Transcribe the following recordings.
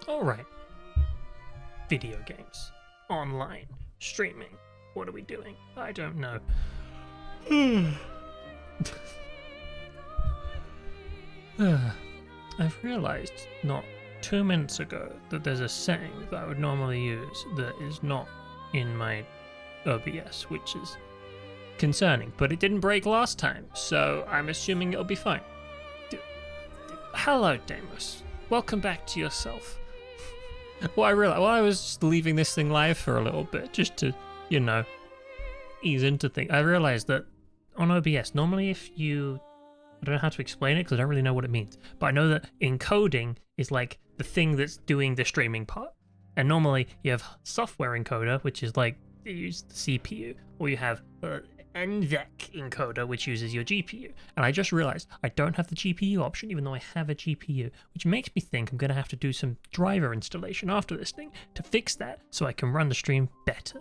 Alright. Video games. Online. Streaming. What are we doing? I don't know. I've realized not 2 minutes ago that there's a setting that I would normally use that is not in my OBS, which is concerning, but it didn't break last time, so I'm assuming it'll be fine. Hello, Deimos. Welcome back to yourself. I was just leaving this thing live for a little bit, just to, you know, ease into things. I realized that on OBS, normally I don't know how to explain it because I don't really know what it means, but I know that encoding is like the thing that's doing the streaming part. And normally you have software encoder, which is like, you use the CPU, or you have NVEC encoder, which uses your GPU. And I just realized I don't have the GPU option, even though I have a GPU, which makes me think I'm going to have to do some driver installation after this thing to fix that so I can run the stream better.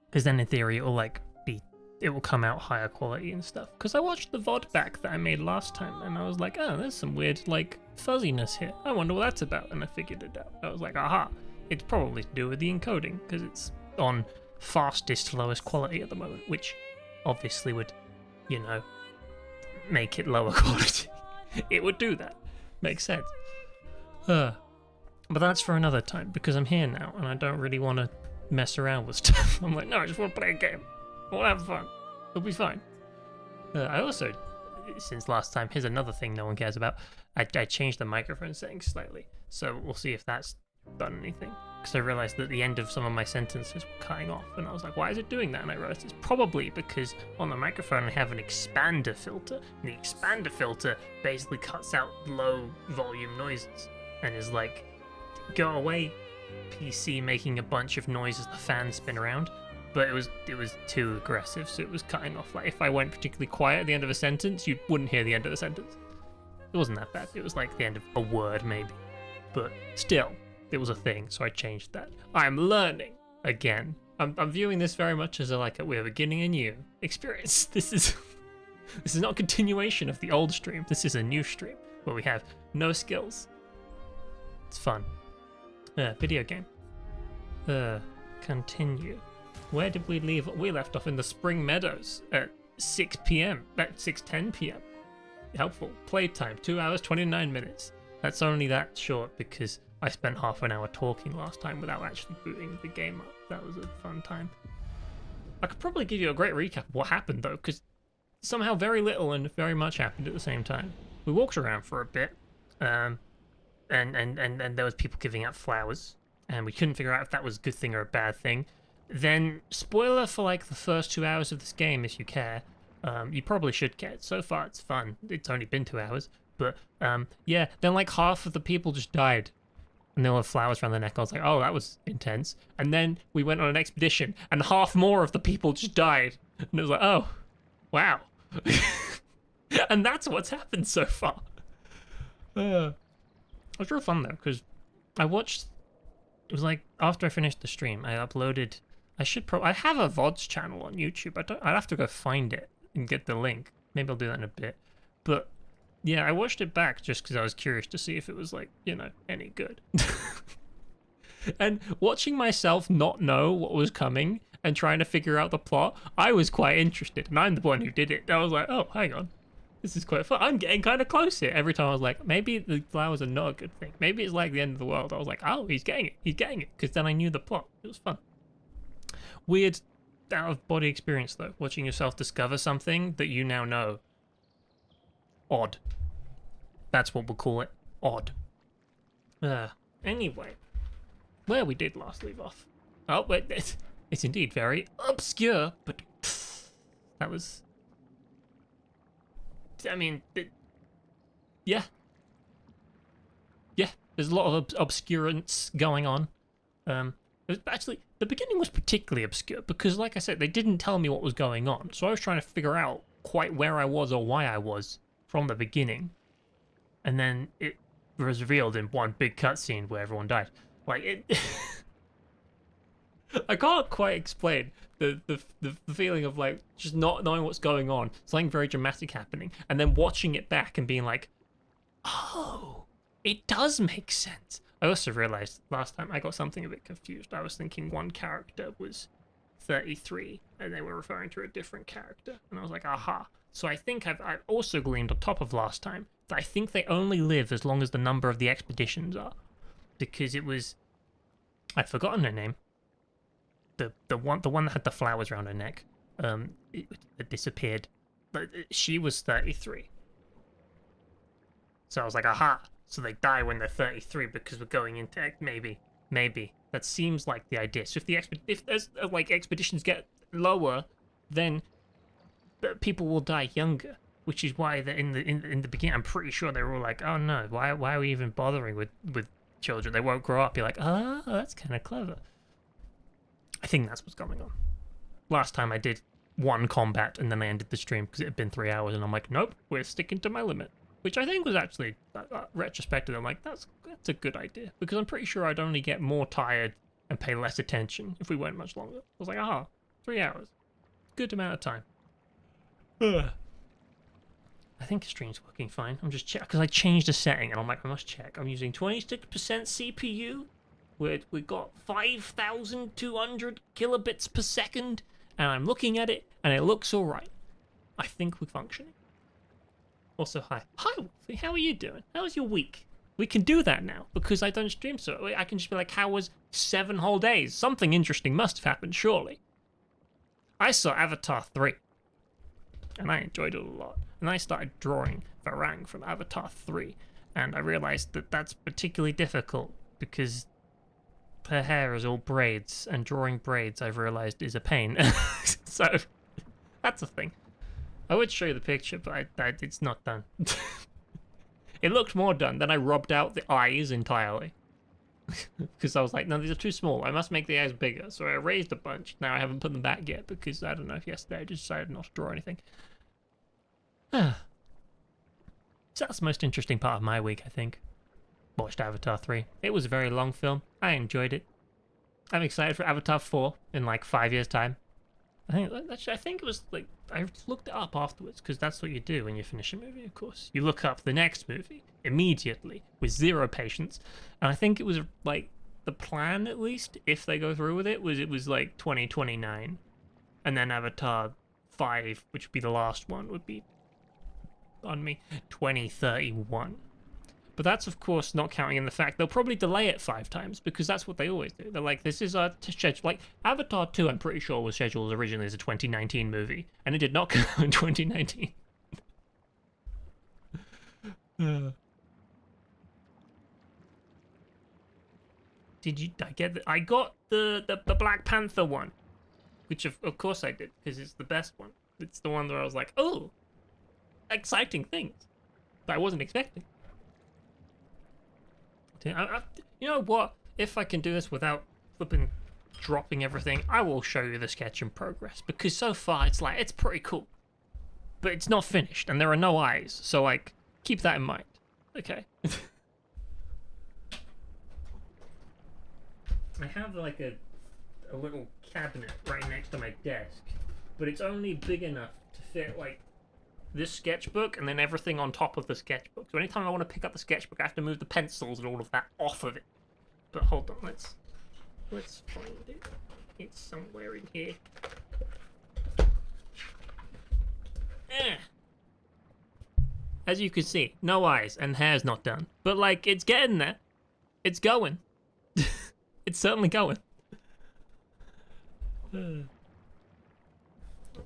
Because then in theory it will come out higher quality and stuff. Because I watched the VOD back that I made last time and I was like, oh, there's some weird like fuzziness here. I wonder what that's about. And I figured it out. I was like, aha, it's probably to do with the encoding because it's on fastest, lowest quality at the moment, which obviously would, you know, make it lower quality. It would do that. Makes sense. But that's for another time, because I'm here now and I don't really want to mess around with stuff. I'm like, no, I just want to play a game. I want to have fun. It'll be fine. I also, since last time, here's another thing no one cares about. I changed the microphone settings slightly, so we'll see if that's done anything. Because I realized that the end of some of my sentences were cutting off, and I was like, why is it doing that? And I realized it's probably because on the microphone I have an expander filter, and the expander filter basically cuts out low volume noises, and is like, go away, PC making a bunch of noise as the fans spin around. But it was too aggressive, so it was cutting off. Like, if I went particularly quiet at the end of a sentence, you wouldn't hear the end of the sentence. It wasn't that bad. It was like the end of a word, maybe. But still, it was a thing, so I changed that. I'm learning again. I'm viewing this very much as we're beginning a new experience. This is not a continuation of the old stream. This is a new stream where we have no skills. It's fun. Video game. Continue. Where did we leave? We left off in the Spring Meadows at 6 p.m. At 6:10 p.m. Helpful. Playtime, 2 hours, 29 minutes. That's only that short because I spent half an hour talking last time without actually booting the game up. That was a fun time. I could probably give you a great recap of what happened though, because somehow very little and very much happened at the same time. We walked around for a bit, and there was people giving out flowers, and we couldn't figure out if that was a good thing or a bad thing. Then, spoiler for like the first 2 hours of this game if you care. You probably should care. So far it's fun. It's only been 2 hours. But yeah, then like half of the people just died. And there were flowers around their neck. I was like, oh, that was intense. And then we went on an expedition and half more of the people just died. And it was like, oh, wow. And that's what's happened so far. It was real fun though, because I watched, it was like after I finished the stream, I uploaded, I have a VODs channel on YouTube. I'd have to go find it and get the link. Maybe I'll do that in a bit. But yeah, I watched it back just because I was curious to see if it was like, you know, any good. And watching myself not know what was coming and trying to figure out the plot, I was quite interested. And I'm the one who did it. I was like, oh, hang on. This is quite fun. I'm getting kind of close here. Every time I was like, maybe the flowers are not a good thing. Maybe it's like the end of the world. I was like, oh, he's getting it. He's getting it. Because then I knew the plot. It was fun. Weird out-of-body experience, though. Watching yourself discover something that you now know. Odd. That's what we'll call it. Odd. Anyway. Where we did last leave off. Oh, wait. It's indeed very obscure, but that was... I mean, yeah. Yeah, there's a lot of obscurance going on. Actually, the beginning was particularly obscure because, like I said, they didn't tell me what was going on. So I was trying to figure out quite where I was or why I was from the beginning. And then it was revealed in one big cutscene where everyone died. Like, it... I can't quite explain the feeling of like just not knowing what's going on, something very dramatic happening, and then watching it back and being like, oh, it does make sense. I also realized last time I got something a bit confused. I was thinking one character was 33 and they were referring to a different character, and I was like, aha. So I think I've also gleaned on top of last time that I think they only live as long as the number of the expeditions are, because it was, I've forgotten her name. The one that had the flowers around her neck, it disappeared, but she was 33. So I was like, aha! So they die when they're 33 because we're going into maybe that seems like the idea. So if there's like expeditions get lower, then people will die younger, which is why in the beginning I'm pretty sure they were all like, oh no, why are we even bothering with children? They won't grow up. You're like, oh, that's kind of clever. I think that's what's going on. Last time I did one combat and then I ended the stream because it had been 3 hours and I'm like, nope, we're sticking to my limit. Which I think was actually, retrospective, I'm like, that's a good idea. Because I'm pretty sure I'd only get more tired and pay less attention if we went much longer. I was like, aha, 3 hours. Good amount of time. Ugh. I think the stream's working fine. I'm just checking, because I changed the setting and I'm like, I must check. I'm using 26% CPU We got 5,200 kilobits per second, and I'm looking at it, and it looks all right. I think we're functioning. Also, hi, Wolfie. How are you doing? How was your week? We can do that now because I don't stream, so I can just be like, how was 7 whole days? Something interesting must have happened, surely. I saw Avatar 3, and I enjoyed it a lot. And I started drawing Varang from Avatar 3, and I realized that that's particularly difficult because her hair is all braids, and drawing braids, I've realized, is a pain. So, that's a thing. I would show you the picture, but it's not done. It looked more done. Then I rubbed out the eyes entirely. Because I was like, no, these are too small. I must make the eyes bigger. So I erased a bunch. Now I haven't put them back yet because, I don't know, if yesterday I just decided not to draw anything. So that's the most interesting part of my week, I think. Watched Avatar 3. It was a very long film. I enjoyed it. I'm excited for Avatar 4 in like 5 years' time. I think it was like, I looked it up afterwards because that's what you do when you finish a movie, of course. You look up the next movie immediately with zero patience. And I think it was like the plan, at least, if they go through with it, was like 2029. And then Avatar 5, which would be the last one, would be, on me, 2031. But that's, of course, not counting in the fact they'll probably delay it 5 times because that's what they always do. They're like, this is our schedule. Like, Avatar 2, I'm pretty sure, was scheduled originally as a 2019 movie, and it did not come out in 2019. Did you? I got the Black Panther one, which of course I did because it's the best one. It's the one where I was like, oh, exciting things that I wasn't expecting. You know what? If I can do this without flipping dropping everything, I will show you the sketch in progress because so far it's pretty cool, but it's not finished and there are no eyes. So like, keep that in mind. Okay. I have like a little cabinet right next to my desk, but it's only big enough to fit like this sketchbook and then everything on top of the sketchbook. So anytime I want to pick up the sketchbook, I have to move the pencils and all of that off of it. But hold on, let's find it. It's somewhere in here. As you can see, no eyes and hair's not done. But like, it's getting there. It's going. It's certainly going.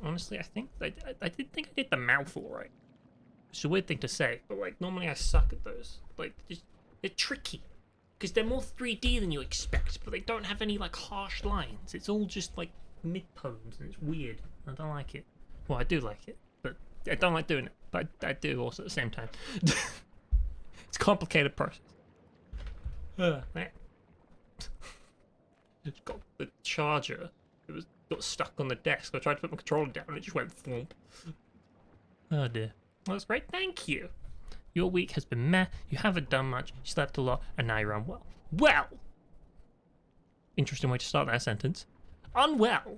Honestly, I think I did think I did the mouth all right. It's a weird thing to say, but like normally I suck at those. Like they're tricky because they're more 3D than you expect, but they don't have any like harsh lines. It's all just like mid tones, and it's weird. I don't like it. Well, I do like it, but I don't like doing it. But I do also at the same time. It's a complicated process. It's got the charger. It got stuck on the desk. I tried to put my controller down and it just went thwomp. Oh dear. Well, that's great. Thank you. Your week has been meh. You haven't done much. You slept a lot and now you're unwell. Well! Interesting way to start that sentence. Unwell.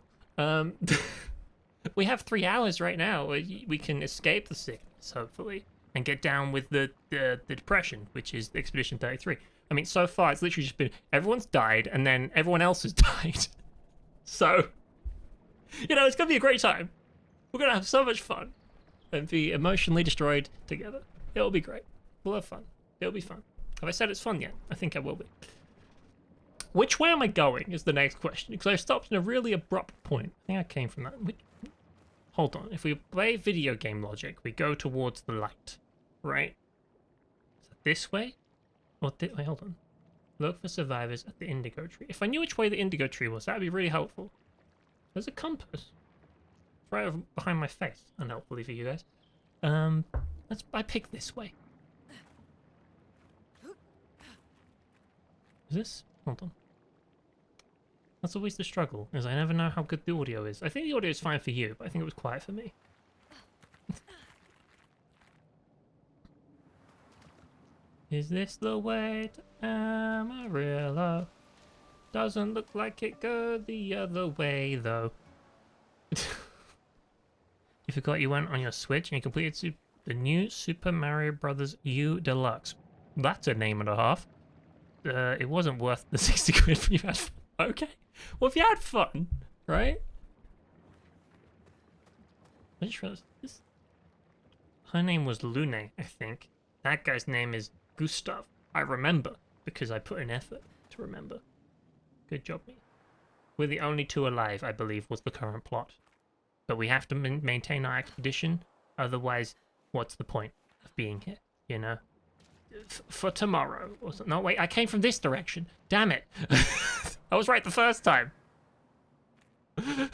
We have 3 hours right now. We can escape the sickness, hopefully, and get down with the depression, which is Expedition 33. I mean, so far it's literally just been everyone's died and then everyone else has died. So, you know, it's going to be a great time. We're going to have so much fun and be emotionally destroyed together. It'll be great. We'll have fun. It'll be fun. Have I said it's fun yet? I think I will be. Which way am I going is the next question, because I've stopped in a really abrupt point. I think I came from that. Hold on. If we play video game logic, we go towards the light, right? Is it this way? Or wait, hold on. Look for survivors at the indigo tree. If I knew which way the indigo tree was, that would be really helpful. There's a compass. It's right over behind my face. Unhelpfully for you guys. I pick this way. Is this? Hold on. That's always the struggle, is I never know how good the audio is. I think the audio is fine for you, but I think it was quiet for me. Is this the way to Amarillo? Doesn't look like it go the other way, though. You forgot you went on your Switch and you completed the new Super Mario Bros. U Deluxe. That's a name and a half. it wasn't worth the 60 quid, but you had fun. Okay. Well, if you had fun, right? I just realized this. Her name was Lune, I think. That guy's name is Gustav. I remember, because I put in effort to remember. Good job, me. We're the only two alive, I believe, was the current plot. But we have to maintain our expedition, otherwise, what's the point of being here, you know? For tomorrow. No, wait, I came from this direction. Damn it. I was right the first time. I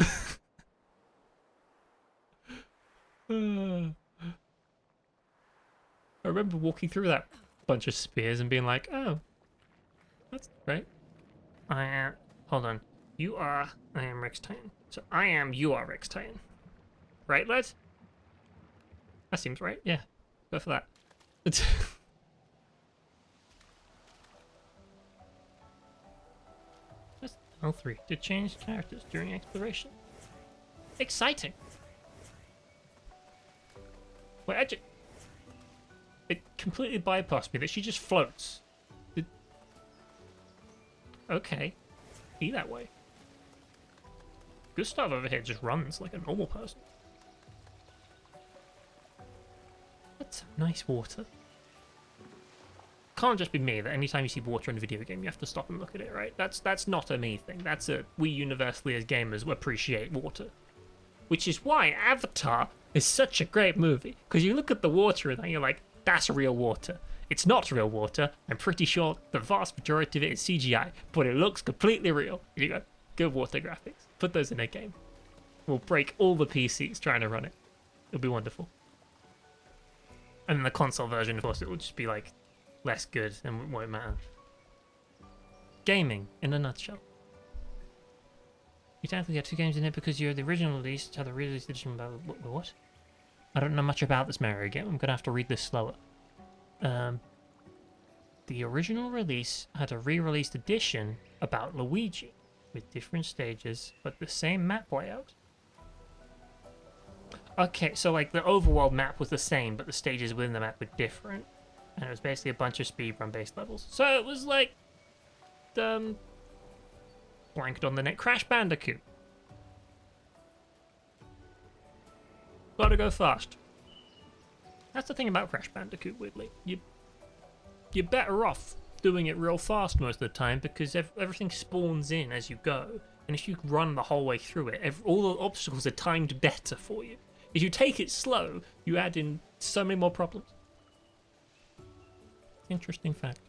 remember walking through that bunch of spears and being like, oh, that's right. Hold on. I am Rex Titan. So you are Rex Titan. Right, lads? That seems right, yeah. Go for that. That's L3. To change characters during exploration. Exciting. Wait, it completely bypassed me that she just floats. Okay. Be that way. Gustav over here just runs like a normal person. That's nice water. Can't just be me that anytime you see water in a video game you have to stop and look at it, right? That's not a me thing. We universally as gamers appreciate water. Which is why Avatar is such a great movie. Because you look at the water and you're like, that's real water. It's not real water. I'm pretty sure the vast majority of it is CGI, but it looks completely real. You go, good water graphics. Put those in a game. We'll break all the PCs trying to run it. It'll be wonderful. And then the console version, of course, it will just be like less good and won't matter. Gaming in a nutshell. You technically have two games in it because you're the original release to the re-release edition. What? I don't know much about this Mario game. I'm gonna have to read this slower. The original release had a re-released edition about Luigi with different stages but the same map layout. Okay, so like the overworld map was the same but the stages within the map were different, and it was basically a bunch of speedrun based levels. So it was like blanked on the net. Crash Bandicoot. Gotta go fast. That's the thing about Crash Bandicoot, weirdly. You're better off doing it real fast most of the time because everything spawns in as you go. And if you run the whole way through it, all the obstacles are timed better for you. If you take it slow, you add in so many more problems. Interesting fact.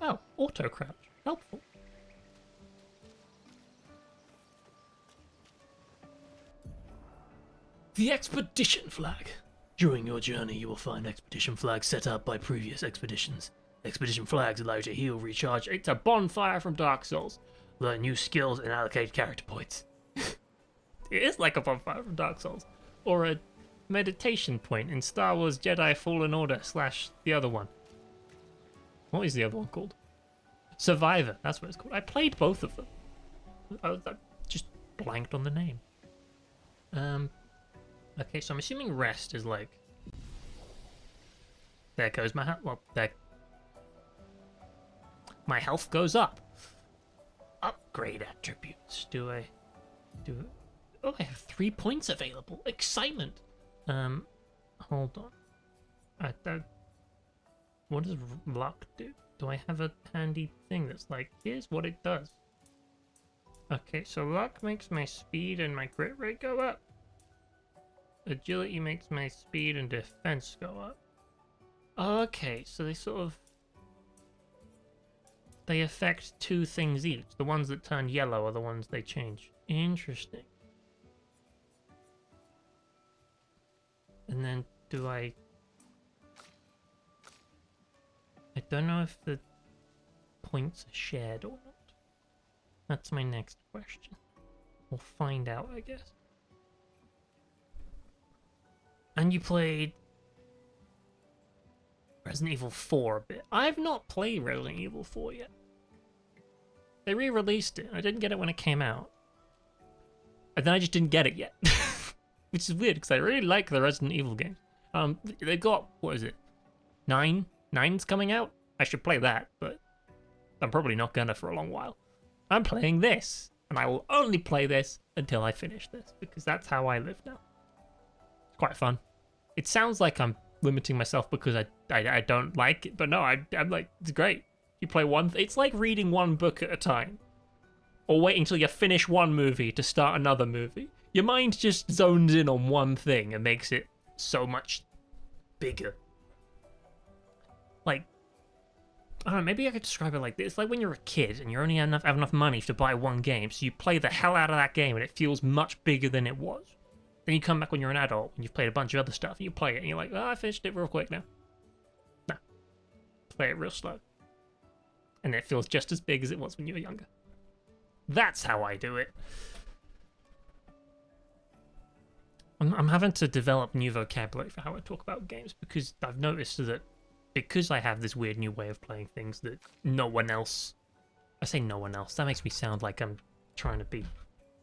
Oh, auto crouch. Helpful. The expedition flag. During your journey, you will find expedition flags set up by previous expeditions. Expedition flags allow you to heal, recharge. It's a bonfire from Dark Souls. Learn new skills and allocate character points. It is like a bonfire from Dark Souls. Or a meditation point in Star Wars Jedi Fallen Order / the other one. What is the other one called? Survivor, that's what it's called. I played both of them. I just blanked on the name. Okay, so I'm assuming rest is like... There goes my health. Well, there... My health goes up. Upgrade attributes. Do I... Oh, I have 3 points available. Excitement. Hold on. What does luck do? Do I have a handy thing that's like, here's what it does. Okay, so luck makes my speed and my crit rate go up. Agility makes my speed and defense go up. Okay, so they affect 2 things each. The ones that turn yellow are the ones they change. Interesting. And then I don't know if the points are shared or not. That's my next question. We'll find out, I guess. And you played Resident Evil 4 a bit. I've not played Resident Evil 4 yet. They re-released it. I didn't get it when it came out. And then I just didn't get it yet. Which is weird, because I really like the Resident Evil games. They got, what is it? 9? 9's coming out? I should play that, but I'm probably not gonna for a long while. I'm playing this, and I will only play this until I finish this, because that's how I live now. It's quite fun. It sounds like I'm limiting myself because I don't like it, but no, I'm like, it's great. You play one, it's like reading one book at a time. Or waiting until you finish one movie to start another movie. Your mind just zones in on one thing and makes it so much bigger. Like, I don't know, maybe I could describe it like this. It's like when you're a kid and you only have enough money to buy one game, so you play the hell out of that game and it feels much bigger than it was. Then you come back when you're an adult and you've played a bunch of other stuff and you play it and you're like, oh, I finished it real quick now. No. Play it real slow. And it feels just as big as it was when you were younger. That's how I do it. I'm having to develop new vocabulary for how I talk about games, because I've noticed that because I have this weird new way of playing things that no one else... I say no one else, that makes me sound like I'm trying to be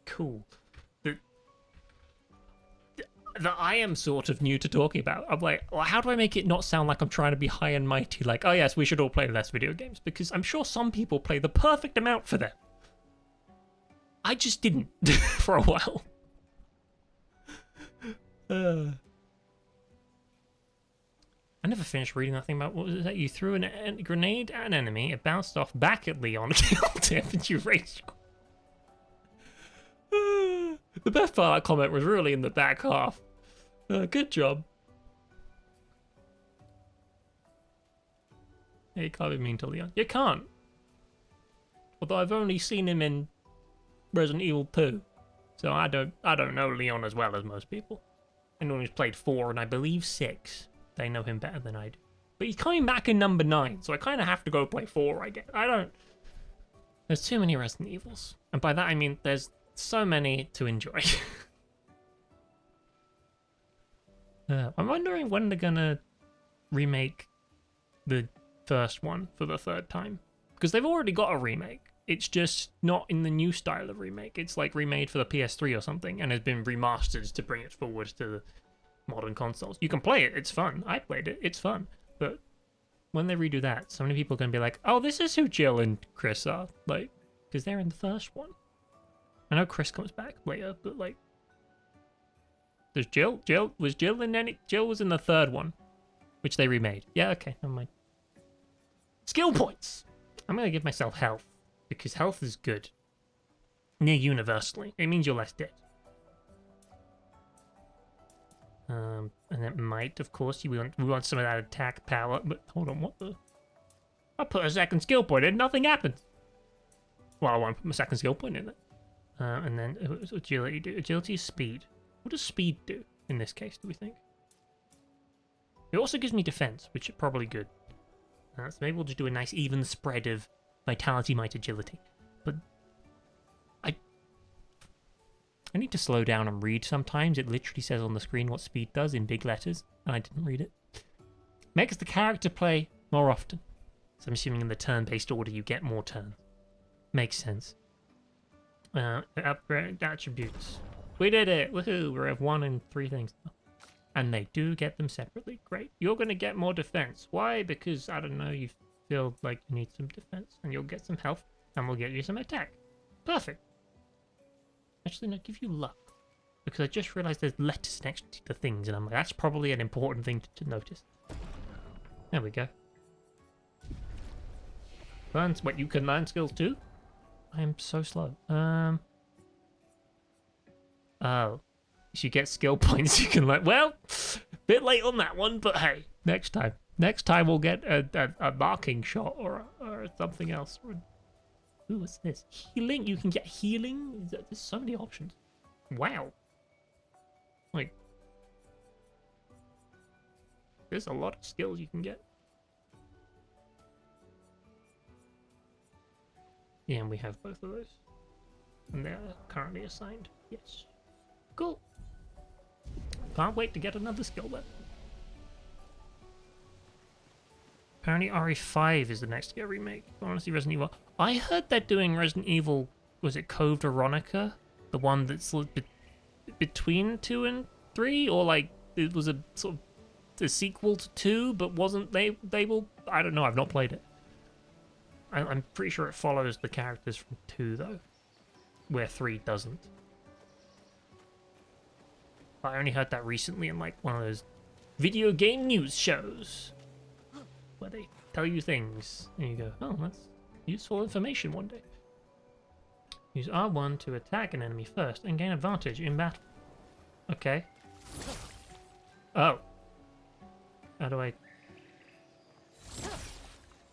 cool. That I am sort of new to talking about. I'm like, well, how do I make it not sound like I'm trying to be high and mighty? Like, oh yes, we should all play less video games, because I'm sure some people play the perfect amount for them. I just didn't for a while. I never finished reading that thing about, what was that? You threw a grenade at an enemy, it bounced off back at Leon, killed him, and you raged. The best part of that comment was really in the back half. Good job. Yeah, you can't be mean to Leon. You can't. Although I've only seen him in Resident Evil 2, so I don't know Leon as well as most people. Anyone who's played 4 and I believe 6, they know him better than I do. But he's coming back in number 9, so I kind of have to go play 4, I guess. There's too many Resident Evils. And by that I mean there's so many to enjoy. I'm wondering when they're gonna remake the first one for the 3rd time. Because they've already got a remake. It's just not in the new style of remake. It's like remade for the PS3 or something and has been remastered to bring it forward to the modern consoles. You can play it, it's fun. I played it, it's fun. But when they redo that, so many people are going to be like, oh, this is who Jill and Chris are. Like, because they're in the first one. I know Chris comes back later, but like, there's Jill? Was Jill in any? Jill was in the 3rd one, which they remade. Yeah, okay, never mind. Skill points! I'm going to give myself health, because health is good. Near universally. It means you're less dead. And it might, of course, we want some of that attack power, but hold on, what the? I put a 2nd skill point in, nothing happened. Well, I want to put my 2nd skill point in it. And then, what does agility do? Agility is speed. What does speed do in this case, do we think? It also gives me defense, which is probably good. So maybe we'll just do a nice even spread of vitality, might, agility. But I need to slow down and read sometimes. It literally says on the screen what speed does in big letters, and I didn't read it. Makes the character play more often. So I'm assuming in the turn-based order you get more turns. Makes sense. Upgrade attributes. We did it! Woohoo! We have 1 and 3 things now. And they do get them separately. Great. You're going to get more defense. Why? Because, I don't know, you feel like you need some defense. And you'll get some health. And we'll get you some attack. Perfect. Actually, no, give you luck. Because I just realized there's letters next to the things. And I'm like, that's probably an important thing to notice. There we go. Learn, what, you can learn skills too? I am so slow. Oh. You get skill points you can learn. Well, bit late on that one, but hey, next time. Next time we'll get a marking shot or something else. Ooh, what's this? Healing? You can get healing? There's so many options. Wow. Like, there's a lot of skills you can get. Yeah, and we have both of those. And they're currently assigned. Yes. Cool. Can't wait to get another skill then. Apparently RE5 is the next to get remake. I want to see Resident Evil. I heard they're doing Resident Evil, was it Code Veronica? The one that's between 2 and 3? Or like, it was a sort of a sequel to 2, but wasn't they will, I don't know, I've not played it. I'm pretty sure it follows the characters from 2, though, where 3 doesn't. I only heard that recently in, like, one of those video game news shows where they tell you things, and you go, oh, that's useful information one day. Use R1 to attack an enemy first and gain advantage in battle. Okay. Oh. How do I...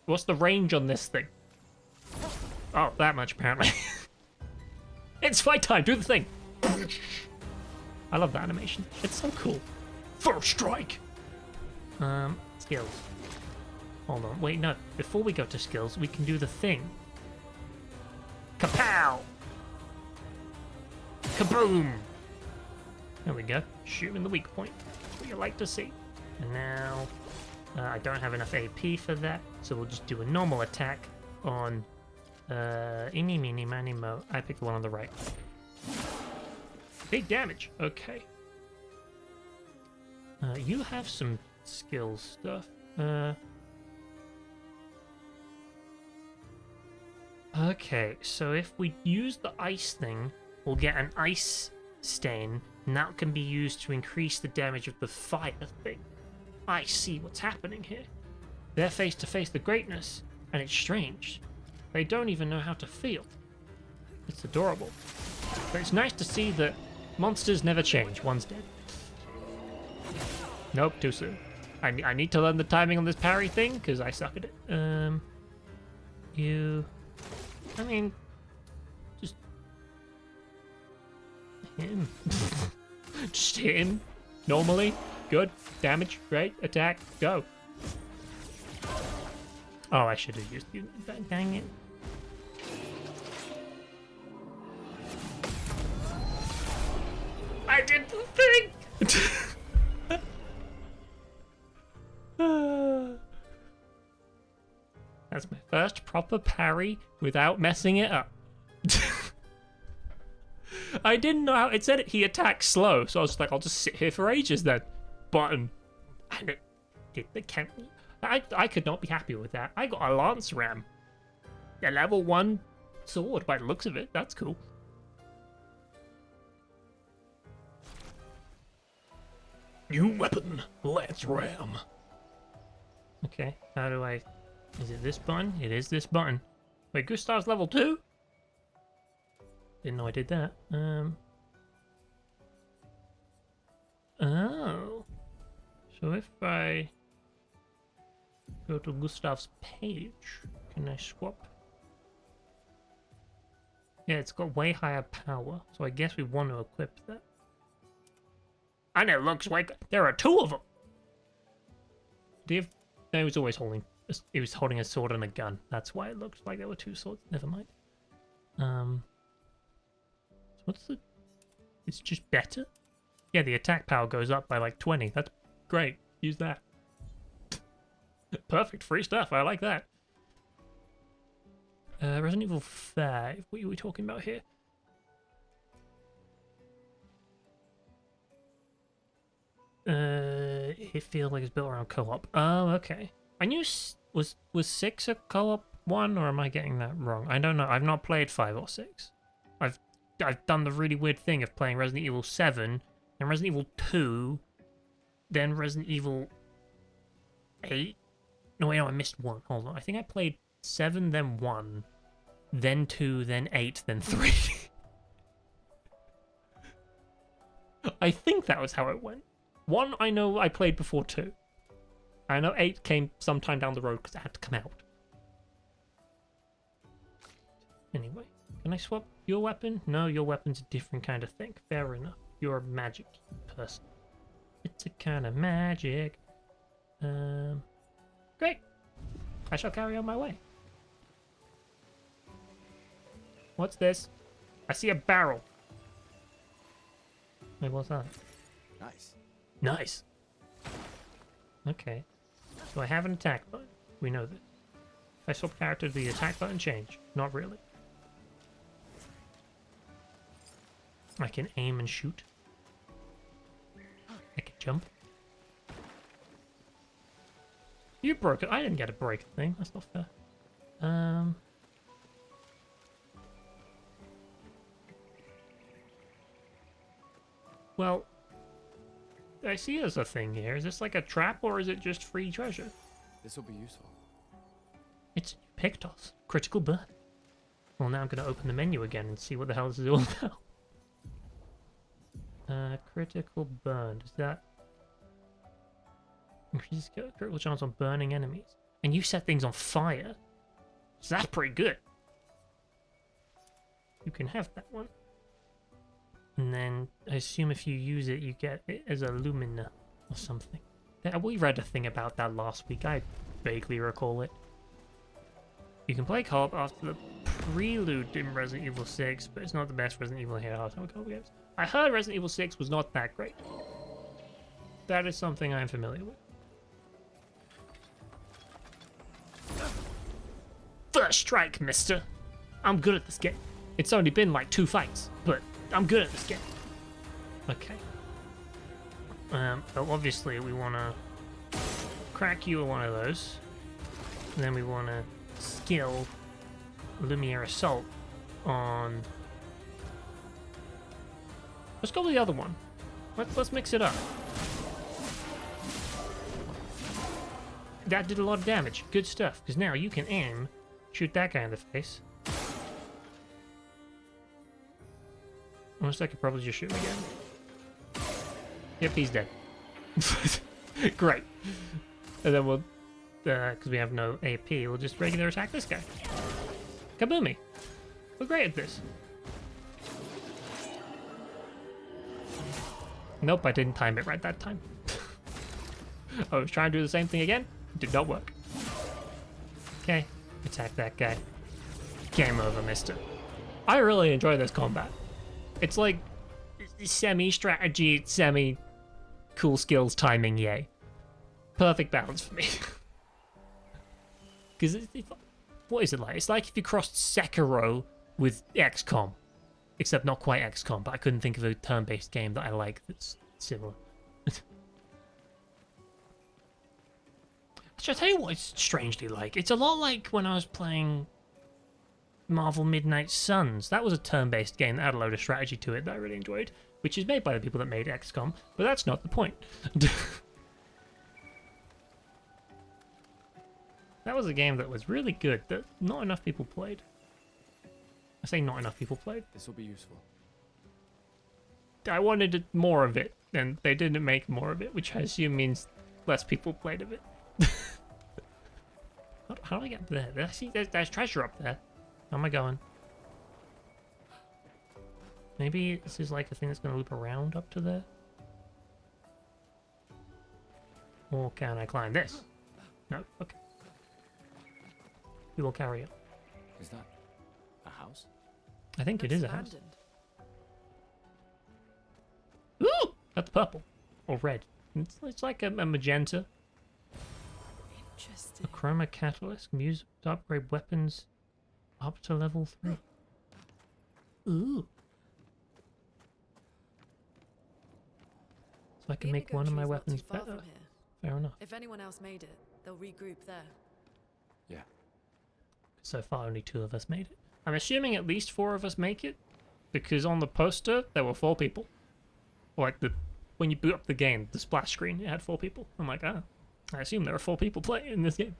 What's the range on this thing? Oh, that much, apparently. It's fight time! Do the thing! I love that animation. It's so cool. First strike! Skills. Hold on. Wait, no. Before we go to skills, we can do the thing. Kapow! Kaboom! There we go. Shoot him in the weak point. That's what you like to see. And now... I don't have enough AP for that, so we'll just do a normal attack on... Eeny, meeny, miny, mo. I picked the one on the right. Big damage. Okay. You have some skill stuff. Okay, so if we use the ice thing, we'll get an ice stain, and that can be used to increase the damage of the fire thing. I see what's happening here. They're face to face the greatness, and it's strange. They don't even know how to feel. It's adorable. But it's nice to see that monsters never change. One's dead. Nope, too soon. I need to learn the timing on this parry thing, because I suck at it. I mean, just hit him. Just hit him. Normally. Good. Damage. Great. Attack. Go. Oh, I should have used you. Dang it. I did the thing! That's my first proper parry without messing it up. I didn't know how it said it. He attacks slow, so I was like, I'll just sit here for ages then. Button. And it did the count. I could not be happy with that. I got a lance ram. A level 1 sword by the looks of it. That's cool. New weapon, lance ram. Okay, how do I... Is it this button? It is this button. Wait, Gustav's level 2? Didn't know I did that. Oh. So if I go to Gustav's page, can I swap? Yeah, it's got way higher power, so I guess we want to equip that. And it looks like there are 2 of them. Do you have... No, he was always holding... He was holding a sword and a gun. That's why it looked like there were 2 swords. Never mind. So what's the... It's just better? Yeah, the attack power goes up by like 20. That's great. Use that. Perfect. Free stuff. I like that. Resident Evil 5. What are we talking about here? It feels like it's built around co-op. Oh, okay. I knew was 6 a co-op one, or am I getting that wrong? I don't know. I've not played 5 or 6. I've done the really weird thing of playing Resident Evil 7, then Resident Evil 2, then Resident Evil 8. No, wait, no, I missed 1. Hold on. I think I played 7, then 1, then 2, then 8, then 3. I think that was how it went. 1, I know I played before 2. I know 8 came sometime down the road because it had to come out. Anyway, can I swap your weapon? No, your weapon's a different kind of thing. Fair enough. You're a magic person. It's a kind of magic. Great. I shall carry on my way. What's this? I see a barrel. Wait, what's that? Nice. Nice. Okay. So I have an attack button. We know this. If I swap character, the attack button change? Not really. I can aim and shoot. I can jump. You broke it. I didn't get a break thing. That's not fair. Um. Well, I see there's a thing here. Is this like a trap or is it just free treasure? This will be useful. It's Pictos. Critical burn. Well, now I'm going to open the menu again and see what the hell this is all about. Critical burn. Does that increase critical chance on burning enemies? And you set things on fire. So that's pretty good. You can have that one. And then I assume if you use it, you get it as a lumina or something. We read a thing about that last week. I vaguely recall it. You can play co-op after the prelude in Resident Evil 6, but it's not the best Resident Evil here. Co-op games. I heard Resident Evil 6 was not that great. That is something I'm familiar with. First strike, mister. I'm good at this game. It's only been like 2 fights, but I'm good at this game. Okay. Well, obviously we want to crack you with one of those. And then we want to skill Lumiere Assault on... Let's go with the other one. Let's mix it up. That did a lot of damage. Good stuff. Because now you can aim, shoot that guy in the face. Honestly, I could probably just shoot him again. Yep, he's dead. Great. And then we'll, because we have no AP, we'll just regular attack this guy. Kaboomy. We're great at this. Nope, I didn't time it right that time. I was trying to do the same thing again. It did not work. Okay, attack that guy. Game over, mister. I really enjoy this combat. It's like semi-strategy, semi-cool skills timing, yay. Perfect balance for me. Because, what is it like? It's like if you crossed Sekiro with XCOM. Except not quite XCOM, but I couldn't think of a turn-based game that I like that's similar. Should I tell you what it's strangely like? It's a lot like when I was playing Marvel Midnight Suns. That was a turn-based game that had a load of strategy to it that I really enjoyed, which is made by the people that made XCOM, but that's not the point. That was a game that was really good that not enough people played. I say not enough people played. This will be useful. I wanted more of it, and they didn't make more of it, which I assume means less people played of it. How do I get up there? Did I see there's treasure up there? How am I going? Maybe this is like a thing that's going to loop around up to there? Or can I climb this? No, okay. We will carry on. Is that a house? I think it is a house. Ooh! That's purple. Or red. It's like a magenta. Interesting. A chroma catalyst can be used to upgrade weapons up to level 3. Ooh. So I can make one of my weapons better. Fair enough. If anyone else made it, they'll regroup there. Yeah. So far, only 2 of us made it. I'm assuming at least 4 of us make it, because on the poster there were 4 people. Like when you boot up the game, the splash screen, it had 4 people. I'm like, ah, I assume there are 4 people playing in this game,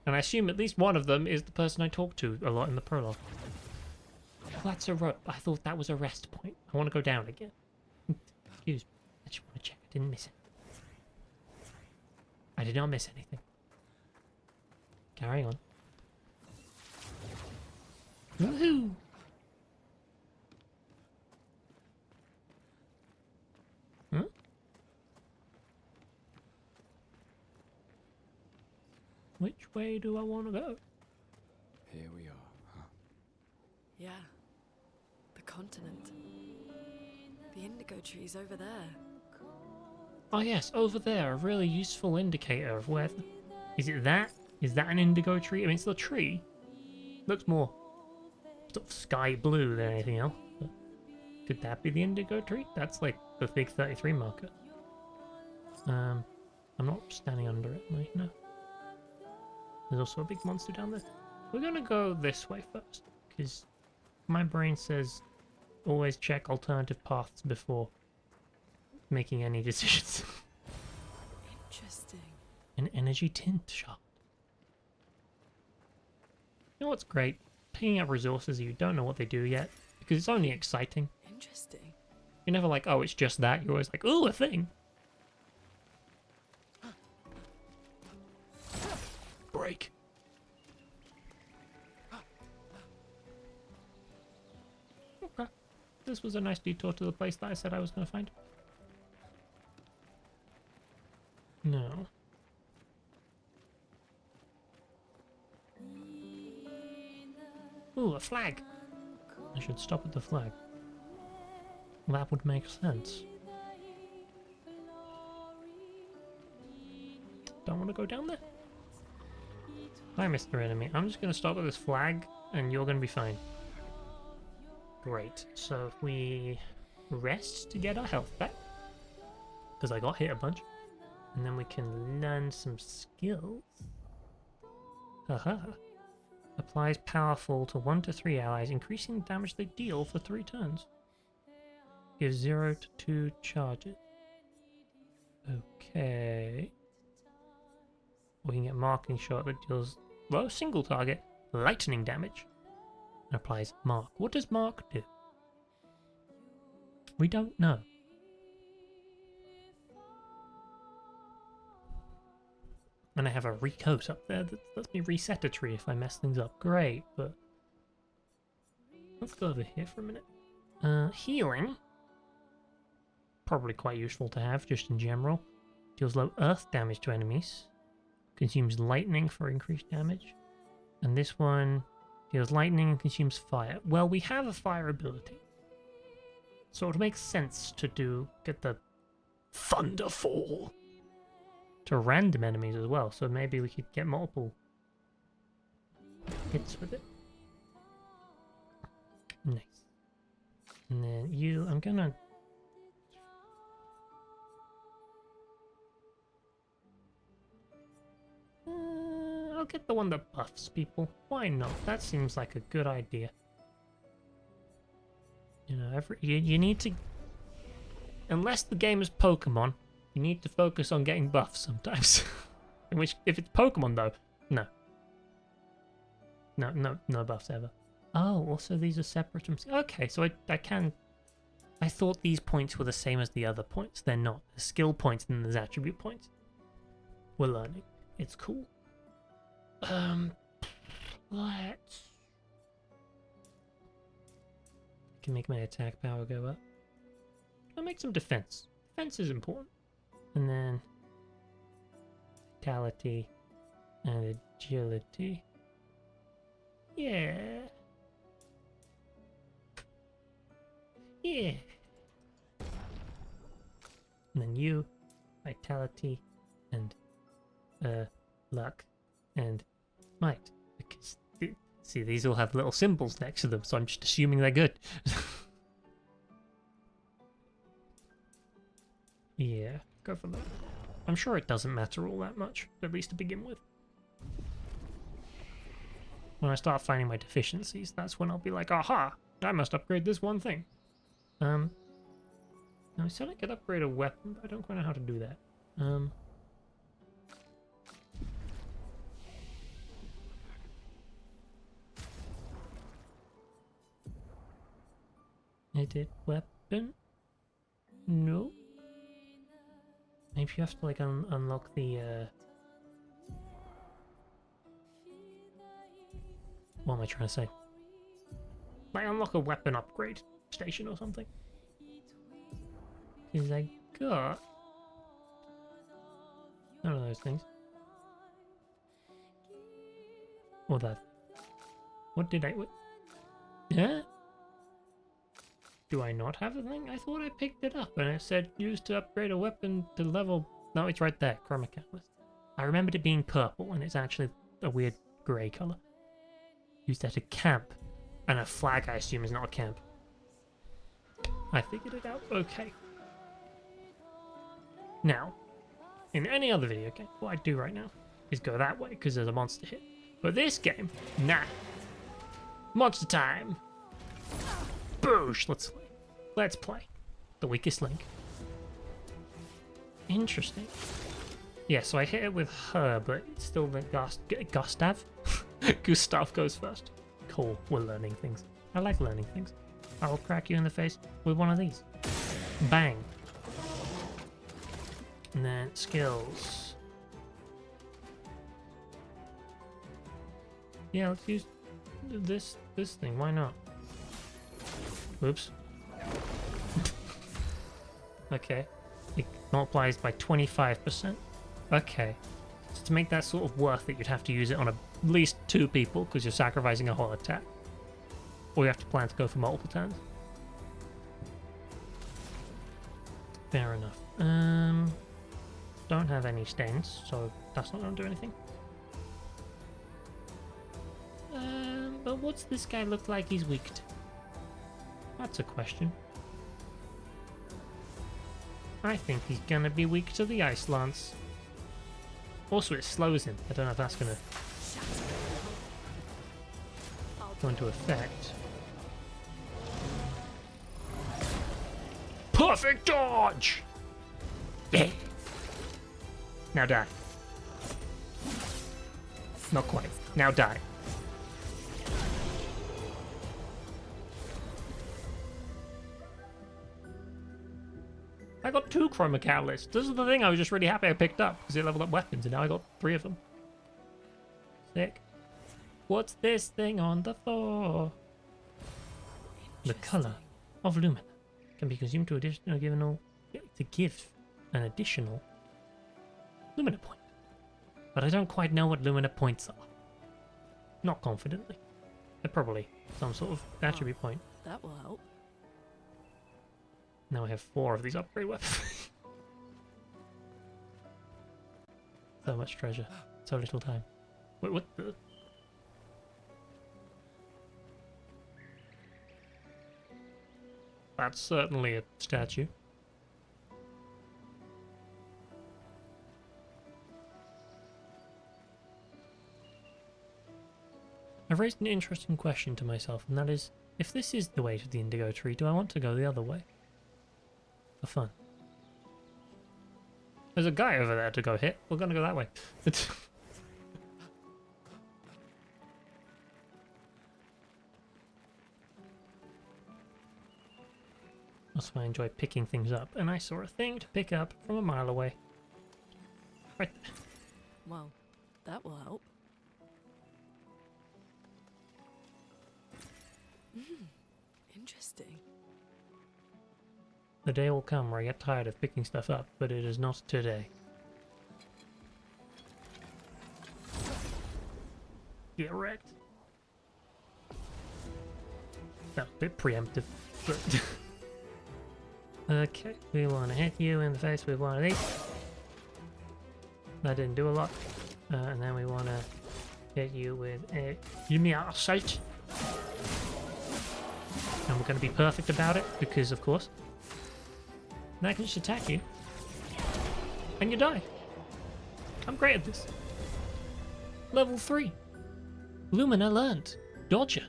and I assume at least one of them is the person I talked to a lot in the prologue. Well, that's a rope. I thought that was a rest point. I want to go down again. Excuse me. I just want to check. I didn't miss it. I did not miss anything. Carry on. Woohoo! Huh? Which way do I want to go? Here we are, huh? Yeah. The continent. The indigo trees over there. Oh yes, over there, a really useful indicator of where... Is it that? Is that an indigo tree? I mean, it's a tree. Looks more sort of sky blue than anything else. But could that be the indigo tree? That's like the big 33 marker. I'm not standing under it, like, no. There's also a big monster down there. We're gonna go this way first, because my brain says always check alternative paths before making any decisions. Interesting. An energy tint shot. You know what's great? Picking up resources you don't know what they do yet, because it's only exciting. Interesting. You're never like, oh, it's just that. You're always like, ooh, a thing. Break. Okay. This was a nice detour to the place that I said I was going to find. No. Ooh, a flag. I should stop at the flag. That would make sense. Don't want to go down there. Hi, Mr. Enemy. I'm just going to stop at this flag, and you're going to be fine. Great. So if we rest to get our health back, because I got hit a bunch, and then we can learn some skills. Haha. Applies powerful to 1 to 3 allies, increasing the damage they deal for 3 turns. Gives 0 to 2 charges. Okay. We can get marking shot that deals, well, single target, lightning damage. And applies mark. What does mark do? We don't know. And I have a recoat up there that lets me reset a tree if I mess things up. Great, but let's go over here for a minute. Healing. Probably quite useful to have, just in general. Deals low earth damage to enemies. Consumes lightning for increased damage. And this one deals lightning and consumes fire. Well, we have a fire ability. So it makes sense to get the Thunderfall to random enemies as well. So maybe we could get multiple hits with it. Nice. And then you, I'm gonna... I'll get the one that buffs people. Why not? That seems like a good idea. You know, you need to... Unless the game is Pokemon, you need to focus on getting buffs sometimes. In which, if it's Pokemon though, no. No buffs ever. Oh, also these are separate from... Okay, so I can... I thought these points were the same as the other points. They're not. There's skill points and there's attribute points. We're learning. It's cool. Let's... Can make my attack power go up. I'll make some defense. Defense is important. And then... Vitality and agility. Yeah. Yeah. And then you, vitality, and luck, and might. Because see, these all have little symbols next to them, so I'm just assuming they're good. Yeah, go for that. I'm sure it doesn't matter all that much, at least to begin with. When I start finding my deficiencies, that's when I'll be like, aha, I must upgrade this one thing. Now I said I could upgrade a weapon, but I don't quite know how to do that. Edit weapon? No. Maybe you have to like unlock the what am I trying to say? Like unlock a weapon upgrade station or something. Because I got none of those things. Or that. What did I... What? Yeah? Do I not have a thing? I thought I picked it up and it said used to upgrade a weapon to level... No, it's right there. Chroma Catalyst. I remembered it being purple and it's actually a weird grey colour. Used at a camp. And a flag, I assume, is not a camp. I figured it out. Okay. Now, in any other video game, what I'd do right now is go that way because there's a monster here. But this game, nah. Monster time. Boosh. Let's play. The weakest link. Interesting. Yeah, so I hit it with her, but it's still the Gustav? Gustav goes first. Cool, we're learning things. I like learning things. I'll crack you in the face with one of these. Bang. And then skills. Yeah, let's use this thing. Why not? Oops. Okay. It multiplies by 25%. Okay. So to make that sort of worth it, you'd have to use it on at least 2 people because you're sacrificing a whole attack. Or you have to plan to go for multiple turns. Fair enough. Don't have any stains, so that's not going to do anything. But what's this guy look like he's weak to? That's a question. I think he's gonna be weak to the Ice Lance. Also, it slows him. I don't know if that's gonna go into effect. Perfect dodge! Yeah. Now die. Not quite. Now die. I got 2 Chroma Catalysts. This is the thing I was just really happy I picked up because it leveled up weapons and now I got 3 of them. Sick. What's this thing on the floor? The color of Lumina can be consumed to give an additional Lumina point. But I don't quite know what Lumina points are. Not confidently. They're probably some sort of attribute point. That will help. Now I have 4 of these upgrade weapons. So much treasure. So little time. Wait, what the? That's certainly a statue. I've raised an interesting question to myself, and that is, if this is the way to the Indigo Tree, do I want to go the other way? For fun. There's a guy over there to go hit. We're gonna go that way. That's why I enjoy picking things up. And I saw a thing to pick up from a mile away. Right there. Well, that will help. Interesting. The day will come where I get tired of picking stuff up, but it is not today. Get wrecked. That was a bit preemptive, but... Okay, we want to hit you in the face with one of these. That didn't do a lot. And then we want to hit you with a Yumi Assault. And we're going to be perfect about it, because of course. And I can just attack you. And you die. I'm great at this. Level 3. Lumina learned. Dodger.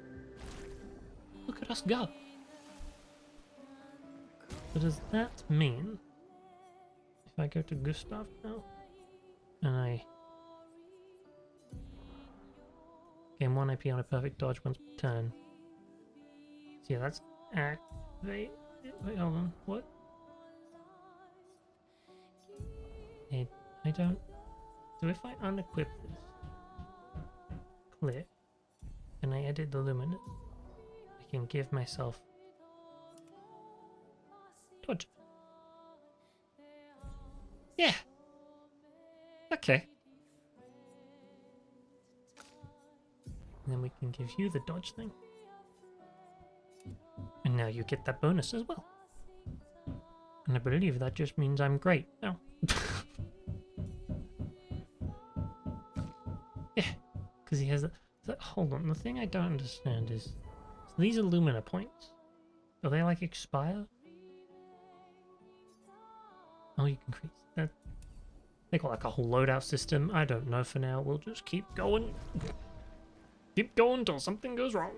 Look at us go. So does that mean if I go to Gustav now and I gain 1 AP on a perfect dodge once per turn? So yeah, that's activate. Wait, hold on. What? I don't. So if I unequip this, click, and I edit the luminance, I can give myself dodge. Yeah. Okay. And then we can give you the dodge thing. And now you get that bonus as well. And I believe that just means I'm great now. Yeah. Because he has that. Hold on. The thing I don't understand is... So these are Lumina points. Do they like expire? Oh, you can create that. They got like a whole loadout system. I don't know for now. We'll just keep going. Keep going until something goes wrong.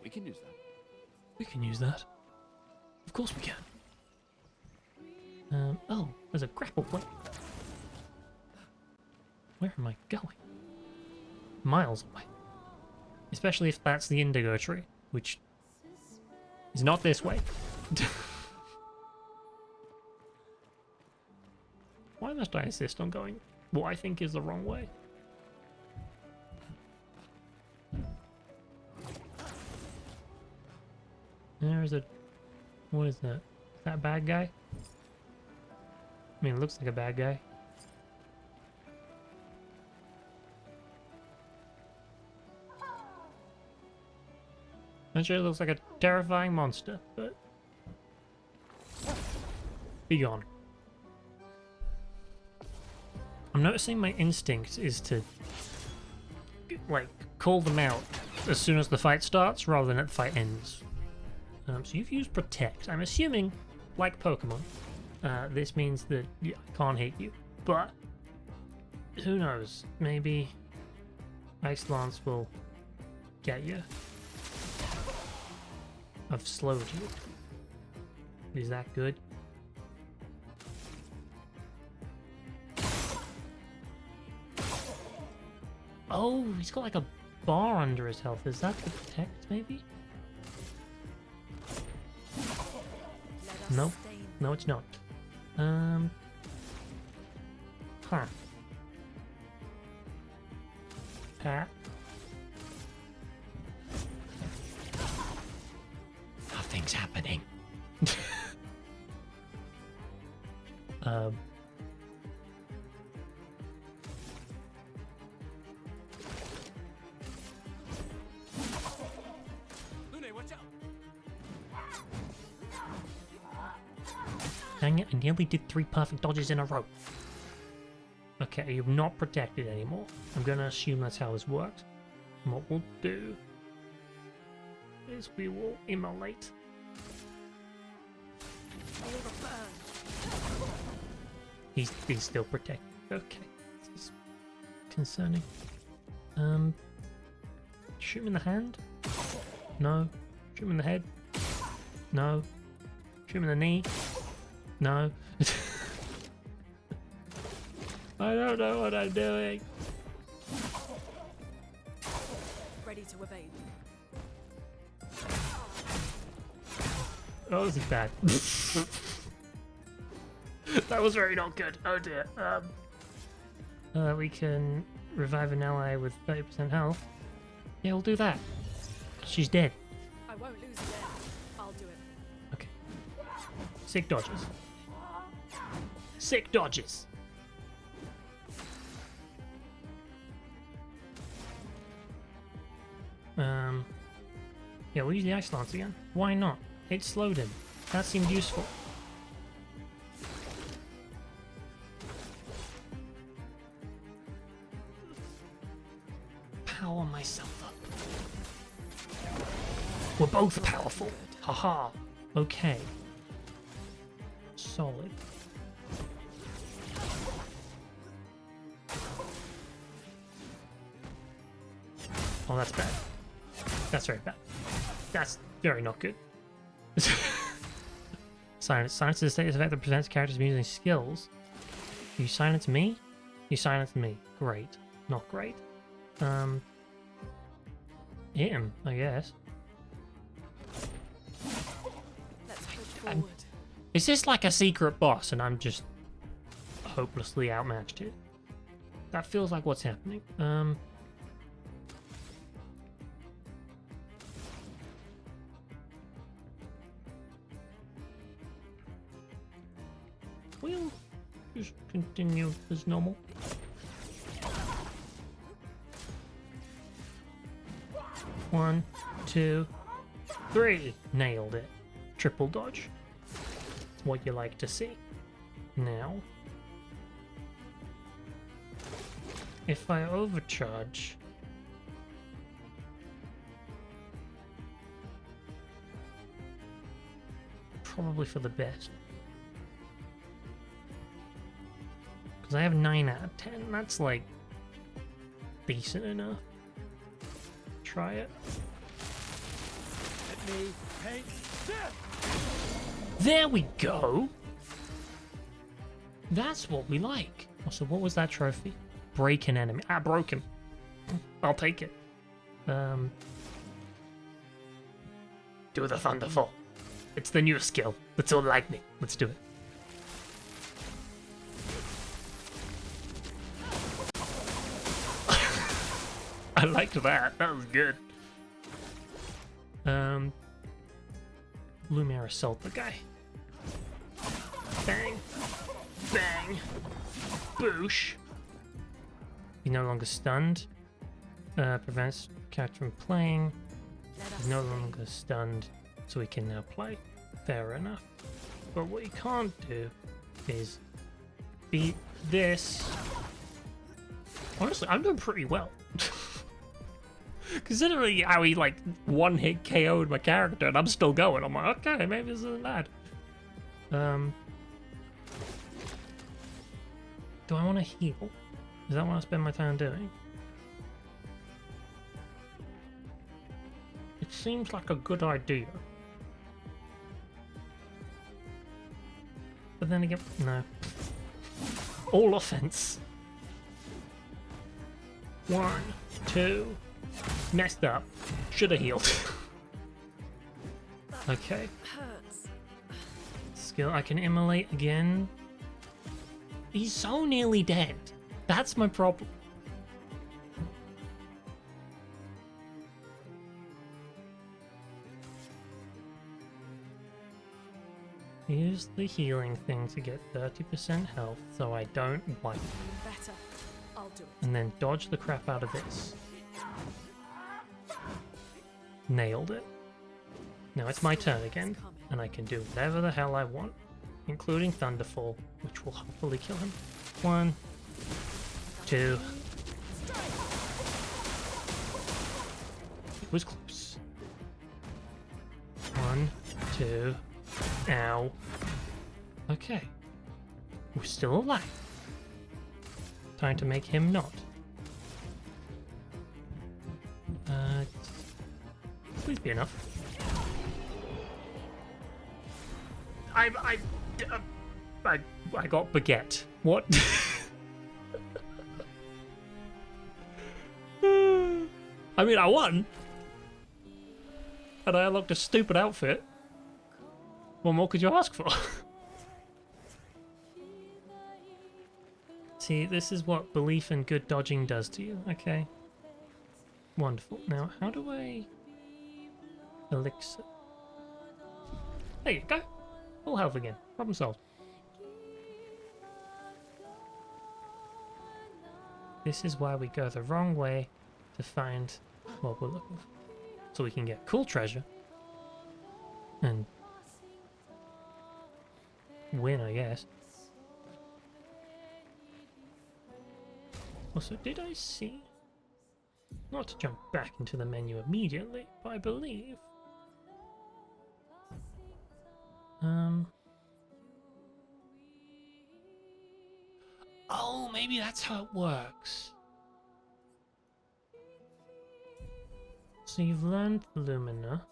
We can use that. We can use that. Of course we can. Oh, there's a grapple point. Where am I going? Miles away. Especially if that's the indigo tree, which is not this way. Why must I insist on going what I think is the wrong way? There's a... What is that? Is that a bad guy? I mean, it looks like a bad guy. Not sure it looks like a terrifying monster, but... Be gone. I'm noticing my instinct is to... like, call them out as soon as the fight starts, rather than at the fight ends. So you've used Protect. I'm assuming, like Pokemon, this means that I can't hit you. But, who knows? Maybe Ice Lance will get you. I've slowed you. Is that good? Oh, he's got like a bar under his health. Is that the Protect, maybe? No, no, it's not. Huh. Pat. Nothing's happening. Lune, watch out! Dang it, I nearly did 3 perfect dodges in a row. Okay, you're not protected anymore. I'm gonna assume that's how this works. And what we'll do is we will immolate. He's still protected. Okay. This is concerning. Shoot him in the hand? No. Shoot him in the head? No. Shoot him in the knee? No. I don't know what I'm doing. Ready to evade. Oh, this is bad. That was very not good. Oh dear. We can revive an ally with 30% health. Yeah, we'll do that. She's dead. I won't lose again. I'll do it. Okay. Sick dodges. Sick dodges. Yeah, we'll use the Ice Lance again. Why not? It slowed him. That seemed useful. Power myself up. We're both powerful. Haha. Okay. Solid. Oh, that's bad. That's very bad. That's very not good. Silence. Silence is a status effect that prevents characters from using skills. You silence me? You silence me. Great. Not great. Hit him, I guess. Let's push forward. Is this like a secret boss and I'm just hopelessly outmatched here? That feels like what's happening. We'll just continue as normal. One, two, three. Nailed it. Triple dodge. It's what you like to see. Now, if I overcharge, probably for the best. Because Because I have 9 out of 10. That's like decent enough. Try it. Let me paint this. There we go. That's what we like. Oh, so what was that trophy? Break an enemy. I broke him. I'll take it. Do the Thunderfall. It's the new skill. It's all lightning. Let's do it. I liked that. That was good. Lumiere assault the guy. Bang. Bang. Boosh. He's no longer stunned. Prevents character from playing. He's no longer stunned, so he can now play. Fair enough. But what he can't do is beat this. Honestly, I'm doing pretty well. Considering how he like one-hit KO'd my character and I'm still going, I'm like, okay, maybe this isn't bad. Do I want to heal? Is that what I spend my time doing? It seems like a good idea. But then again, no. All offense. 1, 2. Messed up. Should have healed. Okay. Hurts. Skill. I can immolate again. He's so nearly dead. That's my problem. Use the healing thing to get 30% health so I don't wipe. Better. I'll do it. And then dodge the crap out of this. Nailed it. Now it's my turn again, and I can do whatever the hell I want, including Thunderfall, which will hopefully kill him. 1, 2. It was close. 1, 2. Ow. Okay. We're still alive. Time to make him not. Please be enough. I got baguette. What? I mean, I won. And I unlocked a stupid outfit. What more could you ask for? See, this is what belief in good dodging does to you. Okay. Wonderful. Now, how do I... Elixir. There you go. Full health again. Problem solved. This is why we go the wrong way to find what we're looking for. So we can get cool treasure. And win, I guess. Also, did I see... Not to jump back into the menu immediately, but I believe... Oh, maybe that's how it works. So you've learned Lumina.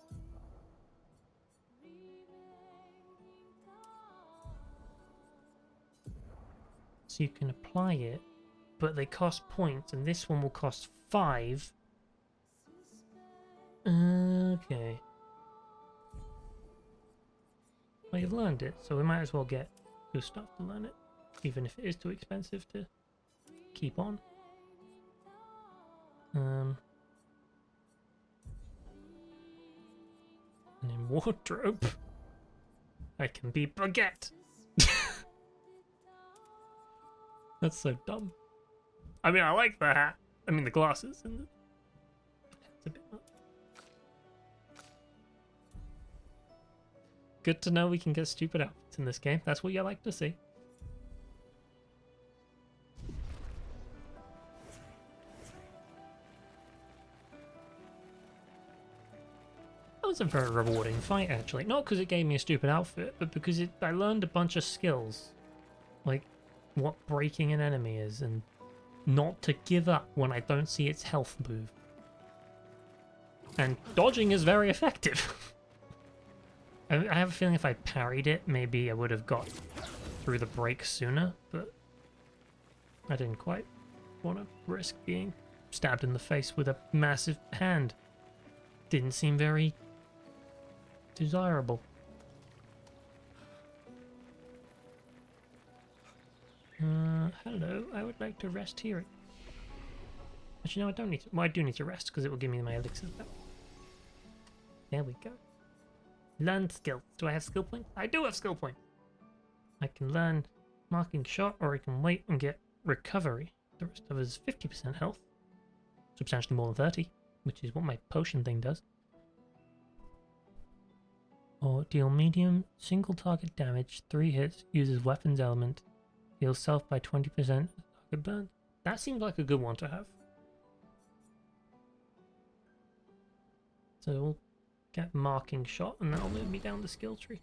So you can apply it, but they cost points, and this one will cost 5. Okay. Well, you've learned it, so we might as well get your stuff to learn it, even if it is too expensive to keep on. And in wardrobe, I can be baguette. That's so dumb. I mean, I like the hat. I mean, the glasses and the hat's a bit much. Good to know we can get stupid outfits in this game. That's what you like to see. That was a very rewarding fight, actually. Not because it gave me a stupid outfit, but because I learned a bunch of skills. Like, what breaking an enemy is and not to give up when I don't see its health move. And dodging is very effective. I have a feeling if I parried it, maybe I would have got through the break sooner, but I didn't quite want to risk being stabbed in the face with a massive hand. Didn't seem very desirable. Hello, I would like to rest here. Actually, no, I don't need to. Well, I do need to rest because it will give me my elixirs back. There we go. Learn skill. Do I have skill points? I do have skill points. I can learn marking shot, or I can wait and get recovery. The rest of it is 50% health. Substantially more than 30, which is what my potion thing does. Or deal medium single target damage, 3 hits, uses weapons element, heals self by 20%, target burn. That seems like a good one to have. So we'll get marking shot, and that'll move me down the skill tree.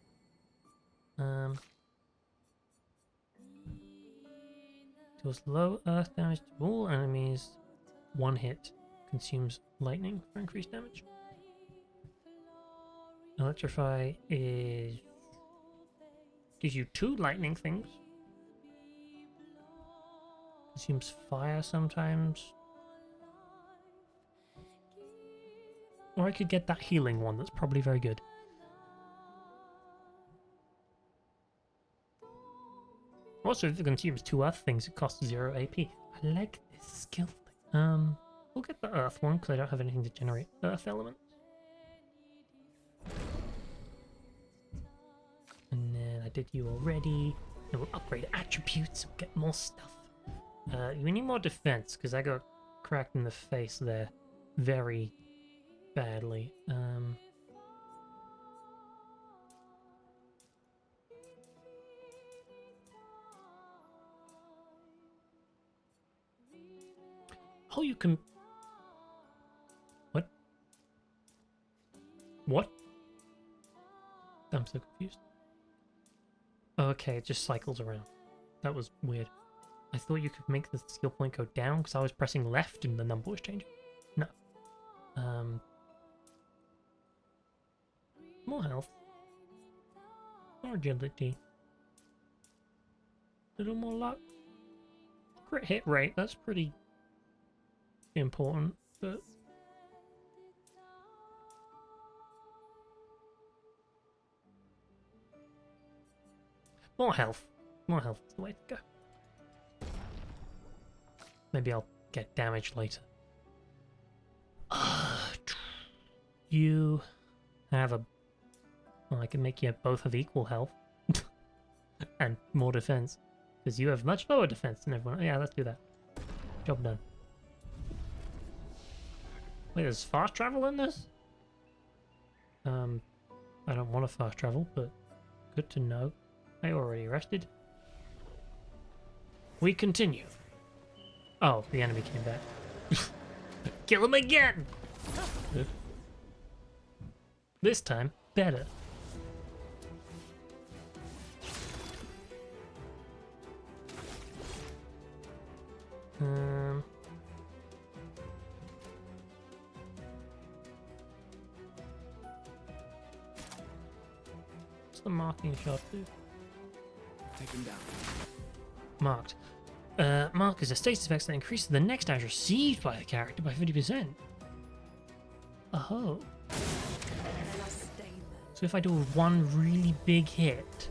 Deals low earth damage to all enemies. 1 hit. Consumes lightning for increased damage. Electrify gives you 2 lightning things. Consumes fire sometimes. Or I could get that healing one, that's probably very good. Also, if it consumes 2 earth things, it costs 0 AP. I like this skill thing. We'll get the earth one, because I don't have anything to generate earth elements. And then I did you already. And we'll upgrade attributes, we'll get more stuff. We need more defense, because I got cracked in the face there very badly. Oh, you can... What? What? I'm so confused. Okay, it just cycles around. That was weird. I thought you could make the skill point go down because I was pressing left and the number was changing. No. More health. More agility. A little more luck. Crit hit rate, that's pretty important, but... More health. More health is the way to go. Maybe I'll get damage later. You have a... Well, I can make you both have equal health. And more defense. Because you have much lower defense than everyone. Yeah, let's do that. Job done. Wait, there's fast travel in this? I don't want to fast travel, but good to know. I already rested. We continue. Oh, the enemy came back. Kill him again! This time, better. What's the marking shot do? Take him down. Marked. Mark is a status effect that increases the next damage received by the character by 50%. Oh. So if I do one really big hit,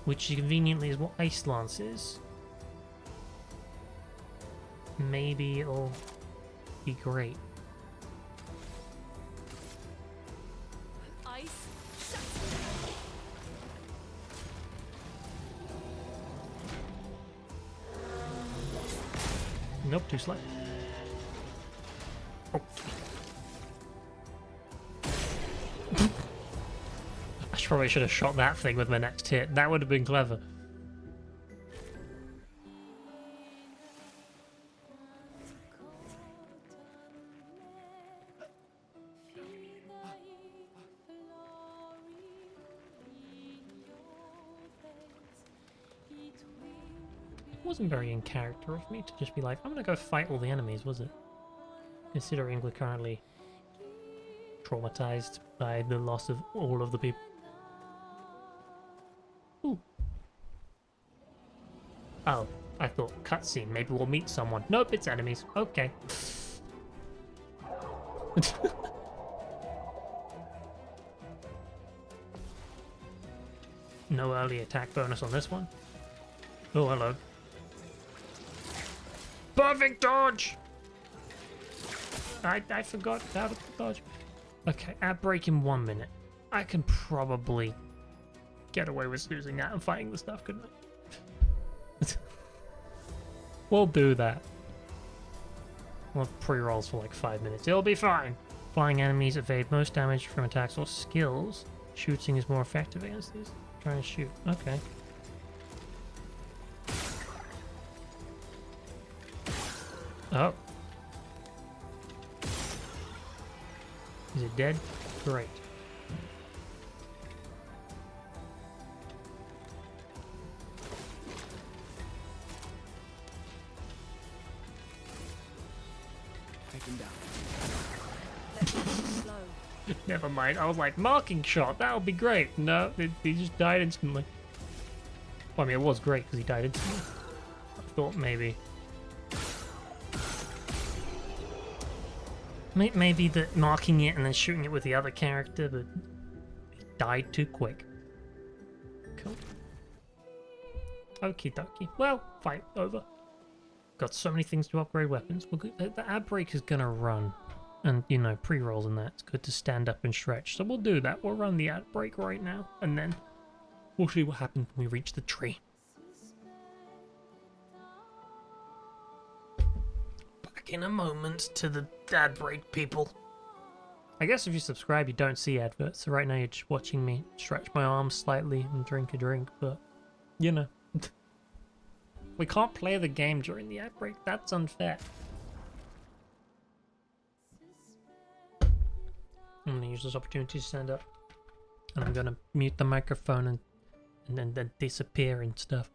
which conveniently is what Ice Lance is, maybe it'll be great. Ice. Nope, too slow. Oh. I probably should have shot that thing with my next hit. That would have been clever. wasn't very in character of me to just be like, I'm gonna go fight all the enemies, was it? Considering we're currently traumatized by the loss of all of the people. Ooh. Oh, I thought cutscene, maybe we'll meet someone. Nope, it's enemies. Okay. No early attack bonus on this one. Oh, hello. Perfect dodge! I forgot how to dodge. Okay, at break in 1 minute. I can probably get away with losing that and fighting the stuff, couldn't I? We'll do that. We'll have pre-rolls for like 5 minutes. It'll be fine. Flying enemies evade most damage from attacks or skills. Shooting is more effective against these. Trying to shoot. Okay. Oh. Is it dead? Great. Take him down. Slow. Never mind. I was like, marking shot. That would be great. No, he just died instantly. Well, I mean, it was great because he died instantly. I thought maybe. Maybe that marking it and then shooting it with the other character, but he died too quick. Cool. Okie dokie. Well, fight over. Got so many things to upgrade weapons. The ad break is gonna run. And, you know, pre-rolls and that. It's good to stand up and stretch. So we'll do that. We'll run the ad break right now. And then we'll see what happens when we reach the tree. Back in a moment to the ad break, people. I guess if you subscribe, you don't see adverts. So right now you're just watching me stretch my arms slightly and drink a drink. But, you know. We can't play the game during the ad break. That's unfair. I'm going to use this opportunity to stand up. And I'm going to mute the microphone and then disappear and stuff.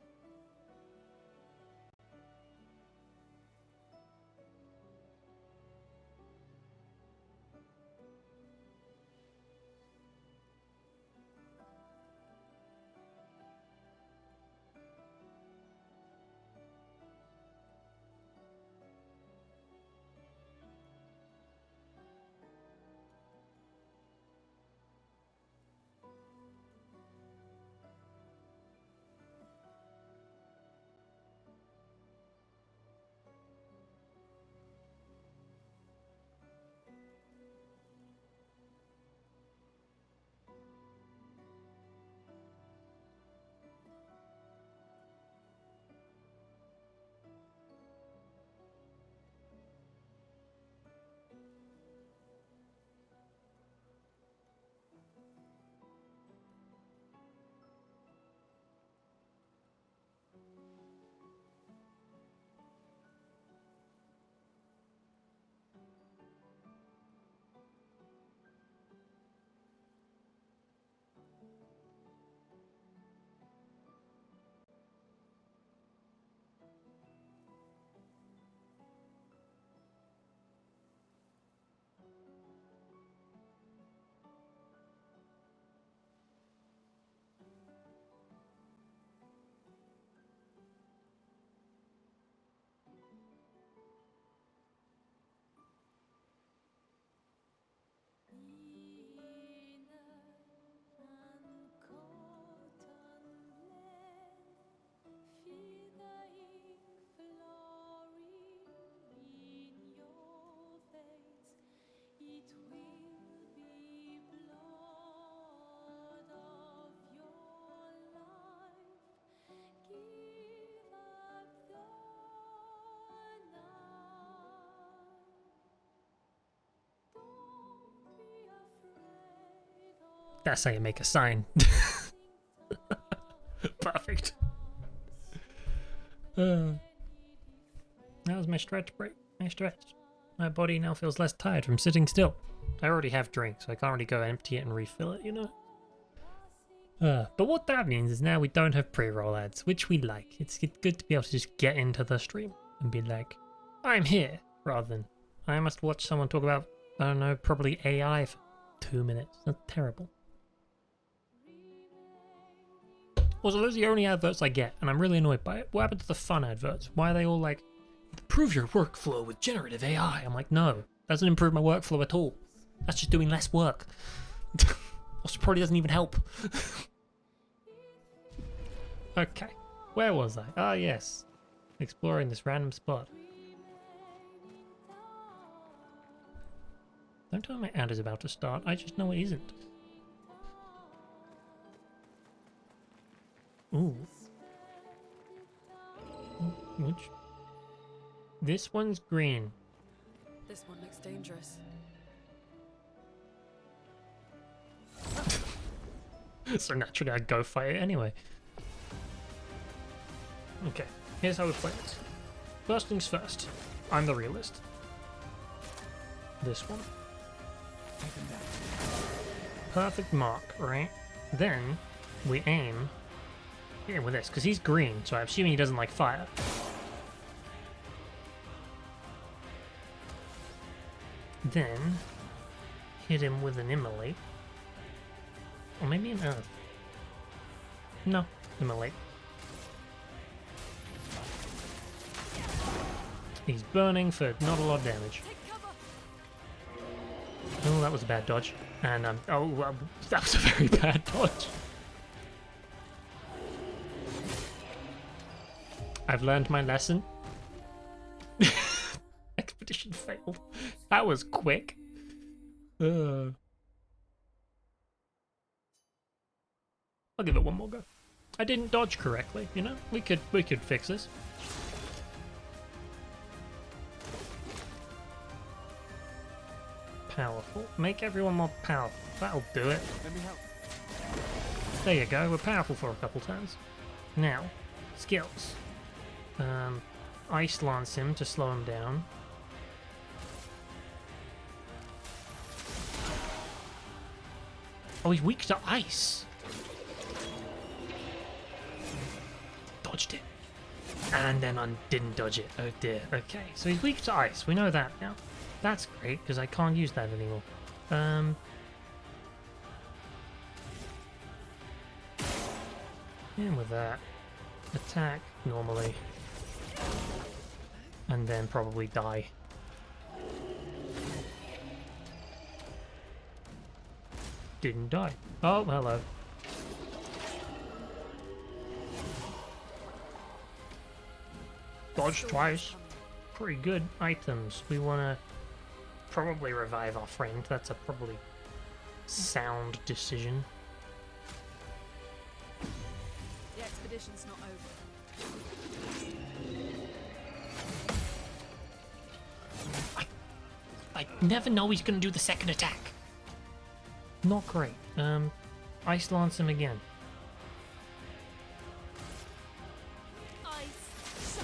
That's how you make a sign. Perfect. That was my stretch break. I stretched. My body now feels less tired from sitting still. I already have drinks, so I can't really go empty it and refill it, you know? But what that means is now we don't have pre-roll ads, which we like. It's good to be able to just get into the stream and be like, I'm here, rather than I must watch someone talk about, I don't know, probably AI for 2 minutes. That's terrible. Also, those are the only adverts I get, and I'm really annoyed by it. What happened to the fun adverts? Why are they all like, improve your workflow with generative AI? I'm like, no, doesn't improve my workflow at all. That's just doing less work. Also, probably doesn't even help. Okay, where was I? Ah, yes. Exploring this random spot. Don't tell me my ad is about to start, I just know it isn't. Ooh. Which? This one's green. This one looks dangerous. So naturally I'd go fight it anyway. Okay, here's how we play it. First things first, I'm the realist. This one. Perfect mark, right? Then we aim hit him with this, because he's green, so I'm assuming he doesn't like fire. Then hit him with an immolate. Or maybe an earth. No, immolate. He's burning for not a lot of damage. Oh, that was a bad dodge. And, that was a very bad dodge. I've learned my lesson. Expedition failed. That was quick. I'll give it one more go. I didn't dodge correctly, you know? We could fix this. Powerful. Make everyone more powerful. That'll do it. Let me help. There you go. We're powerful for a couple turns. Now, skills. Ice Lance him to slow him down. Oh, he's weak to ice. Dodged it. And then didn't dodge it. Oh dear. Okay, so he's weak to ice. We know that now. That's great, because I can't use that anymore. In with that. Attack normally. And then probably die. Didn't die. Oh, hello. Dodge twice. Pretty good items. We want to probably revive our friend. That's a probably sound decision. The expedition's not over. I never know he's going to do the second attack. Not great. Ice Lance him again. Ice.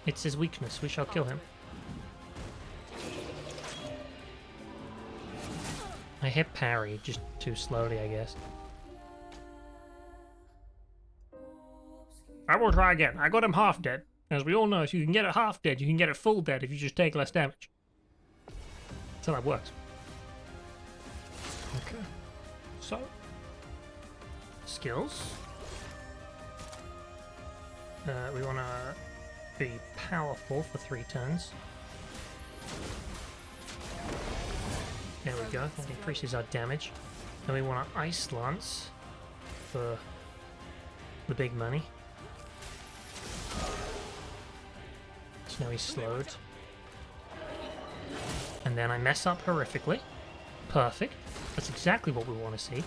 It's his weakness. We shall kill him. I hit parry just too slowly, I guess. I will try again. I got him half dead. As we all know, if you can get it half dead, you can get it full dead if you just take less damage. That's how that works. Okay. So, skills. We want to be powerful for 3 turns. There we go, that increases our damage. Then we want to Ice Lance for the big money. So now he's slowed. And then I mess up horrifically. Perfect. That's exactly what we want to see.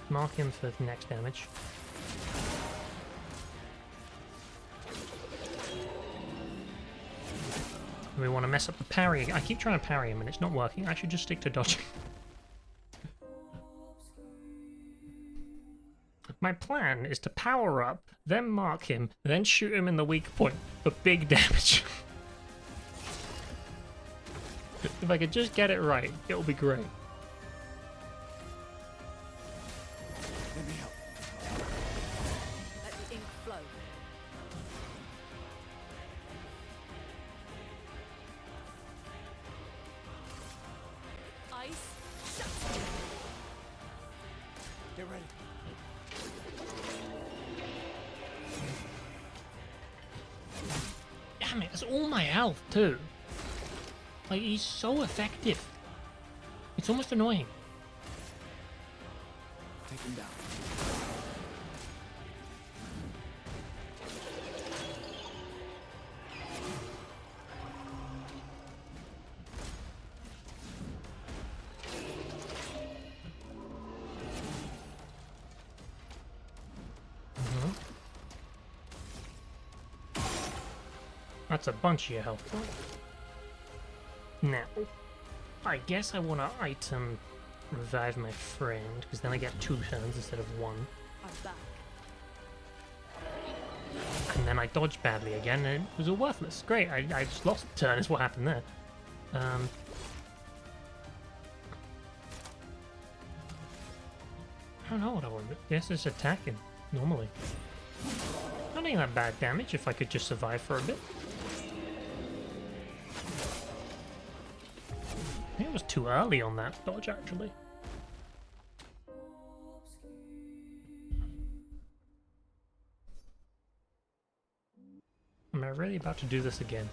Mark him for the next damage. We want to mess up the parry. I keep trying to parry him and it's not working. I should just stick to dodging. My plan is to power up, then mark him, then shoot him in the weak point for big damage. If I could just get it right, it'll be great. Ice. Shut. Get ready. Damn it, that's all my health too. Like, he's so effective. It's almost annoying. Take him down. That's a bunch of your health. Now, I guess I want to item revive my friend, because then I get 2 turns instead of 1. I'm back. And then I dodged badly again, and it was all worthless. Great, I just lost a turn is what happened there. I don't know what I want to do. Yes, it's attacking, normally. Not ain't that bad damage if I could just survive for a bit. I think it was too early on that dodge, actually. Am I really about to do this again?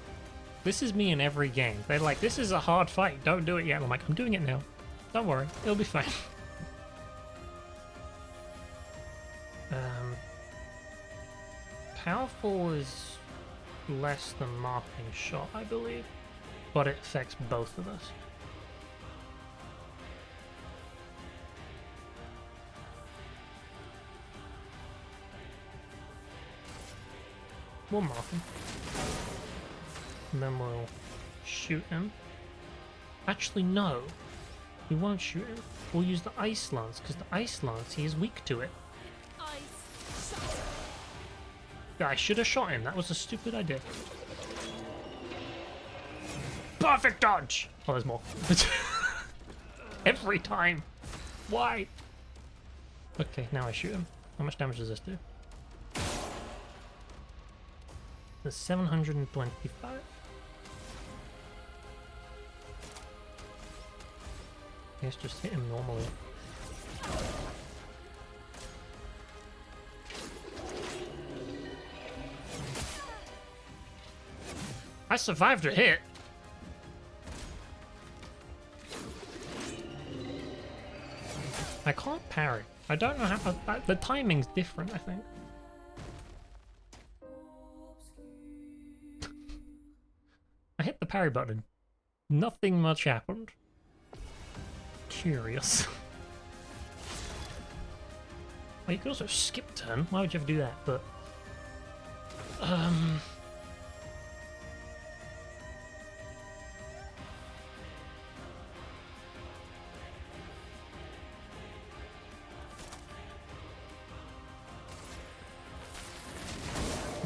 This is me in every game. They're like, this is a hard fight, don't do it yet. I'm like, I'm doing it now. Don't worry, it'll be fine. Powerful is less than marking shot, I believe. But it affects both of us. We'll mark him. And then we'll shoot him. Actually, no. We won't shoot him. We'll use the Ice Lance, because the Ice Lance, he is weak to it. Ice. Shut. Yeah, I should have shot him. That was a stupid idea. Perfect dodge! Oh, there's more. Every time. Why? Okay, now I shoot him. How much damage does this do? There's 725. Let's just hit him normally. I survived a hit. I can't parry. I don't know how. The timing's different, I think. I hit the parry button. Nothing much happened. Curious. Well, you could also skip turn. Why would you ever do that? But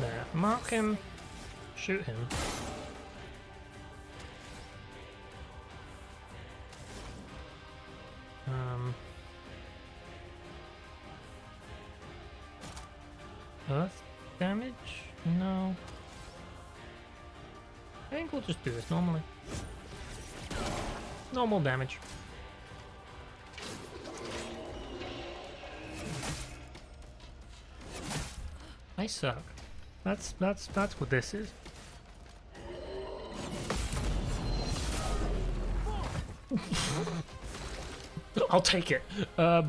there. Mark him. Shoot him. Earth damage? No. I think we'll just do this normally. Normal damage. I suck. That's what this is. I'll take it. Yeah.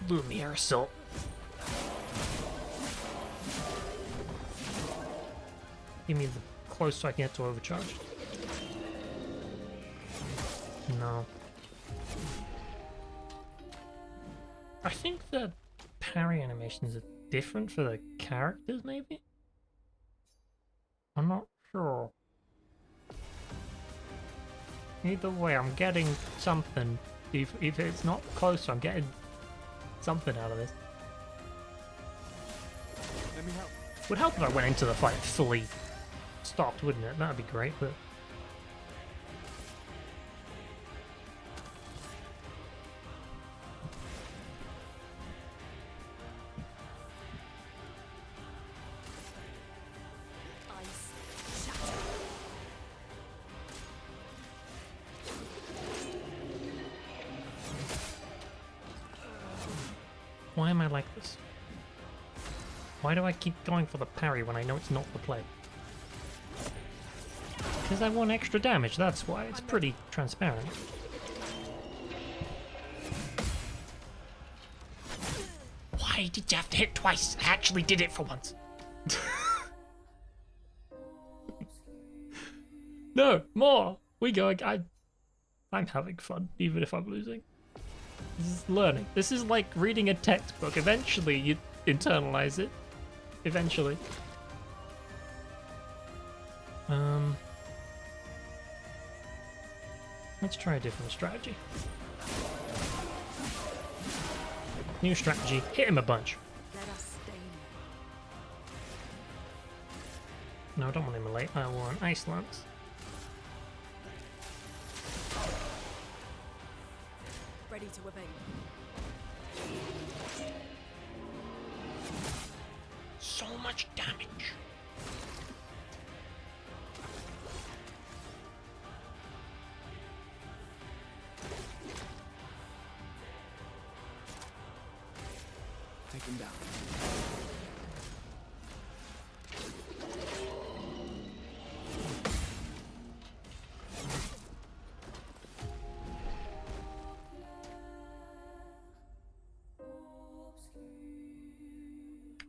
Lumiere Assault. Give me the close so I can get to overcharge. No. I think the parry animations are different for the characters, maybe? I'm not sure. Either way, I'm getting something. If it's not close, I'm getting something out of this. Let me help. Would help if I went into the fight fully stopped, wouldn't it? That'd be great, but... Why am I like this? Why do I keep going for the parry when I know it's not the play? Because I want extra damage, that's why. It's pretty transparent. Why did you have to hit twice? I actually did it for once. No, more! We go. I'm having fun, even if I'm losing. This is learning. This is like reading a textbook. Eventually, you internalize it. Eventually. Let's try a different strategy. New strategy. Hit him a bunch. Let us stay. No, I don't want him late. I want Ice Lance. Ready to evade. So much damage. Take him down.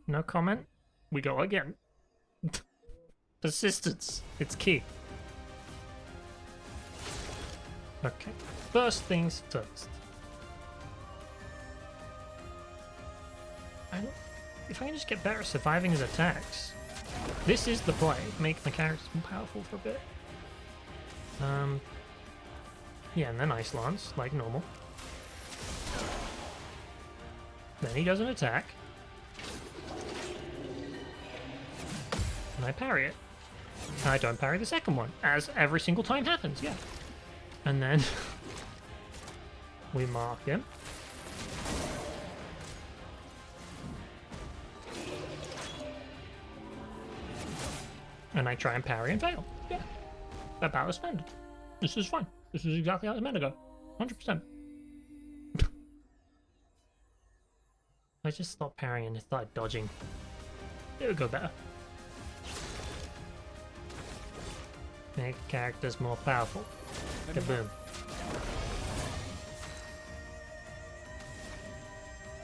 No comment. We go again. Persistence. It's key. Okay. First things first. If I can just get better at surviving his attacks, this is the play. Make my characters more powerful for a bit. Yeah, and then Ice Lance, like normal. Then he does an attack. And I parry it. And I don't parry the second one, as every single time happens, yeah. And then we mark him. And I try and parry and fail. Yeah. That battle is standard. This is fine. This is exactly how it's meant to go. 100%. I just stopped parrying and started dodging. It would go better. Make characters more powerful. Kaboom.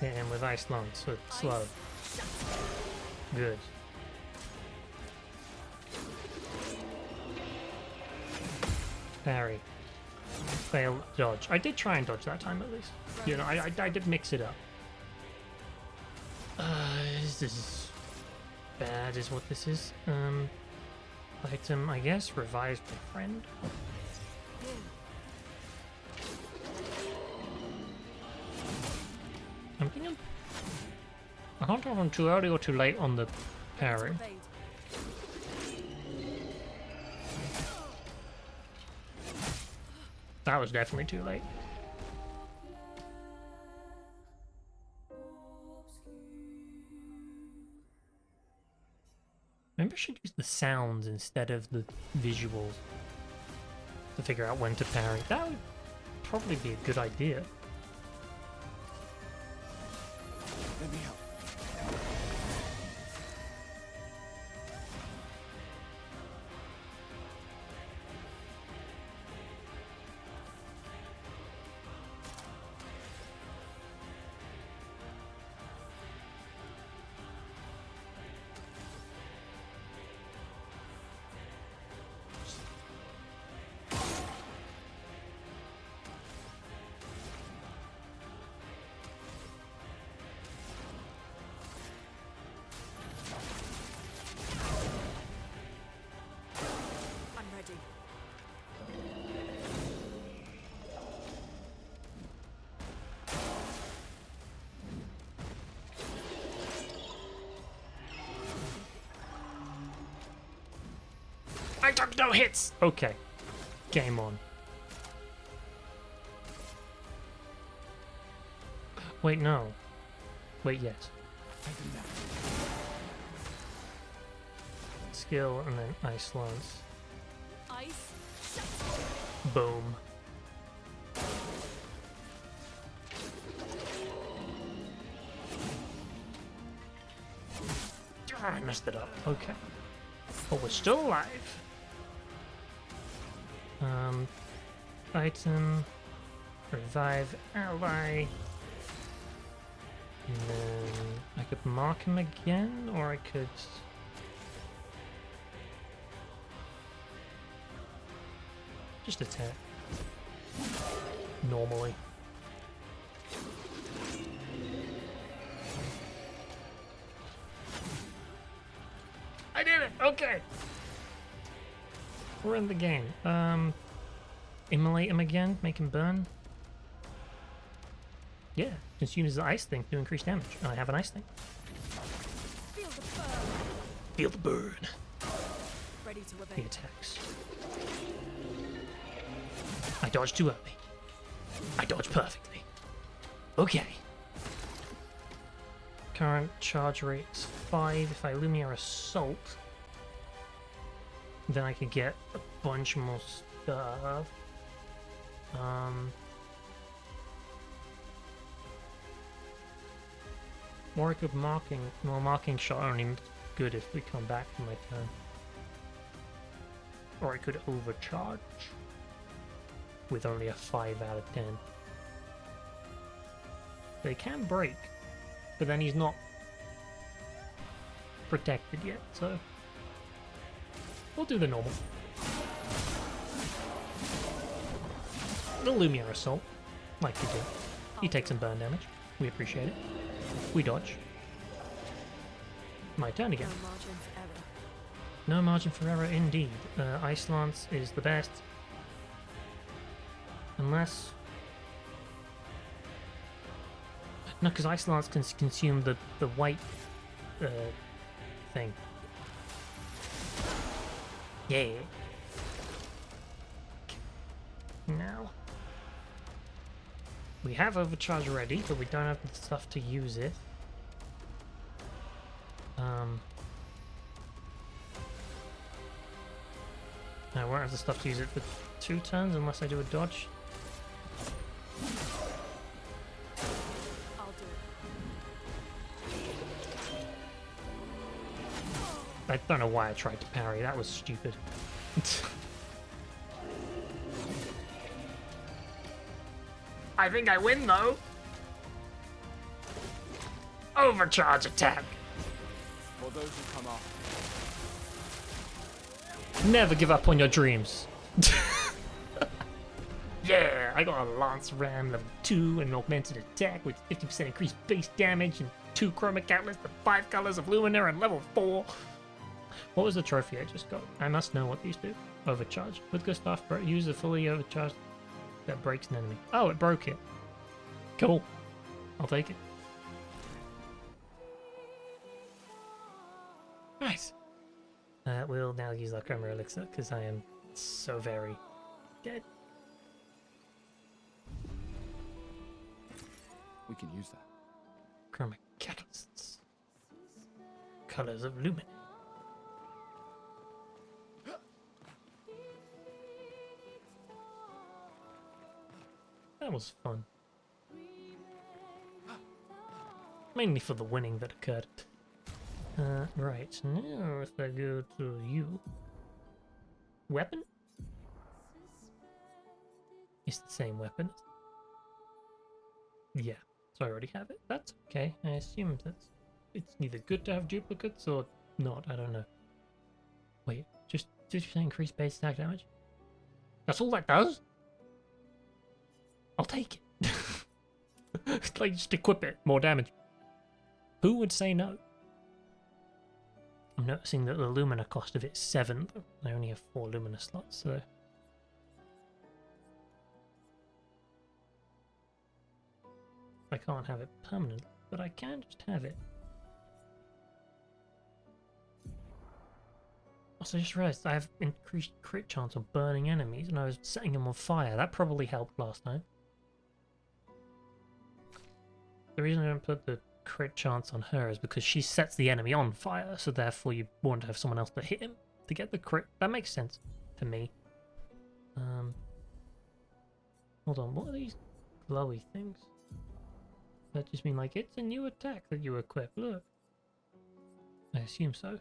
Hit him with Ice Lance, so it's slow. Good. Parry. Fail dodge. I did try and dodge that time at least. You know, I did mix it up. This is bad is what this is. Item, I guess, revives my friend. I'm thinking I can't tell if I'm too early or too late on the parry. Evade. That was definitely too late. Maybe I should use the sounds instead of the visuals to figure out when to parry. That would probably be a good idea. Let me help. I'm ready. I took no hits! Okay. Game on. Wait, no. Wait, yes. Take him down. Skill and then Ice Lance. Ice. Shut. Boom. I messed it up. Okay. But we're still alive. Item. Revive ally. And then I could mark him again, or I could... just attack. Normally. I did it! Okay! We're in the game. Immolate him again, make him burn. Yeah, consumes the ice thing to increase damage. I have an ice thing. Feel the burn. Feel the burn. Ready to He evade. attacks. I dodged too early. I dodged perfectly. Okay. Current charge rate's 5. If I Lumia Assault, then I could get a bunch more stuff. Or I could marking. Well, marking shot only good if we come back from my turn. Or I could overcharge with only a 5 out of 10. They can break, but then he's not protected yet, so we'll do the normal. The Lumia Assault, like we do. He takes some burn damage. We appreciate it. We dodge. My turn again. No margin for error. No margin for error indeed. Ice Lance is the best. Unless... no, because Ice Lance can consume the white thing. Yeah. Now. We have Overcharge ready, but we don't have the stuff to use it. I won't have the stuff to use it for 2 turns unless I do a dodge. I'll do it. I don't know why I tried to parry, that was stupid. I think I win though! Overcharge attack! For those who come after. Never give up on your dreams. Yeah, I got a Lance Ram level 2 and augmented attack with 50% increased base damage and 2 chromic outlets, the 5 colors of Luminar and level 4. What was the trophy I just got? I must know what these do. Overcharge. With good stuff, use a fully overcharged that breaks an enemy. Oh, it broke it. Cool. I'll take it. Nice. We'll now use our Chroma Elixir because I am so very dead. We can use that. Chroma Catalysts. Colors of Lumen. That was fun. Mainly for the winning that occurred. Right, now if I go to you... Weapon? It's the same weapon. Yeah, so I already have it. That's okay. I assume that's... it's either good to have duplicates or not, I don't know. Wait, just 50% increased base attack damage? That's all that does? I'll take it. It's like, just equip it. More damage. Who would say no? I'm noticing that the Lumina cost of it's 7. I only have 4 Lumina slots, so... I can't have it permanently, but I can just have it. Also, I just realized I have increased crit chance of burning enemies, and I was setting them on fire. That probably helped last time. The reason I don't put the crit chance on her is because she sets the enemy on fire, so therefore you want to have someone else to hit him to get the crit. That makes sense to me. Hold on, what are these glowy things? That just mean like it's a new attack that you equip, look. I assume so.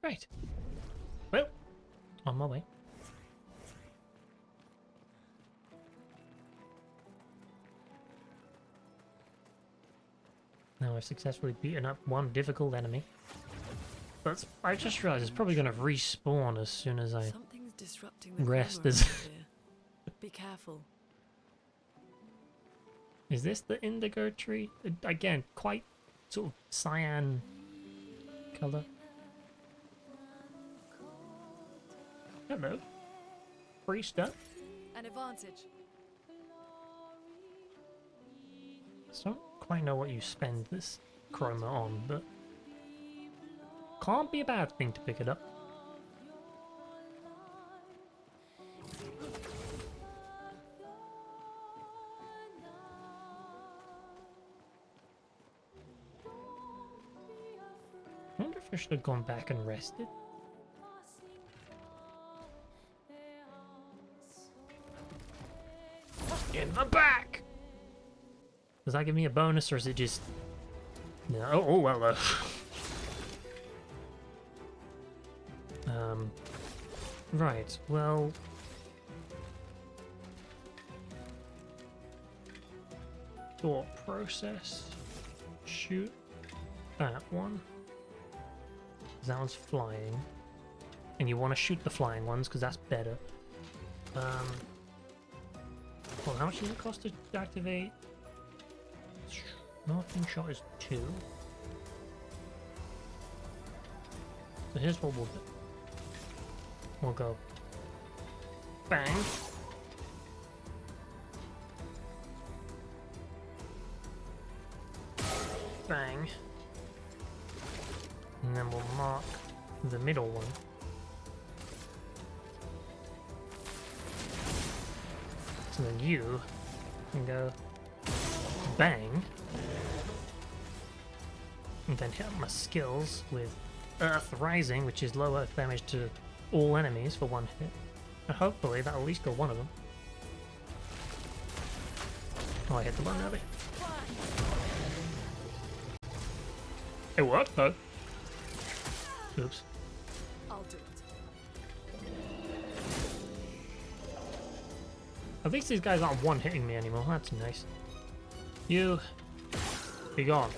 Right. Well, on my way. Now I've successfully beaten up one difficult enemy. But I just realized it's probably going to respawn as soon as I Something's disrupting the rest. grammar around here. Be careful. Is this the indigo tree? Again, quite sort of cyan colour. Hello. Free stuff. An advantage. I don't quite know what you spend this chroma on, but can't be a bad thing to pick it up. I wonder if I should have gone back and rested. In the back! Does that give me a bonus, or is it just... No, oh well, right, well... Thought process. Shoot that one. That one's flying. And you want to shoot the flying ones, because that's better. Well, how much does it cost to activate? Snorting shot is 2. So here's what we'll do. We'll go bang. Bang. And then we'll mark the middle one. So then you can go bang. And then hit my skills with Earth Rising, which is low earth damage to all enemies for 1 hit. And hopefully that'll at least kill one of them. Oh, I hit the button early. It worked though. Oops. I'll do it. At least these guys aren't one-hitting me anymore. That's nice. You be gone.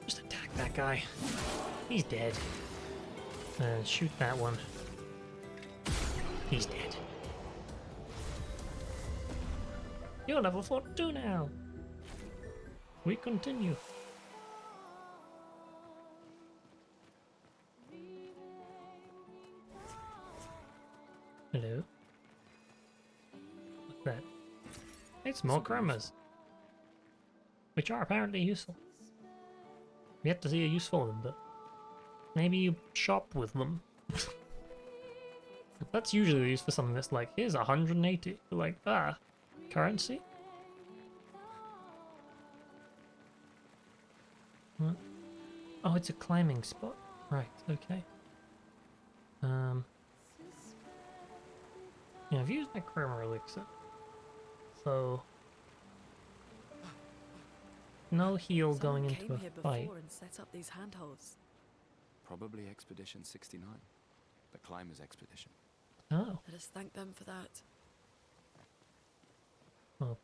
Just attack that guy. He's dead. Shoot that one. He's dead. You're level 42 now. We continue. Hello. What's that? It's more chromas, which are apparently useful. Yet to see a use for them, but maybe you shop with them. That's usually used for something that's like, here's 180. You're like, ah, currency? What? Oh, it's a climbing spot. Right, okay. Yeah, I've used my chroma elixir. So no heal going Someone into came a here fight. before and set up these handholds. Probably Expedition 69. The Climbers Expedition. Oh, Let us thank them for that. well,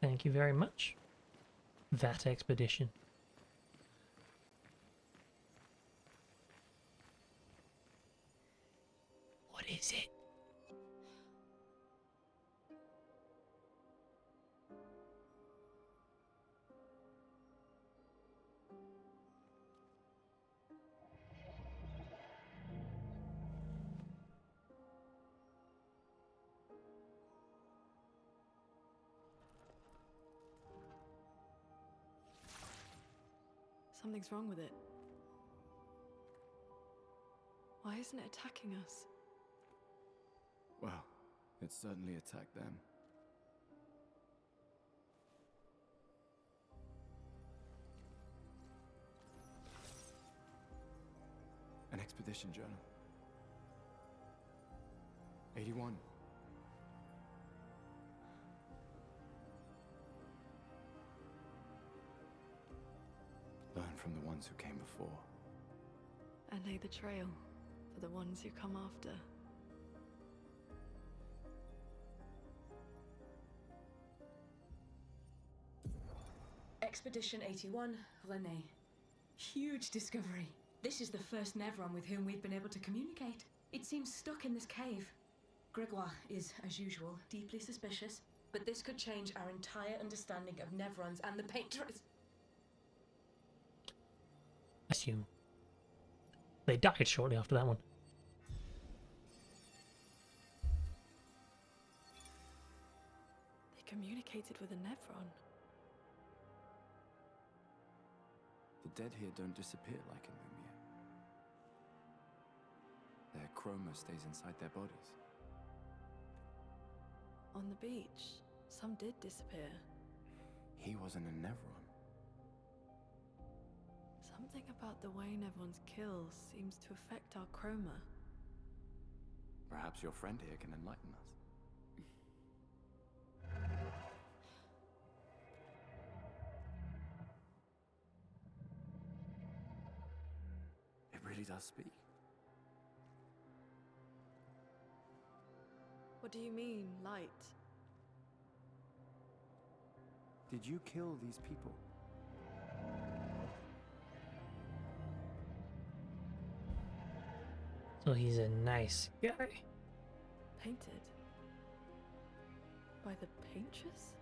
thank you very much. That expedition. What is it? Something's wrong with it. Why isn't it attacking us? Well, it certainly attacked them. An expedition journal. 81. Learn from the ones who came before. And lay the trail for the ones who come after. Expedition 81, René. Huge discovery. This is the first Nevron with whom we've been able to communicate. It seems stuck in this cave. Gregoire is, as usual, deeply suspicious, but this could change our entire understanding of Nevrons and the Painters. Assume. They died shortly after that one. They communicated with a Nevron. The dead here don't disappear like in Mumia. Their chroma stays inside their bodies. On the beach, some did disappear. He wasn't a Nevron. Something about the way Nevrons kill seems to affect our chroma. Perhaps your friend here can enlighten us. It really does speak. What do you mean, light? Did you kill these people? So he's a nice guy. Painted? By the painters?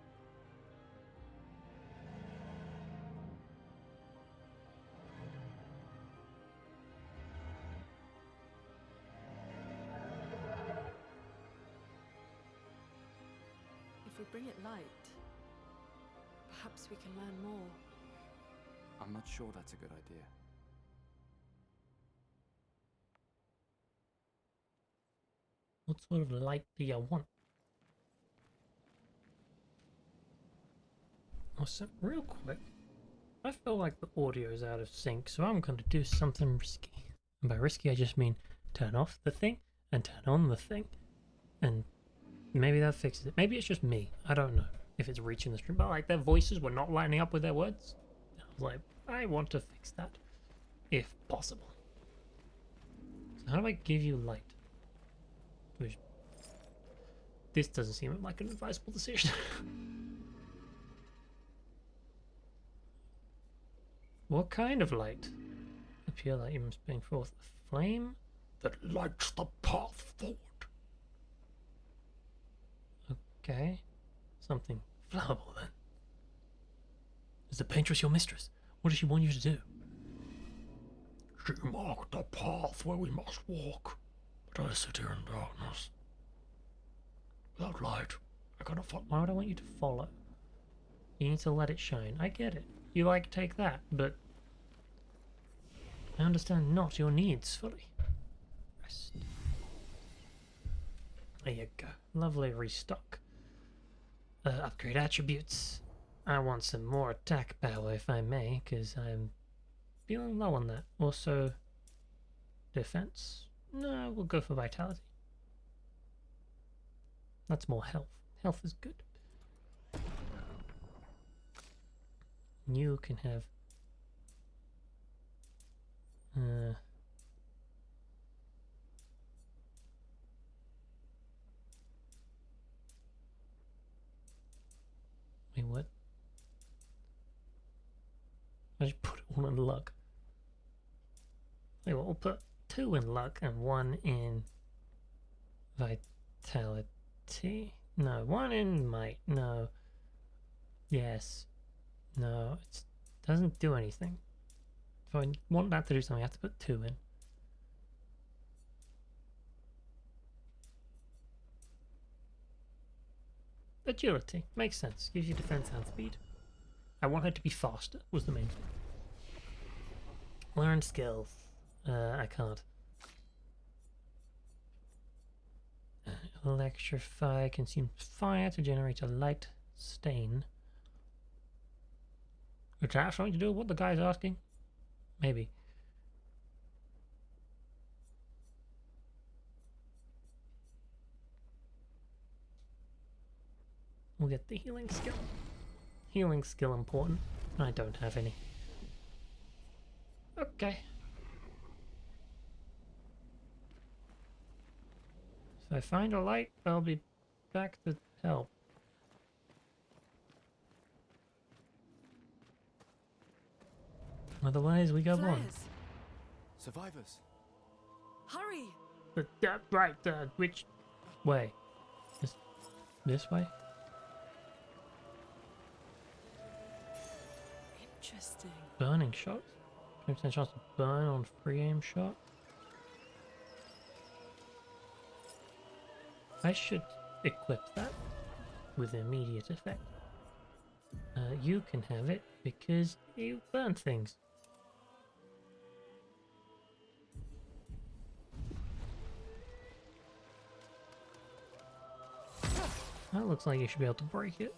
If we bring it light, perhaps we can learn more. I'm not sure that's a good idea. What sort of light do you want? Also, real quick, I feel like the audio is out of sync, so I'm going to do something risky. And by risky, I just mean turn off the thing and turn on the thing. And maybe that fixes it. Maybe it's just me. I don't know if it's reaching the stream. But like their voices were not lining up with their words. I was like, I want to fix that. If possible. So how do I give you light? Which, this doesn't seem like an advisable decision. What kind of light? Appear like you must bring forth a flame that lights the path forward. Okay. Something flammable then. Is the paintress your mistress? What does she want you to do? She marked the path where we must walk, but I sit here in darkness. Without light, I cannot follow. Why would I want you to follow? You need to let it shine. I get it. You like take that, but I understand not your needs fully. Rest. There you go. Lovely restock. Upgrade attributes. I want some more attack power if I may, because I'm feeling low on that. Also, defense. No, we'll go for vitality. That's more health. Health is good. You can have wait, what? I just put it all in luck. Wait, what? We'll put 2 in luck and 1 in vitality. No, 1 in might. No. Yes. No, it doesn't do anything. If I want that to do something, I have to put 2 in. Agility. Makes sense. Gives you defense and speed. I want her to be faster, was the main thing. Learn skills. I can't. Electrify. Consume fire to generate a light stain. Does that have something to do with what the guy's asking? Maybe. We'll get the healing skill. Healing skill important. I don't have any. Okay. If I find a light, I'll be back to help. Otherwise, we go on. Flares! Survivors. Hurry! But, right, which way? This way? Interesting. Burning shots? 20% chance to burn on free aim shot? I should equip that with immediate effect. You can have it because you burn things. That looks like you should be able to break it.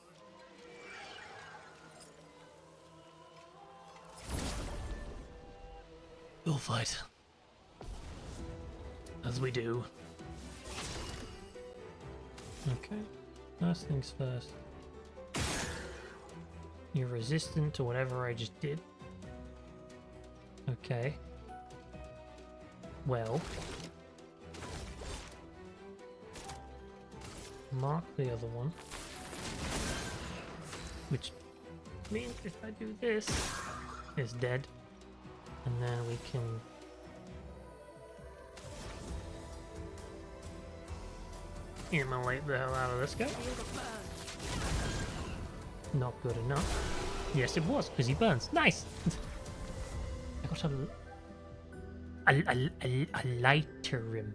We'll fight. As we do. Okay. First things first. You're resistant to whatever I just did. Okay. Well. Mark the other one. Which means if I do this, it's dead. And then we can... immolate the hell out of this guy. Not good enough. Yes, it was, because he burns. Nice! I got a lighter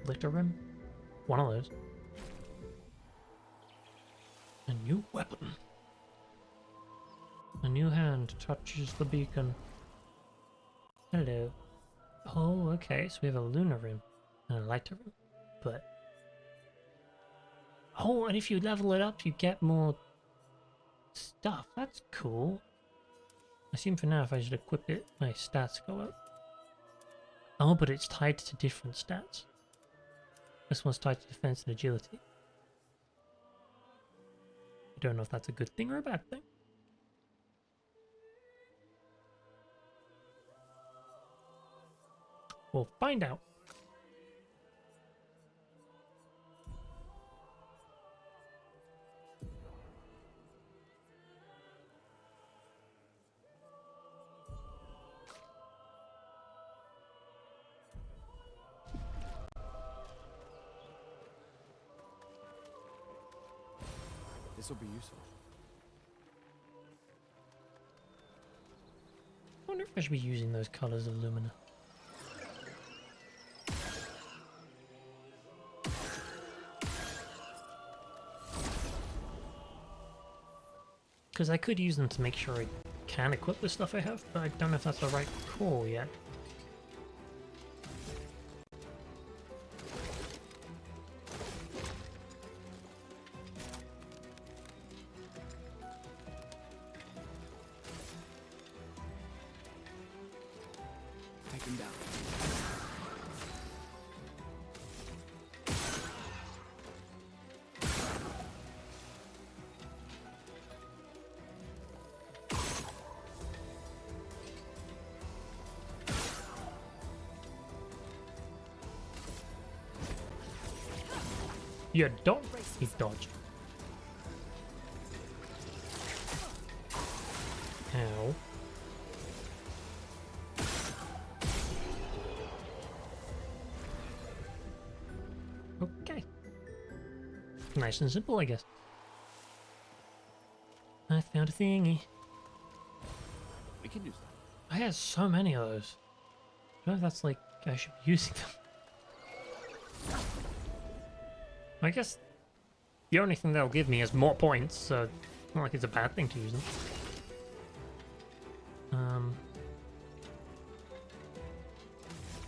lighter one of those. A new weapon. A new hand touches the beacon. Hello. Oh, okay, so we have a lunar rim and a lighter rim, but... Oh, and if you level it up, you get more stuff. That's cool. I assume for now, if I should equip it, my stats go up. Oh, but it's tied to different stats. This one's tied to defense and agility. I don't know if that's a good thing or a bad thing. We'll find out. This will be useful. I wonder if I should be using those colors of Lumina. Because I could use them to make sure I can equip the stuff I have, but I don't know if that's the right call yet. Take him down. You don't. He dodged. Ow. Okay. Nice and simple, I guess. I found a thingy. We can use that. I had so many of those. I don't know if that's like I should be using them. I guess the only thing they'll give me is more points, so it's not like it's a bad thing to use them.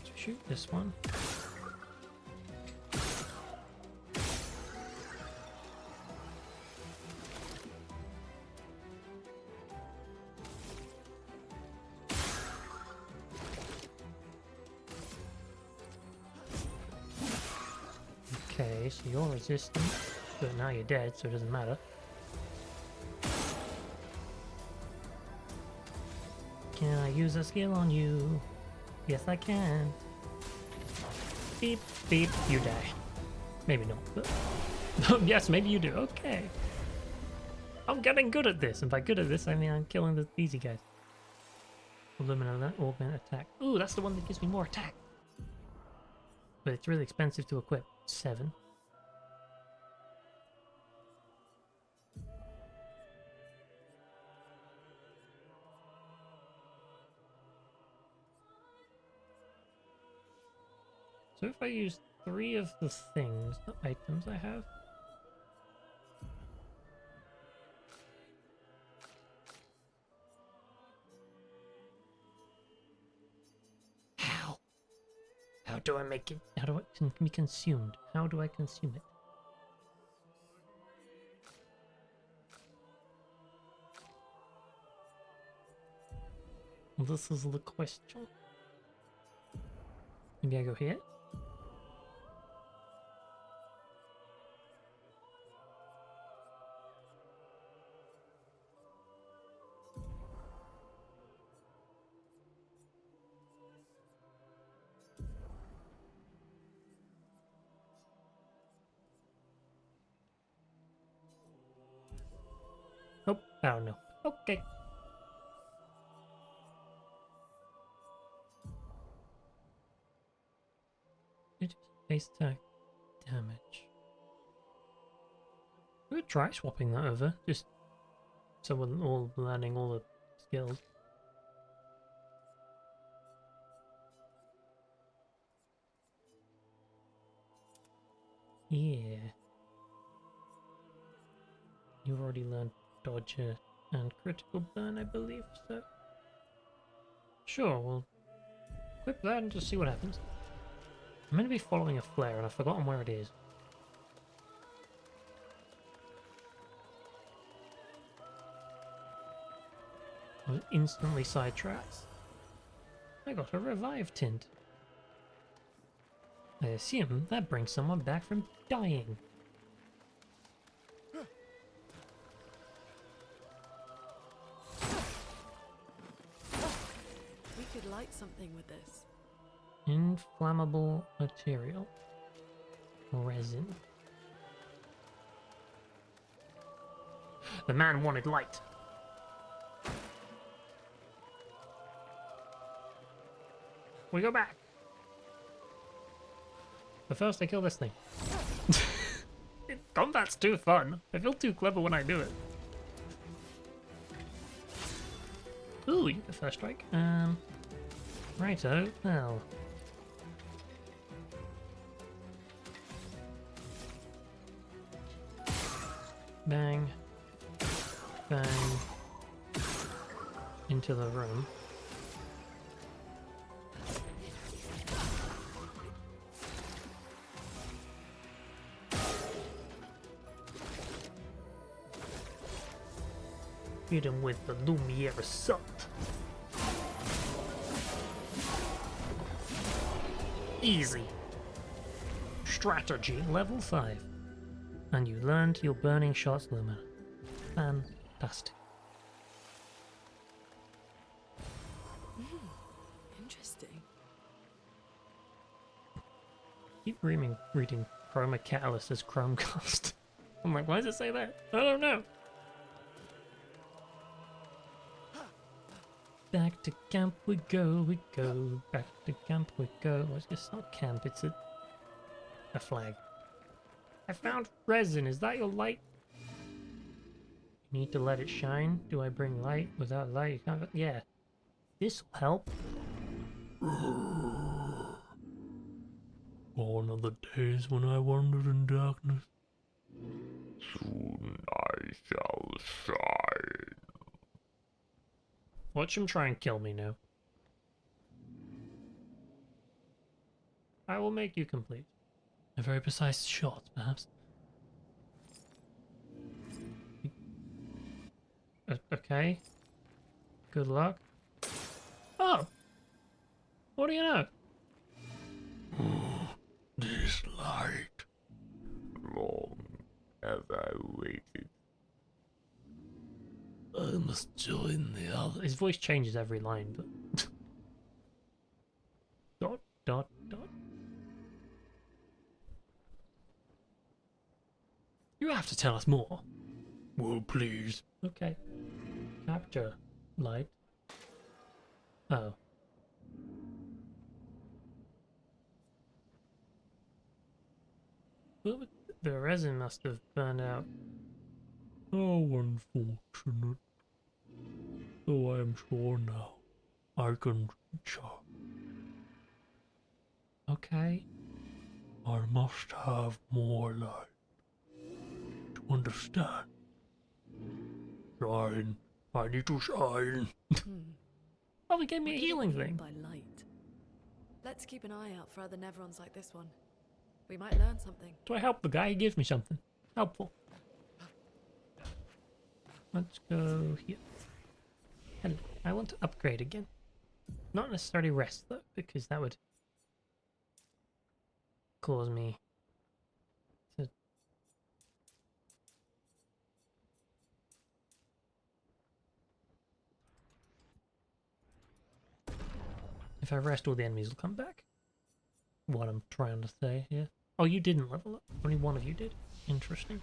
Let's shoot this one. Okay, so you're resistant, but now you're dead, so it doesn't matter. Can I use a skill on you? Yes, I can. Beep, beep, you die. Maybe not, but... yes, maybe you do, okay. I'm getting good at this, and by good at this, I mean I'm killing the easy guys. Augment attack. Ooh, that's the one that gives me more attack. But it's really expensive to equip. 7. So if I use 3 of the things, the items I have... How? How do I make it? How do it can be consumed? How do I consume it? This is the question. Maybe I go here? Nope, I don't know. Okay. Reduce base attack damage. We could try swapping that over, just so we're all learning all the skills. Yeah. You've already learned dodger and critical burn, I believe, so... Sure, we'll equip that and just see what happens. I'm meant to be following a flare and I've forgotten where it is. I was instantly sidetracked. I got a revive tint. I assume that brings someone back from dying. We could light something with this. Inflammable material. Resin. The man wanted light. We go back. But first I kill this thing. Combat's too fun. I feel too clever when I do it. Ooh, you get the first strike. Righto, well. Bang. Bang. Into the room. Hit him with the Lumiere Assault. Easy. Strategy level 5. And you learned your burning shots, Luma. Fantastic. Interesting. Keep reading Chroma Catalyst as Chromecast. I'm like, why does it say that? I don't know. Back to camp we go, back to camp we go. Well, it's not camp, it's a flag. I found resin, is that your light? You need to let it shine. Do I bring light? Without light you can't... Yeah. This'll help. Gone are the days when I wandered in darkness. Soon I shall shine. Watch him try and kill me now. I will make you complete. A very precise shot, perhaps. Okay. Good luck. Oh! What do you know? This light As I waited. I must join the other. His voice changes every line, but. dot, dot, dot. You have to tell us more. Well, please. Okay. Capture. Light. Oh. Well, the resin must have burned out. Oh, unfortunate. Though I am sure now I can reach her. Okay. I must have more light to understand. Shine. I need to shine. Oh, he gave me a What did it healing mean thing. by light? Let's keep an eye out for other Nevrons like this one. We might learn something. Do I help the guy? He gives me something. Helpful. Let's go here. Hello. I want to upgrade again. Not necessarily rest though, because that would cause me to... If I rest, all the enemies will come back. What I'm trying to say here. Oh, you didn't level up. Only one of you did. Interesting.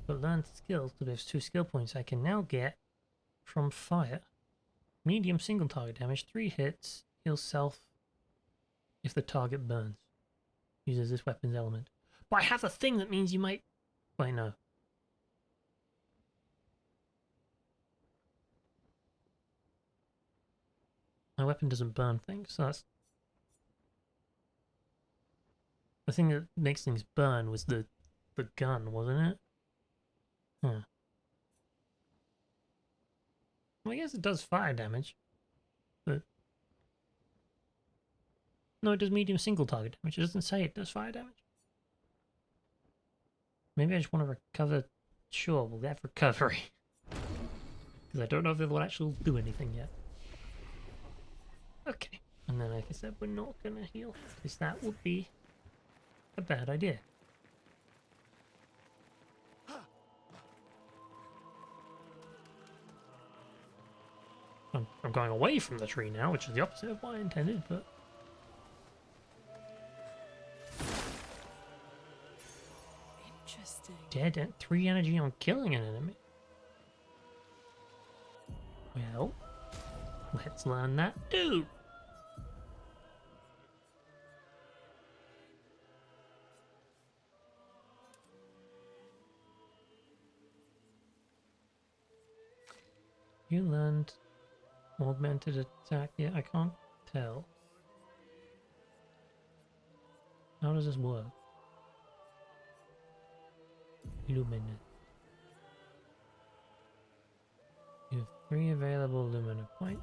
But learned skills, so there's 2 skill points I can now get from fire. Medium single target damage, 3 hits, heals self if the target burns. Uses this weapon's element. But I have a thing that means you might... Wait, no. My weapon doesn't burn things, so that's... The thing that makes things burn was the gun, wasn't it? Huh. Well, I guess it does fire damage. But... No, it does medium single target damage. It doesn't say it does fire damage. Maybe I just want to recover. Sure, we'll have recovery. Because I don't know if it will actually do anything yet. Okay. And then, like I said, we're not going to heal. Because that would be a bad idea. I'm going away from the tree now, which is the opposite of what I intended, but... Interesting. Dead and 3 energy on killing an enemy. Well, let's learn that too. You learned augmented attack. Yeah, I can't tell. How does this work? Lumina. You have 3 available Lumina points.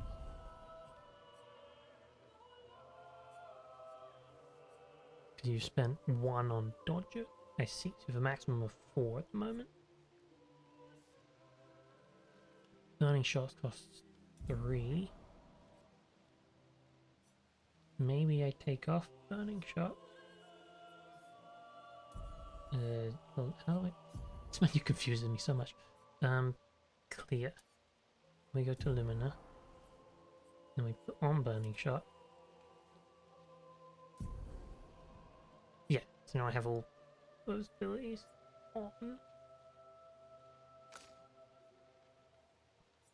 Because you spent 1 on Dodger. I see. So you have a maximum of 4 at the moment. Burning shots costs 3. Maybe I take off burning shots. Well, how do I... This menu confuses me so much. Clear. We go to Lumina. Then we put on burning shot. Yeah, so now I have all those abilities on.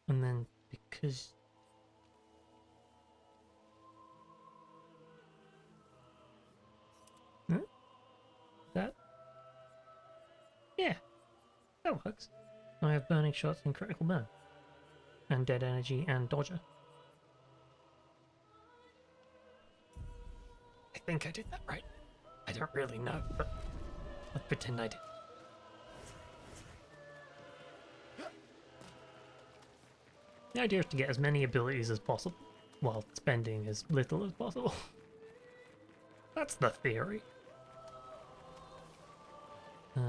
And then because... Huh? That... Yeah, that works. I have burning shots and critical burn. And dead energy and dodger. I think I did that right. I don't really know, but I'll pretend I did. The idea is to get as many abilities as possible, while spending as little as possible. That's the theory. So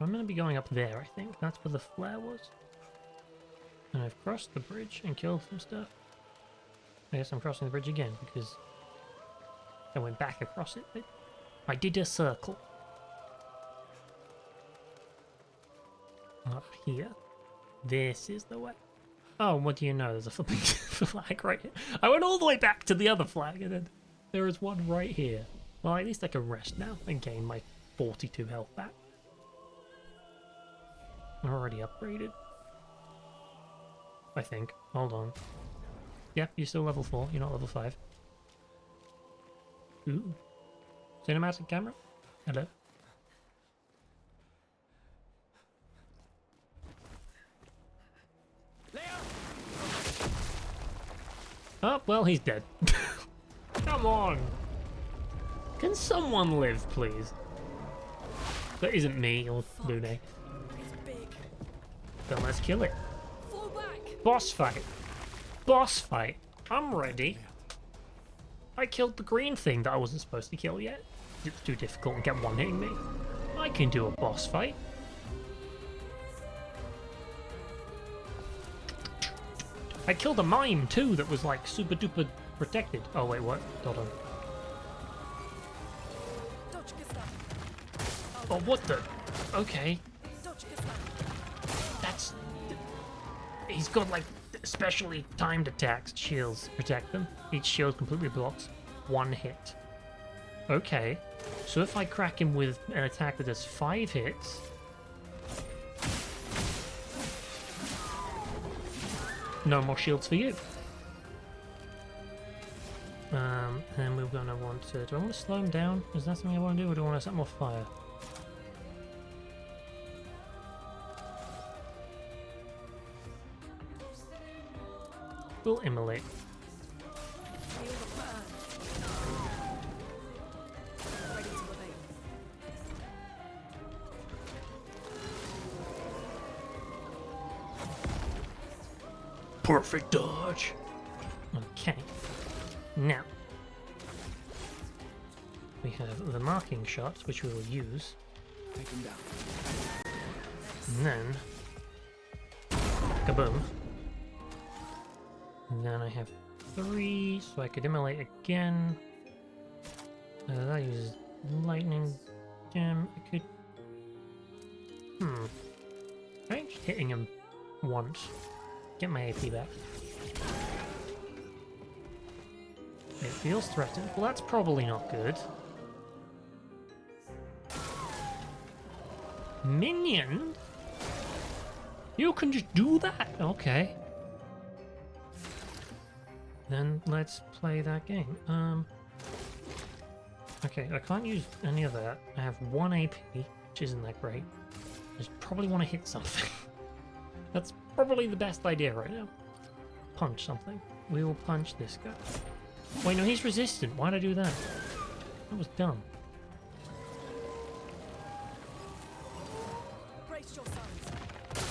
I'm going to be going up there, I think. That's where the flare was. And I've crossed the bridge and killed some stuff. I guess I'm crossing the bridge again, because I went back across it. I did a circle. up here. This is the way. Oh, what do you know? There's a flipping flag right here. I went all the way back to the other flag, and then there is one right here. Well, at least I can rest now and gain my 42 health back. I'm already upgraded. I think. Hold on. Yep, you're still level 4. You're not level 5. Ooh. Cinematic camera? Hello. Oh, well, he's dead. Come on. Can someone live, please? That isn't me or Lune. It's big. Then let's kill it. Fall back. Boss fight. Boss fight. I'm ready. I killed the green thing that I wasn't supposed to kill yet. It's too difficult and kept one-hitting me. I can do a boss fight. I killed a mime too that was like super duper protected. Oh wait, what? Hold on. Dodge Gustav. Oh, what the? Okay. Dodge Gustav. That's... He's got like specially timed attacks. Shields protect them. Each shield completely blocks one hit. Okay. So if I crack him with an attack that does 5 hits... No more shields for you. And we're gonna want to... Do I want to slow him down? Is that something I want to do, or do I want to set more fire? We'll immolate. Feel the burn. Ready to obey. Perfect dodge. Okay. Now we have the marking shots, which we will use. Take him down. And then kaboom. And then I have 3, so I could immolate again. That uses lightning gem. I could. I think just hitting him once. Get my AP back. It feels threatened. Well, that's probably not good. Minion? You can just do that? Okay. Then let's play that game. Okay, I can't use any of that. I have 1 AP, which isn't that great. I just probably want to hit something. That's probably the best idea right now. Punch something. We will punch this guy. Wait, no, he's resistant. Why'd I do that? That was dumb. Brace yourselves.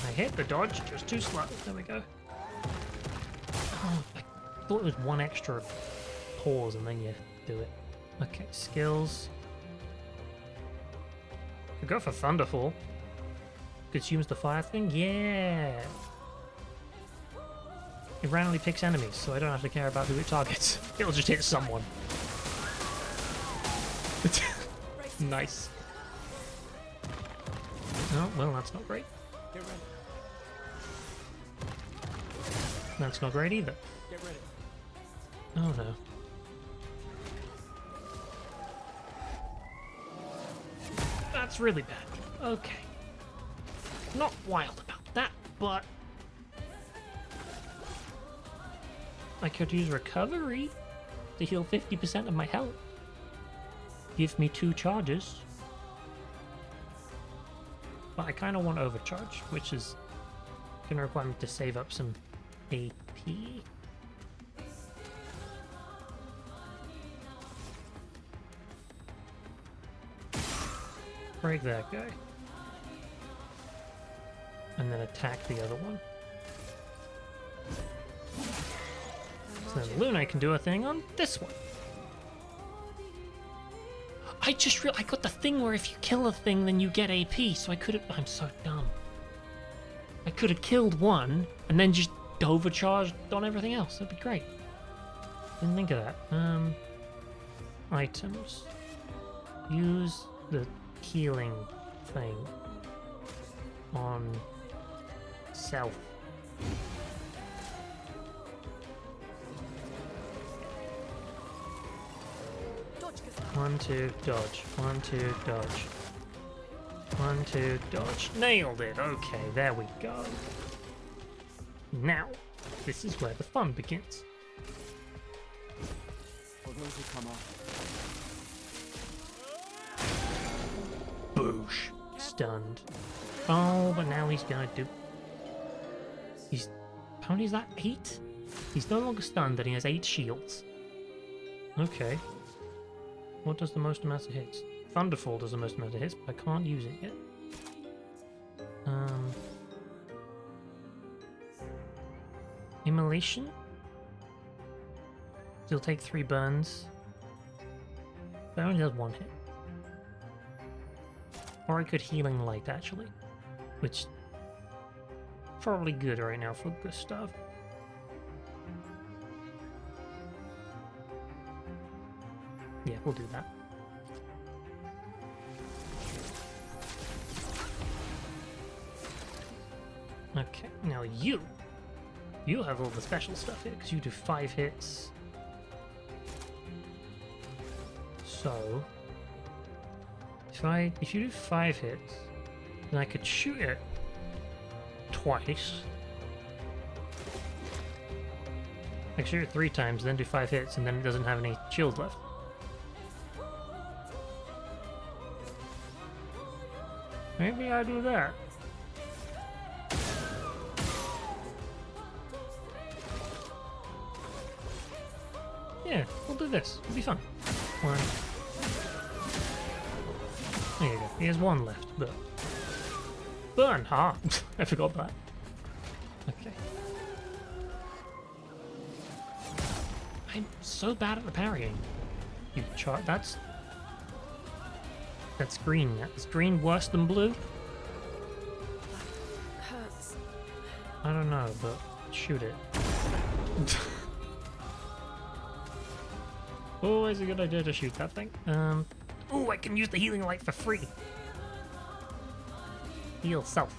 I hit the dodge, just too slow. There we go. Oh, I thought it was 1 extra pause and then you do it. Okay, skills. Could go for Thunderfall. Consumes the fire thing? Yeah! It randomly picks enemies, so I don't have to care about who it targets. It'll just hit someone. Nice. Oh, well, that's not great. Get ready. That's not great either. Get ready. Oh no. That's really bad. Okay. Not wild about that, but I could use recovery to heal 50% of my health. Give me 2 charges. But I kind of want overcharge, which is going to require me to save up some AP. Break that guy. And then attack the other one. So then Lune can do a thing on this one. I just realized I got the thing where if you kill a thing, then you get AP, so I could have... I'm so dumb. I could have killed one, and then just overcharged on everything else. That'd be great. Didn't think of that. Items. Use the healing thing on Self. Dodge, Gazelle. 1, 2, dodge. 1, 2, dodge. 1, 2, dodge. Nailed it. Okay, there we go. Now, this is where the fun begins. For those who come up, Boosh. Stunned. Oh, but now he's gonna do... He's... How many is that? 8? He's no longer stunned, and he has 8 shields. Okay. What does the most amount of hits? Thunderfall does the most amount of hits, but I can't use it yet. Immolation? He'll take 3 burns. But only does 1 hit. Or I could Healing Light, actually. Which... probably good right now for Gustav. Yeah, we'll do that. Okay, now you have all the special stuff here, because you do 5 hits. So, if you do 5 hits, then I could shoot it twice. I could shoot it 3 times, then do 5 hits, and then it doesn't have any shields left. Maybe I do that. Yeah, we'll do this. It'll be fun. 1. There you go. He has 1 left, but... Burn! Ha! I forgot that. Okay. I'm so bad at the parrying. You chart. That's green. That's green worse than blue? Hurts. I don't know, but shoot it. Always a good idea to shoot that thing. Oh, I can use the Healing Light for free. Heal self.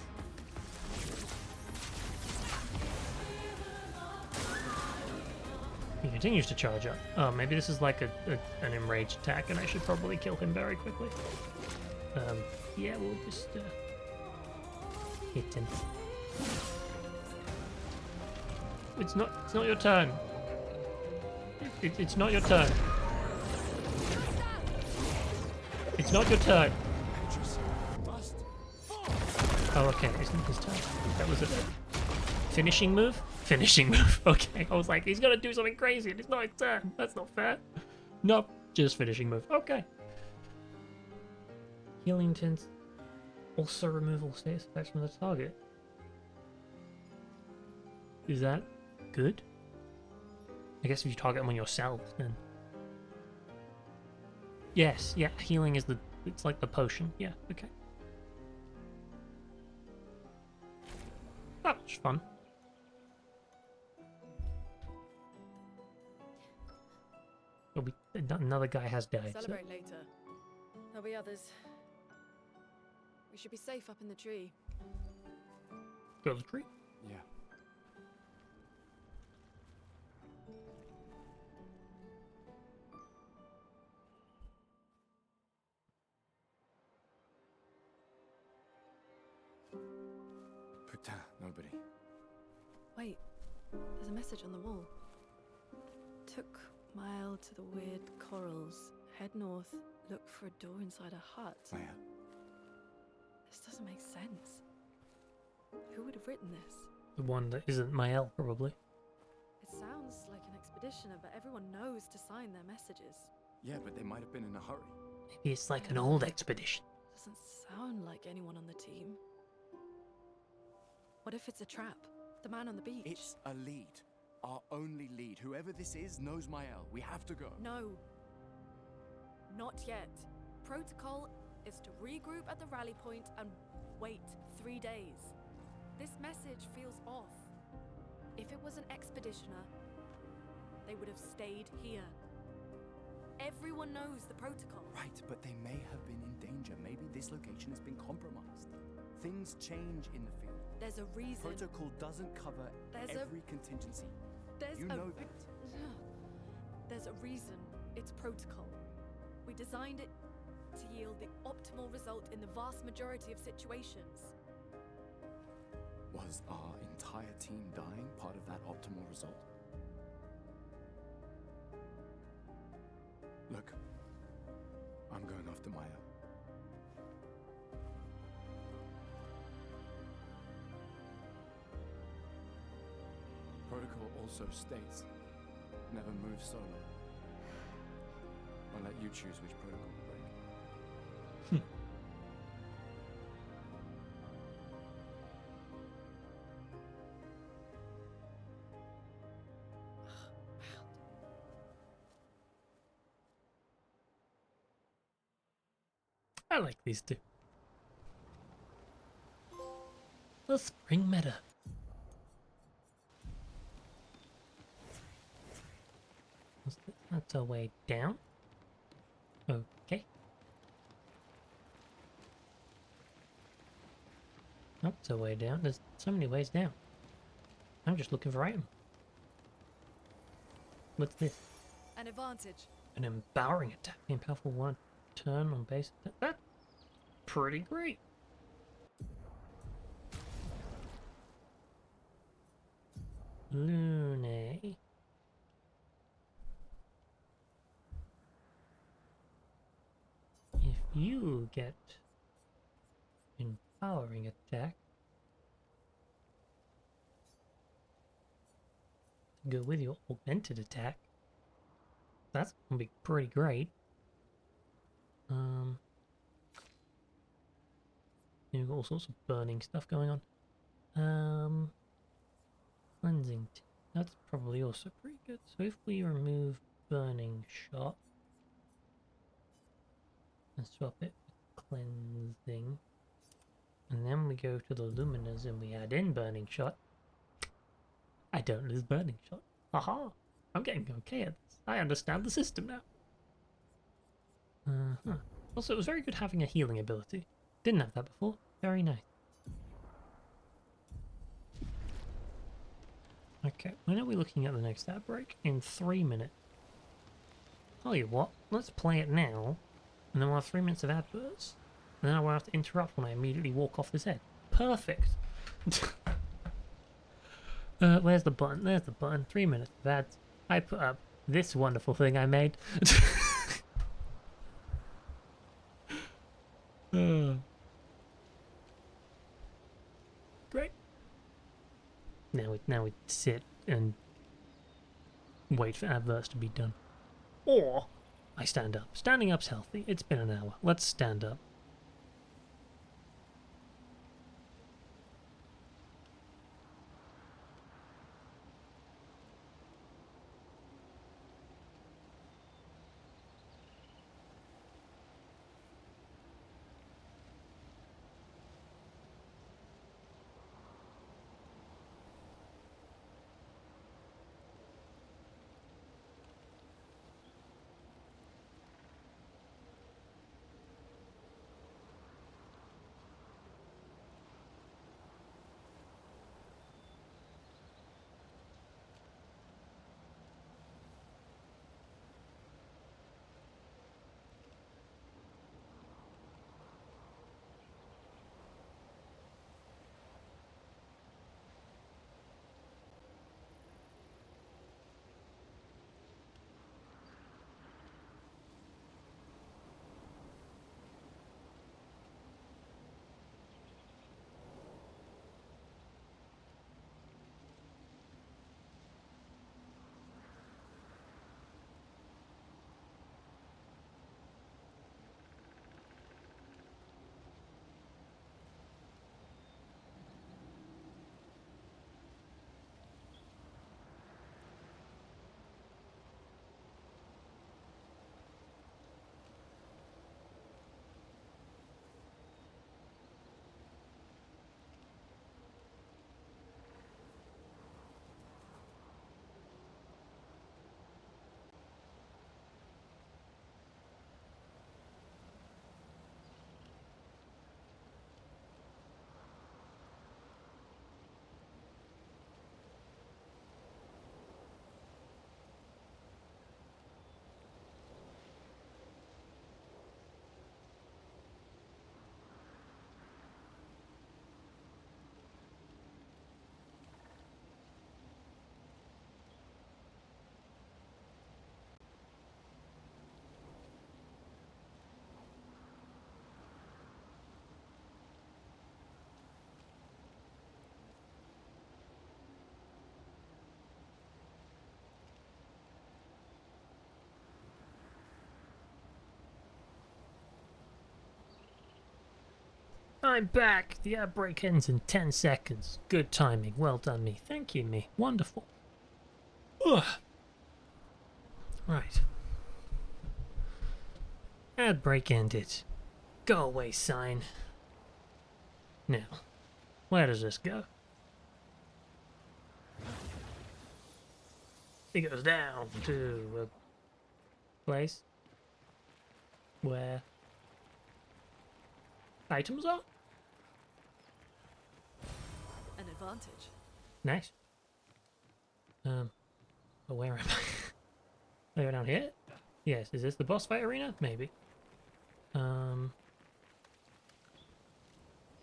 He continues to charge up. Oh, maybe this is like an enraged attack, and I should probably kill him very quickly. Yeah, we'll just hit him. It's not your turn. It's not your turn. It's not your turn. Oh, okay, it's not his turn. That was a finishing move? Finishing move, okay. I was like, he's gonna do something crazy and it's not his turn. That's not fair. Nope, just finishing move. Okay. Healing tints. Also removal status effects from the target. Is that good? I guess if you target them on yourself, then... Yes, yeah, healing is it's like the potion. Yeah, okay. That was fun. Another guy has died. Celebrate later. There'll be others. We should be safe up in the tree. Go to the tree? yeah. Putain, nobody. Wait, there's a message on the wall. Took mile to the weird corals. Head north, look for a door inside a hut. Maya, This doesn't make sense. Who would have written this? The one that isn't Mael, probably. It sounds like an expeditioner, but everyone knows to sign their messages. yeah, but they might have been in a hurry. Maybe it's like an old expedition. Doesn't sound like anyone on the team. What if it's a trap? The man on the beach? It's a lead. Our only lead. Whoever this is knows Mael. We have to go. No. Not yet. Protocol is to regroup at the rally point and wait 3 days. This message feels off. If it was an expeditioner, they would have stayed here. Everyone knows the protocol. Right, but they may have been in danger. Maybe this location has been compromised. Things change in the field. There's a reason. Protocol doesn't cover There's every contingency. There's You a know that. There's a reason it's protocol. We designed it to yield the optimal result in the vast majority of situations. Was our entire team dying part of that optimal result? Look, I'm going after Maya. Protocol also states, never move solo. I'll let you choose which protocol to break. I like these two. The spring meta. That's a way down. Okay. That's a way down. There's so many ways down. I'm just looking for item. What's this? An advantage. An empowering attack. Being powerful one turn on base attack. That's pretty great. Lune. If you get empowering attack to go with your augmented attack, that's gonna be pretty great. You've got all sorts of burning stuff going on. Cleansing. That's probably also pretty good. So if we remove burning shot and swap it with cleansing, and then we go to the luminous and we add in burning shot, I don't lose burning shot. Haha! I'm getting okay at this. I understand the system now. Also, it was very good having a healing ability. Didn't have that before. Very nice. Okay, when are we looking at the next ad break? In 3 minutes. Tell you what, let's play it now, and then we'll have 3 minutes of adverts. And then I won't have to interrupt when I immediately walk off this head. Perfect! Where's the button? There's the button. 3 minutes of ads. I put up this wonderful thing I made. Great. Now we sit and wait for adverts to be done. Or I stand up. Standing up's healthy. It's been an hour. Let's stand up. I'm back! The outbreak ends in 10 seconds. Good timing. Well done, me. Thank you, me. Wonderful. Ugh. Right. Ad break ended. Go away sign. Now, where does this go? It goes down to a place where items are. An advantage. Nice. But where am I? Are we down here? Yes. Is this the boss fight arena? Maybe.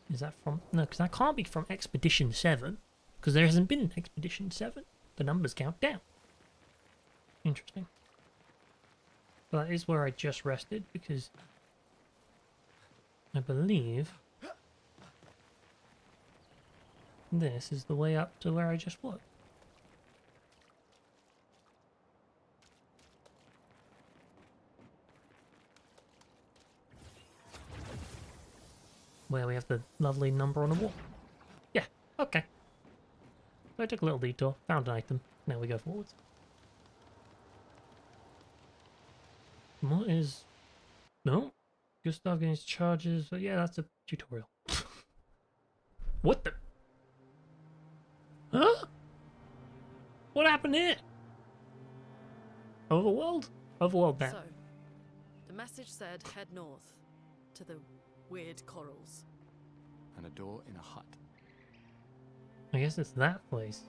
Is that from... No, because that can't be from Expedition 7. Because there hasn't been an Expedition 7. The numbers count down. Interesting. But that is where I just rested, because I believe this is the way up to where I just was. Where we have the lovely number on the wall. Yeah, okay. So I took a little detour, found an item, now we go forwards. What is... No? Gustav gains charges, but yeah, that's a tutorial. What the... Huh? What happened here? Overworld? Overworld map. So, the message said head north to the weird corals. And a door in a hut. I guess it's that place.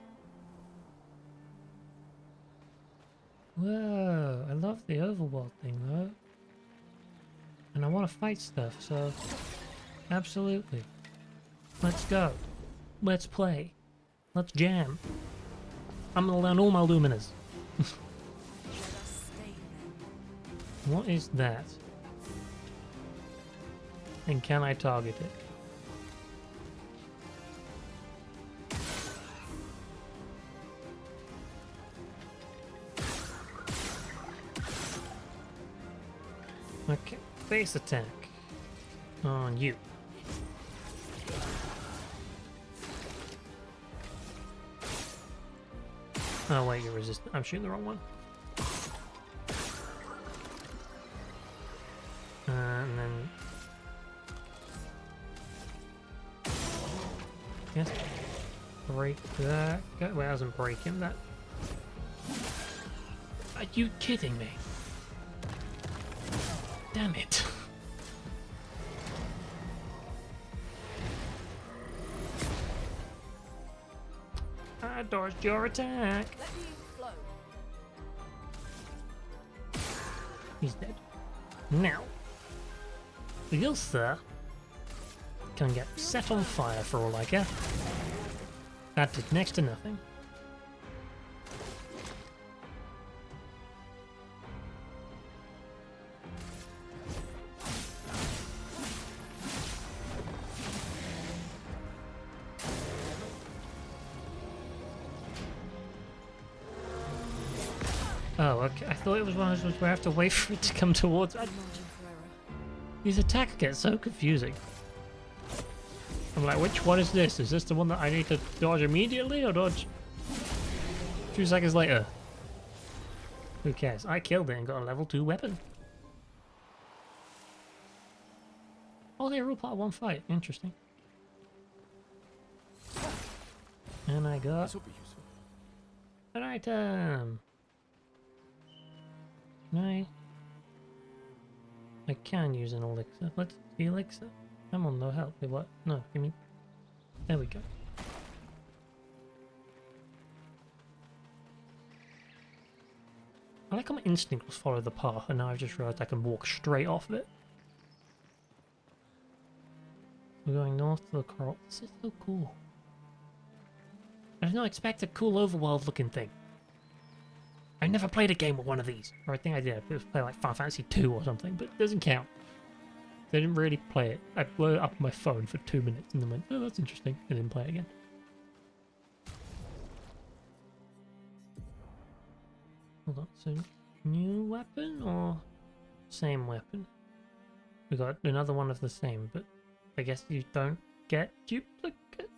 Whoa, I love the overworld thing though. And I want to fight stuff, so absolutely. Let's go. Let's play. Let's jam. I'm gonna learn all my luminas. Let us stay then. What is that? And can I target it? Okay, base attack on you. Oh wait, you're resistant. I'm shooting the wrong one. And then... Yes. Break that. Well, I wasn't breaking that. Are you kidding me? Damn it. I dodged your attack. Let me flow. He's dead. Now, you, sir, can get set on fire for all I care. That did next to nothing. Oh, okay. I thought it was one of those where I have to wait for it to come towards. Margin for error. These attacks get so confusing. I'm like, which one is this? Is this the one that I need to dodge immediately or dodge 2 seconds later? Who cares? I killed it and got a level 2 weapon. Oh, they were all part of one fight. Interesting. And I got This will be useful. an item. I can use an elixir. What's the elixir? I'm on no help. Wait, what? No, give me... There we go. I like how my instinct was follow the path, and now I've just realised I can walk straight off of it. We're going north to the coral. This is so cool. I did not expect a cool overworld looking thing. I never played a game with one of these. Or I think I did. I played like Final Fantasy 2 or something, but it doesn't count. They didn't really play it. I blew it up on my phone for 2 minutes and then went, oh, that's interesting. I didn't play it again. Hold on, so new weapon or same weapon? We got another one of the same, but I guess you don't get duplicate.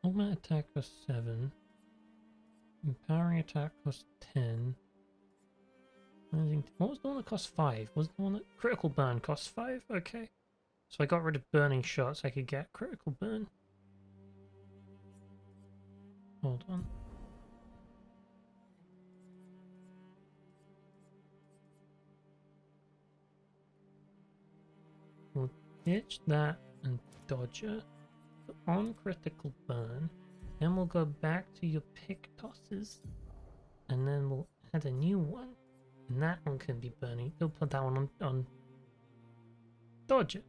Ultimate attack costs 7. Empowering attack costs 10. What was the one that cost 5? Was the one that critical burn costs 5? Okay. So I got rid of burning shots, I could get critical burn. Hold on. We'll ditch that and dodger. On critical burn, then we'll go back to your pick tosses, and then we'll add a new one, and that one can be burning. We'll put that one on dodger.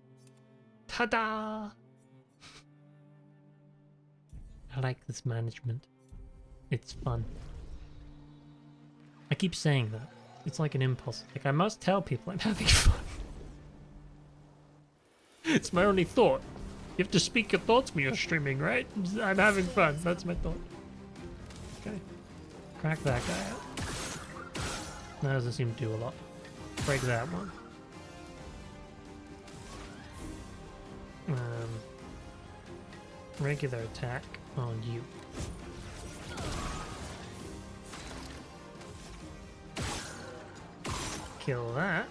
Ta-da! I like this management. It's fun. I keep saying that. It's like an impulse. Like, I must tell people I'm having fun. It's my only thought. You have to speak your thoughts when you're streaming, right? I'm having fun. That's my thought. Okay. Crack that guy out. That doesn't seem to do a lot. Break that one. Regular attack on you. Kill that.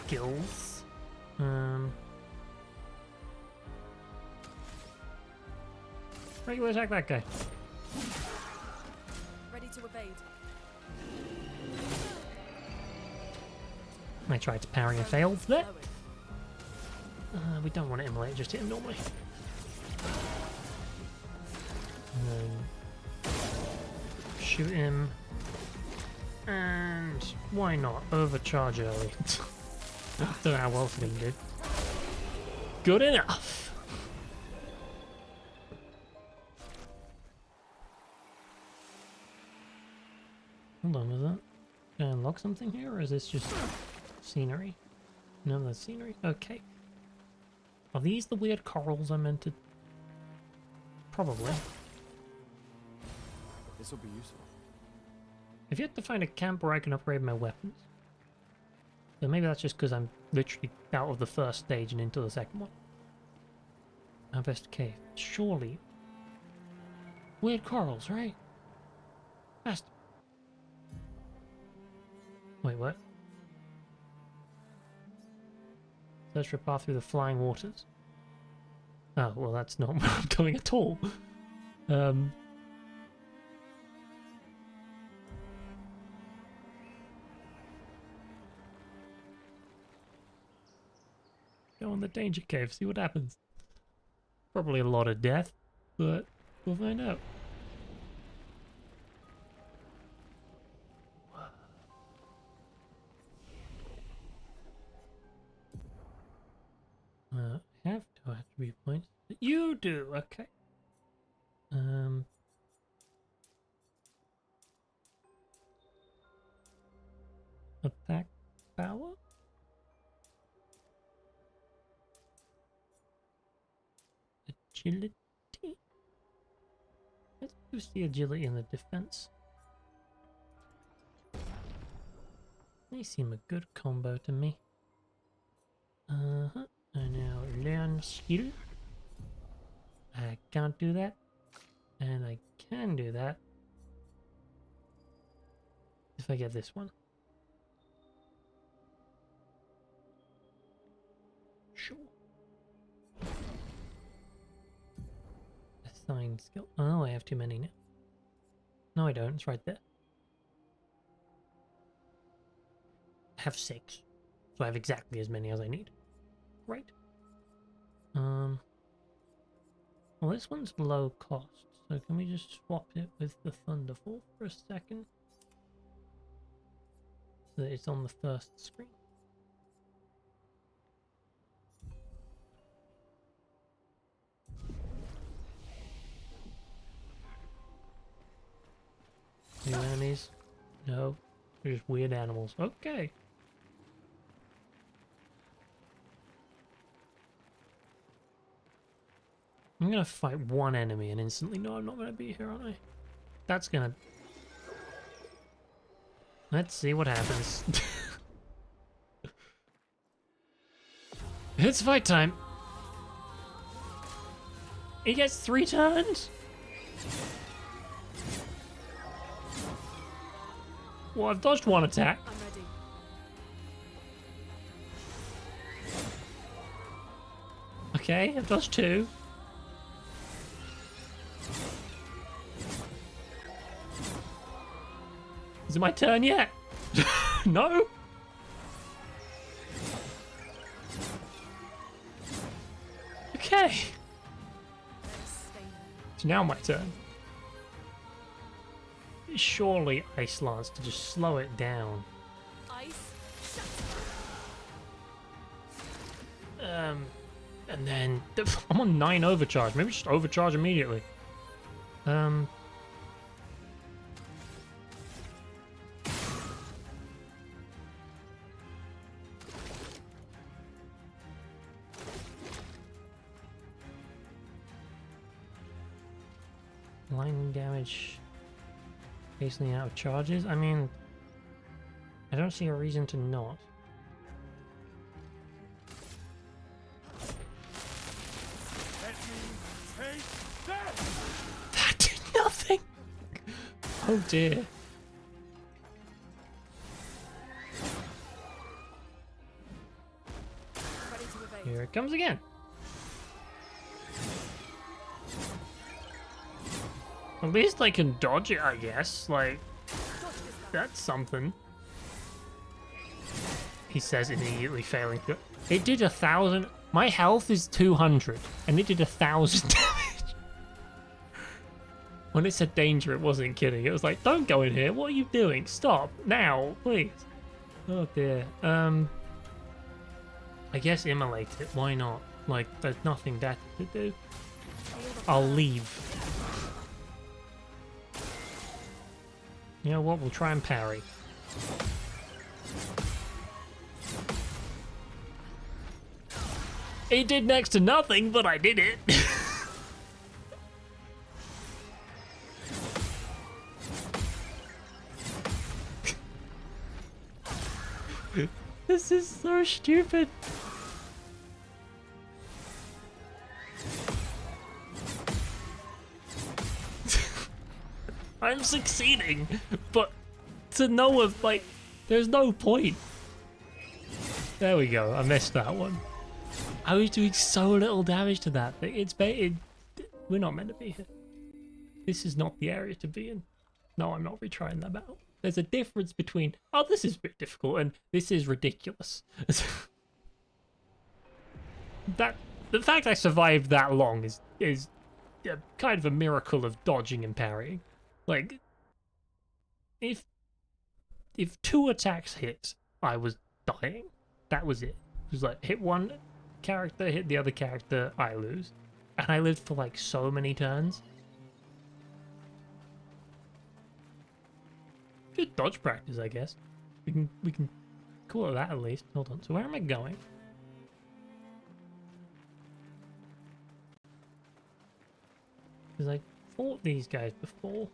Skills. Regular attack that guy. Ready to evade. I tried to parry and failed there. We don't want to immolate, just hit him normally. And then shoot him. And why not? Overcharge early. Don't know how well it's going to do. Good enough. Hold on, was that? Can I unlock something here, or is this just scenery? No, that's scenery. Okay. Are these the weird corals I meant to? Probably. This will be useful. I've yet to find a camp where I can upgrade my weapons. So maybe that's just because I'm literally out of the first stage and into the second one. Harvest Cave. Surely. Weird corals, right? Fast. Wait, what? Search for a path through the flying waters. Oh, well that's not where I'm going at all. Go in the danger cave, see what happens. Probably a lot of death, but we'll find out. I have 2 attribute points. You do, okay. Attack power? Agility? Let's boost the agility and the defense. They seem a good combo to me. And now learn skill. I can't do that. And I can do that. If I get this one. Sure. Assign skill. Oh, I have too many now. No, I don't. It's right there. I have 6. So I have exactly as many as I need. Right. Well, this one's low cost, so can we just swap it with the Thunderfall for a second? So that it's on the first screen. New enemies? No. They're just weird animals. Okay. I'm gonna fight one enemy and instantly know I'm not gonna be here, aren't I? That's gonna... Let's see what happens. It's fight time. He gets 3 turns? Well, I've dodged 1 attack. I'm ready. Okay, I've dodged 2. Is it my turn yet? No? Okay. Let's stay there. It's now my turn. Surely Ice Lance to just slow it down. Ice. Shut. And then I'm on 9 overcharge. Maybe just overcharge immediately. Lightning damage. Basically out of charges. I mean, I don't see a reason to not. Let me take that! That did nothing! Oh dear. Ready to evade. Here it comes again. At least I can dodge it, I guess. Like, Dodge this guy. that's something. He says, immediately failing to... It did 1,000... My health is 200, and it did 1,000 damage. When it said danger, it wasn't kidding. It was like, don't go in here. What are you doing? Stop. Now, please. Oh, dear. I guess immolate it. Why not? Like, there's nothing better to do. I'll leave. You know what? We'll try and parry. It did next to nothing, but I did it. This is so stupid. I'm succeeding, but to no of like, there's no point. There we go. I missed that one. I was doing so little damage to that thing. We're not meant to be here. This is not the area to be in. No, I'm not retrying that battle. There's a difference between, oh, this is a bit difficult, and this is ridiculous. The fact I survived that long is kind of a miracle of dodging and parrying. Like, if 2 attacks hit, I was dying. That was it. It was like, hit one character, hit the other character, I lose. And I lived for like so many turns. Good dodge practice, I guess. We can call it that at least. Hold on. So where am I going? Because I fought these guys before.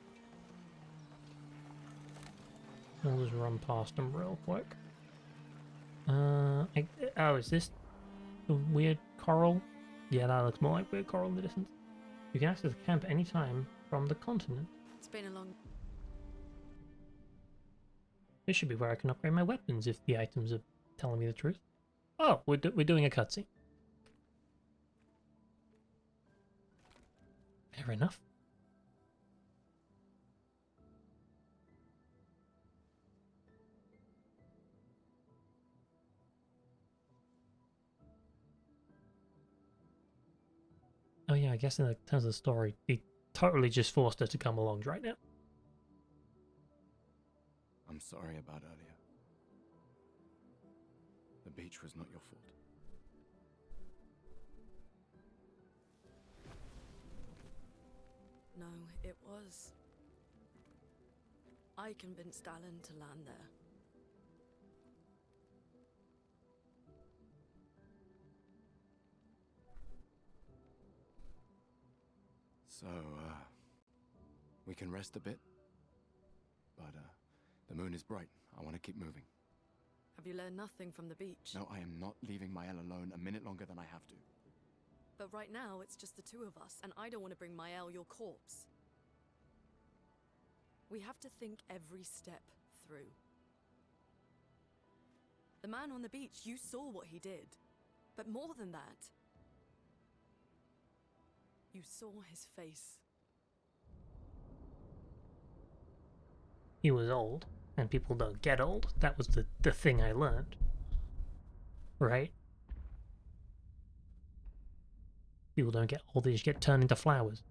I'll just run past them real quick. Oh, is this the weird coral? Yeah, that looks more like weird coral in the distance. You can access the camp anytime from the continent. It's been a long. This should be where I can upgrade my weapons if the items are telling me the truth. Oh, we're doing a cutscene. Fair enough. Oh yeah, I guess in terms of the story, he totally just forced her to come along right now. I'm sorry about earlier. The beach was not your fault. No, it was. I convinced Alan to land there. So, we can rest a bit? But, the moon is bright. I want to keep moving. Have you learned nothing from the beach? No, I am not leaving Mael alone a minute longer than I have to. But right now, it's just the two of us, and I don't want to bring Mael your corpse. We have to think every step through. The man on the beach, you saw what he did. But more than that, you saw his face. He was old, and people don't get old. That was the thing I learned. Right? People don't get old, they just get turned into flowers.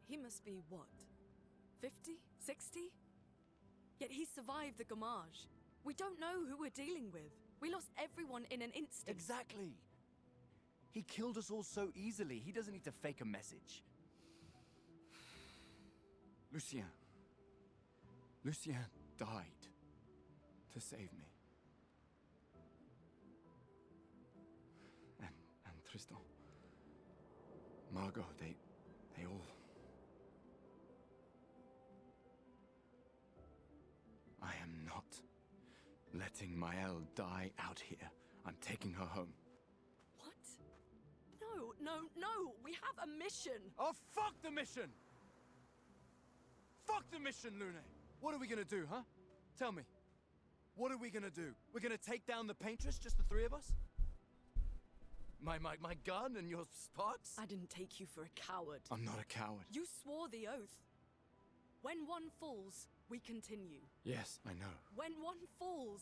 He must be what? 50? 60? Yet he survived the Gamage. We don't know who we're dealing with. We lost everyone in an instant. Exactly! He killed us all so easily. He doesn't need to fake a message. Lucien. Lucien died to save me. And Tristan. Margot, they all... I am not letting Mael die out here. I'm taking her home. What? No, no, no! We have a mission! Oh, fuck the mission! Fuck the mission, Lune! What are we gonna do, huh? Tell me. What are we gonna do? We're gonna take down the paintress, just the three of us? My gun and your sparks? I didn't take you for a coward. I'm not a coward. You swore the oath. When one falls, we continue. Yes, I know. When one falls.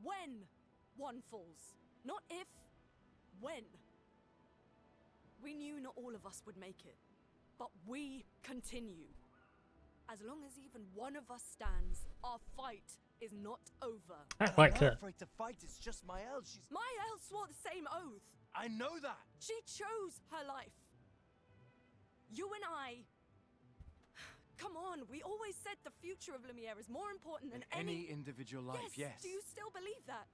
When one falls. Not if. When. We knew not all of us would make it. But we continue. As long as even one of us stands, our fight is not over. I like I'm her. not afraid to fight. It's just Mael. She's... Mael swore the same oath. I know that. She chose her life. You and I... Come on, we always said the future of Lumiere is more important than any individual life, yes. Do you still believe that?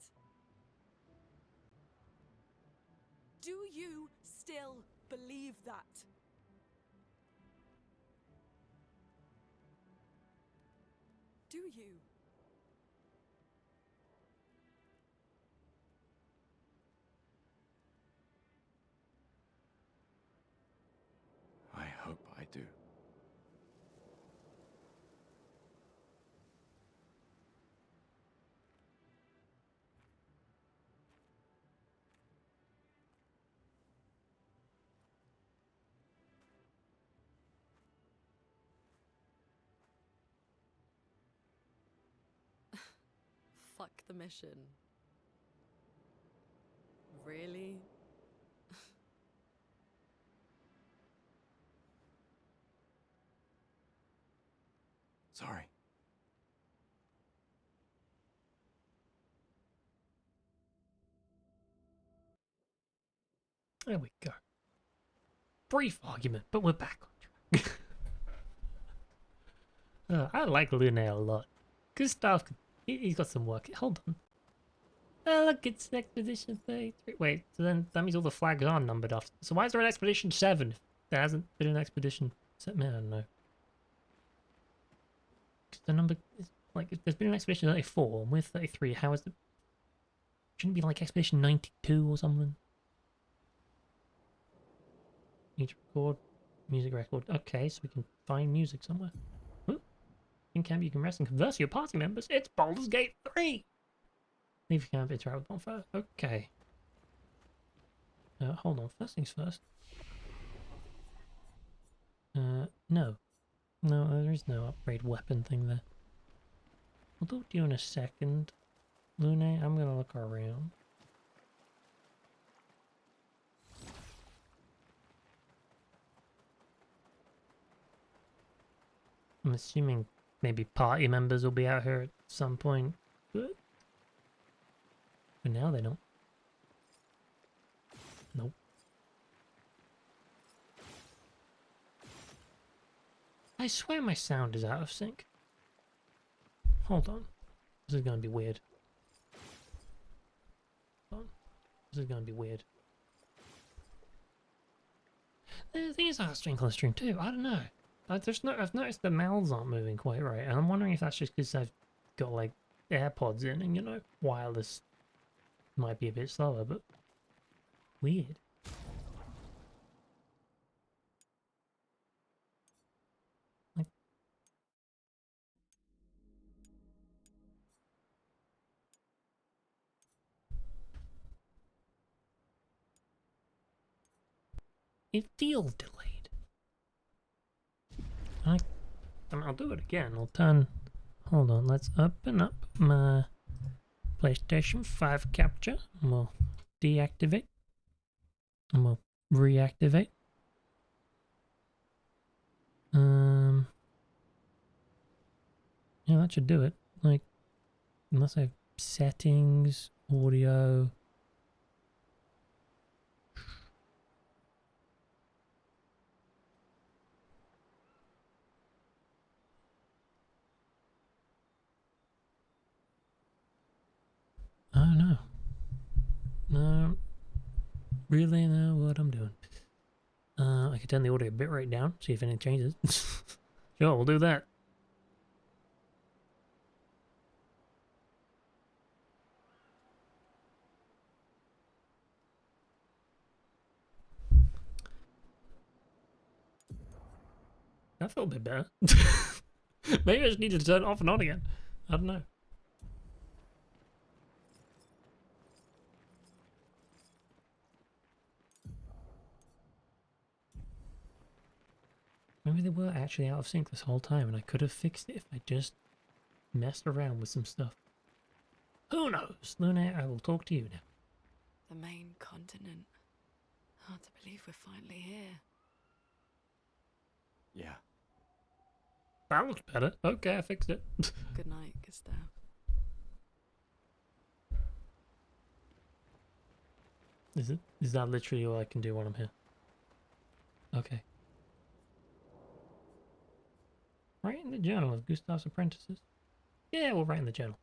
Do you still believe that? Do you? I hope I do. Fuck the mission. Really? Sorry. There we go. Brief argument, but we're back on track. I like Lune a lot. Good stuff. He's got some work. Hold on. Oh, look, it's Expedition 33. Wait, so then that means all the flags are numbered off. So why is there an Expedition 7 if there hasn't been an Expedition 7? I don't know. 'Cause the number is, like, if there's been an Expedition 34 and we're 33, how is it? Shouldn't it be like Expedition 92 or something? Need to record music record. Okay, so we can find music somewhere. Ooh. In camp, you can rest and converse with your party members. It's Baldur's Gate 3! Leave camp, interact with bonfire. Okay. Hold on. First things first. No. No, there is no upgrade weapon thing there. We'll do you in a second. Lune, I'm gonna look around. I'm assuming maybe party members will be out here at some point. But for now they don't. Nope. I swear my sound is out of sync. Hold on. This is gonna be weird. Hold on. This is gonna be weird. The thing is, I stream on the stream too. I don't know. I've noticed the mouths aren't moving quite right, and I'm wondering if that's just because I've got like AirPods in, and you know, wireless might be a bit slower, but weird. Like, it feels delayed. I'll do it again. I'll turn. Hold on. Let's open up my PlayStation 5 capture. And we'll deactivate. And we'll reactivate. Yeah, that should do it. Like, unless I have settings, audio. I don't know. No, really know what I'm doing. I could turn the audio bitrate down, see if anything changes. Sure, we'll do that. That felt a bit better. Maybe I just need to turn it off and on again. I don't know. Maybe they were actually out of sync this whole time and I could have fixed it if I just messed around with some stuff. Who knows? Luna, I will talk to you now. The main continent. Hard to believe we're finally here. Yeah. That looks better. Okay, I fixed it. Good night, Gustav. Is that literally all I can do while I'm here? Okay. Write in the journal of Gustav's apprentices. Yeah, we'll write in the journal.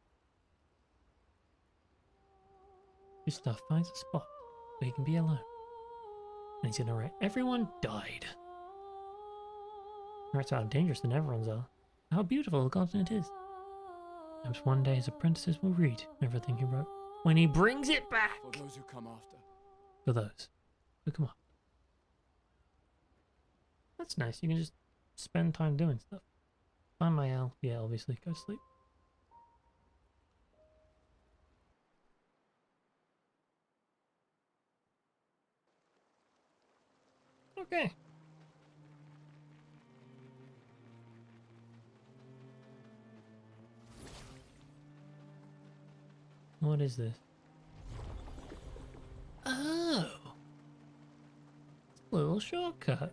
Gustav finds a spot where he can be alone. And he's gonna write, everyone died. He writes how dangerous the Neverons are. How beautiful the continent is. Perhaps one day his apprentices will read everything he wrote. When he brings it back! For those who come after. For those who come up. That's nice. You can just spend time doing stuff. Find my owl. Yeah, obviously. Go to sleep. Okay. What is this? Oh! It's a little shortcut.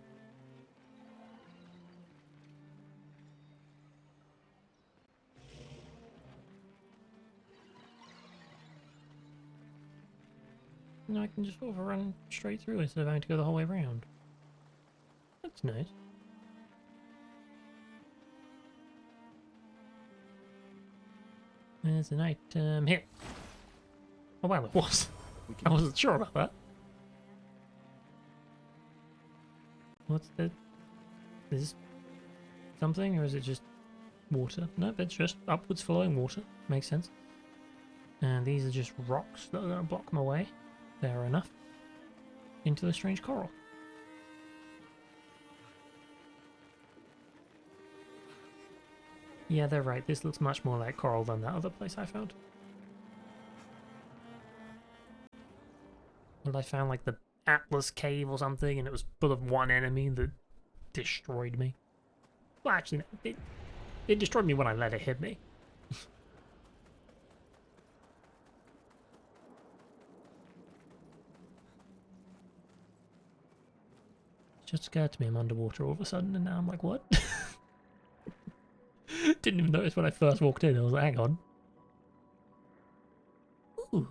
And I can just sort of run straight through instead of having to go the whole way around. That's nice. There's an item here. Oh wow, it was. I wasn't sure about that. What's the... Is this something, or is it just water? Nope, it's just upwards flowing water. Makes sense. And these are just rocks that are going to block my way. Fair enough. Into the strange coral. Yeah, they're right. This looks much more like coral than that other place I found. Well, I found like the Atlas cave or something, and it was full of one enemy that destroyed me. Well, actually, no, it destroyed me when I let it hit me. Just scared to me I'm underwater all of a sudden, and now I'm like, what? Didn't even notice when I first walked in. I was like, hang on. Ooh.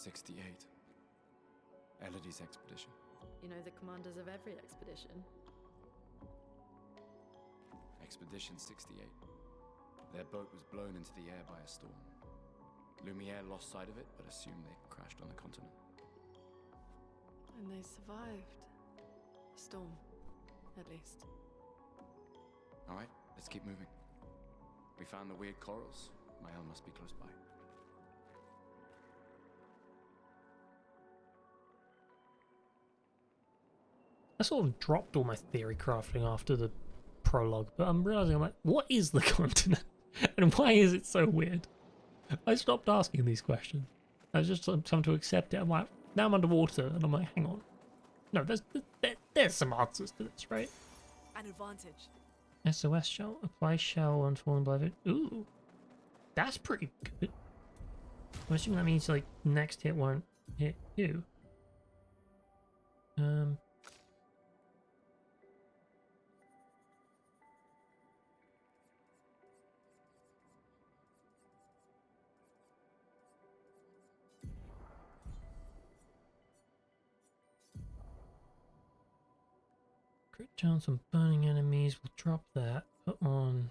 68. Elodie's expedition. You know the commanders of every expedition. Expedition 68. Their boat was blown into the air by a storm. Lumiere lost sight of it, but assumed they crashed on the continent. And they survived. A storm, at least. Alright, let's keep moving. We found the weird corals. Mael must be close by. I sort of dropped all my theory crafting after the prologue, but I'm realizing, I'm like, what is the continent? And why is it so weird? I stopped asking these questions. I was just come to accept it. I'm like, now I'm underwater, and I'm like, hang on. No, there's some answers to this, right? An advantage. SOS shell. Apply shell on fallen by it. Ooh. That's pretty good. I'm assuming that means, like, next hit won't hit you. Crit chance on burning enemies. We'll drop that. Put on.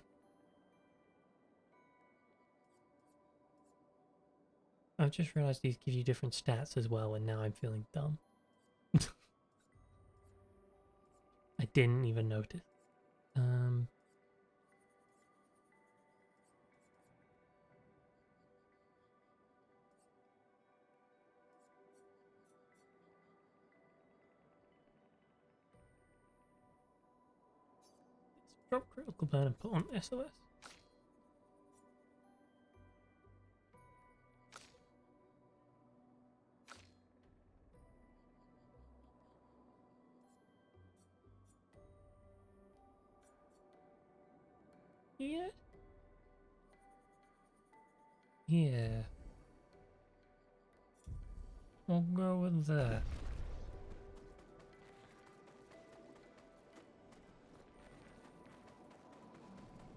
I've just realized these give you different stats as well, and now I'm feeling dumb. I didn't even notice. Drop critical burn and put on SOS. Yeah. Yeah. We'll go with that.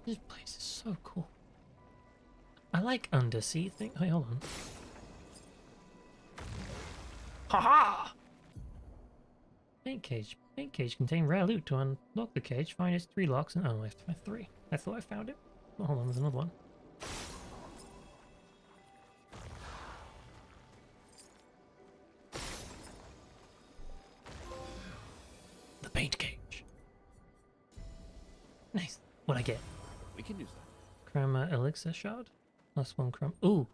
This place is so cool. I like undersea things. Wait, hold on. Haha! Paint cage. Paint cage contain rare loot. To unlock the cage, find its 3 locks and... Oh, I have to find 3. I thought I found it. Oh, hold on, there's another one. The paint cage. Nice. What'd I get? We can use that. Chroma elixir shard. Plus 1 chrome. Ooh.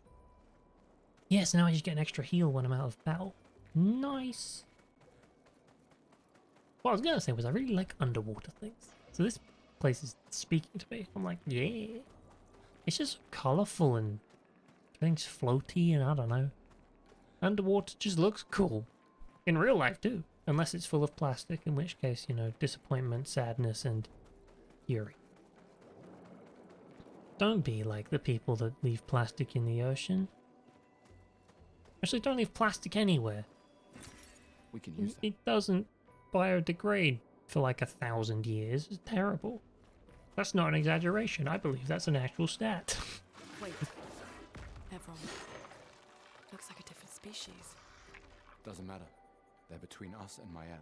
Yes, now I just get an extra heal when I'm out of battle. Nice. What I was gonna say was I really like underwater things. So this place is speaking to me. I'm like, yeah. It's just colourful and things floaty and I don't know. Underwater just looks cool. In real life too. Unless it's full of plastic, in which case, you know, disappointment, sadness and fury. Don't be like the people that leave plastic in the ocean. Actually, don't leave plastic anywhere. We can use that. It doesn't biodegrade for like 1,000 years. It's terrible. That's not an exaggeration. I believe that's an actual stat. Wait. Everyone. Looks like a different species. Doesn't matter. They're between us and Mael.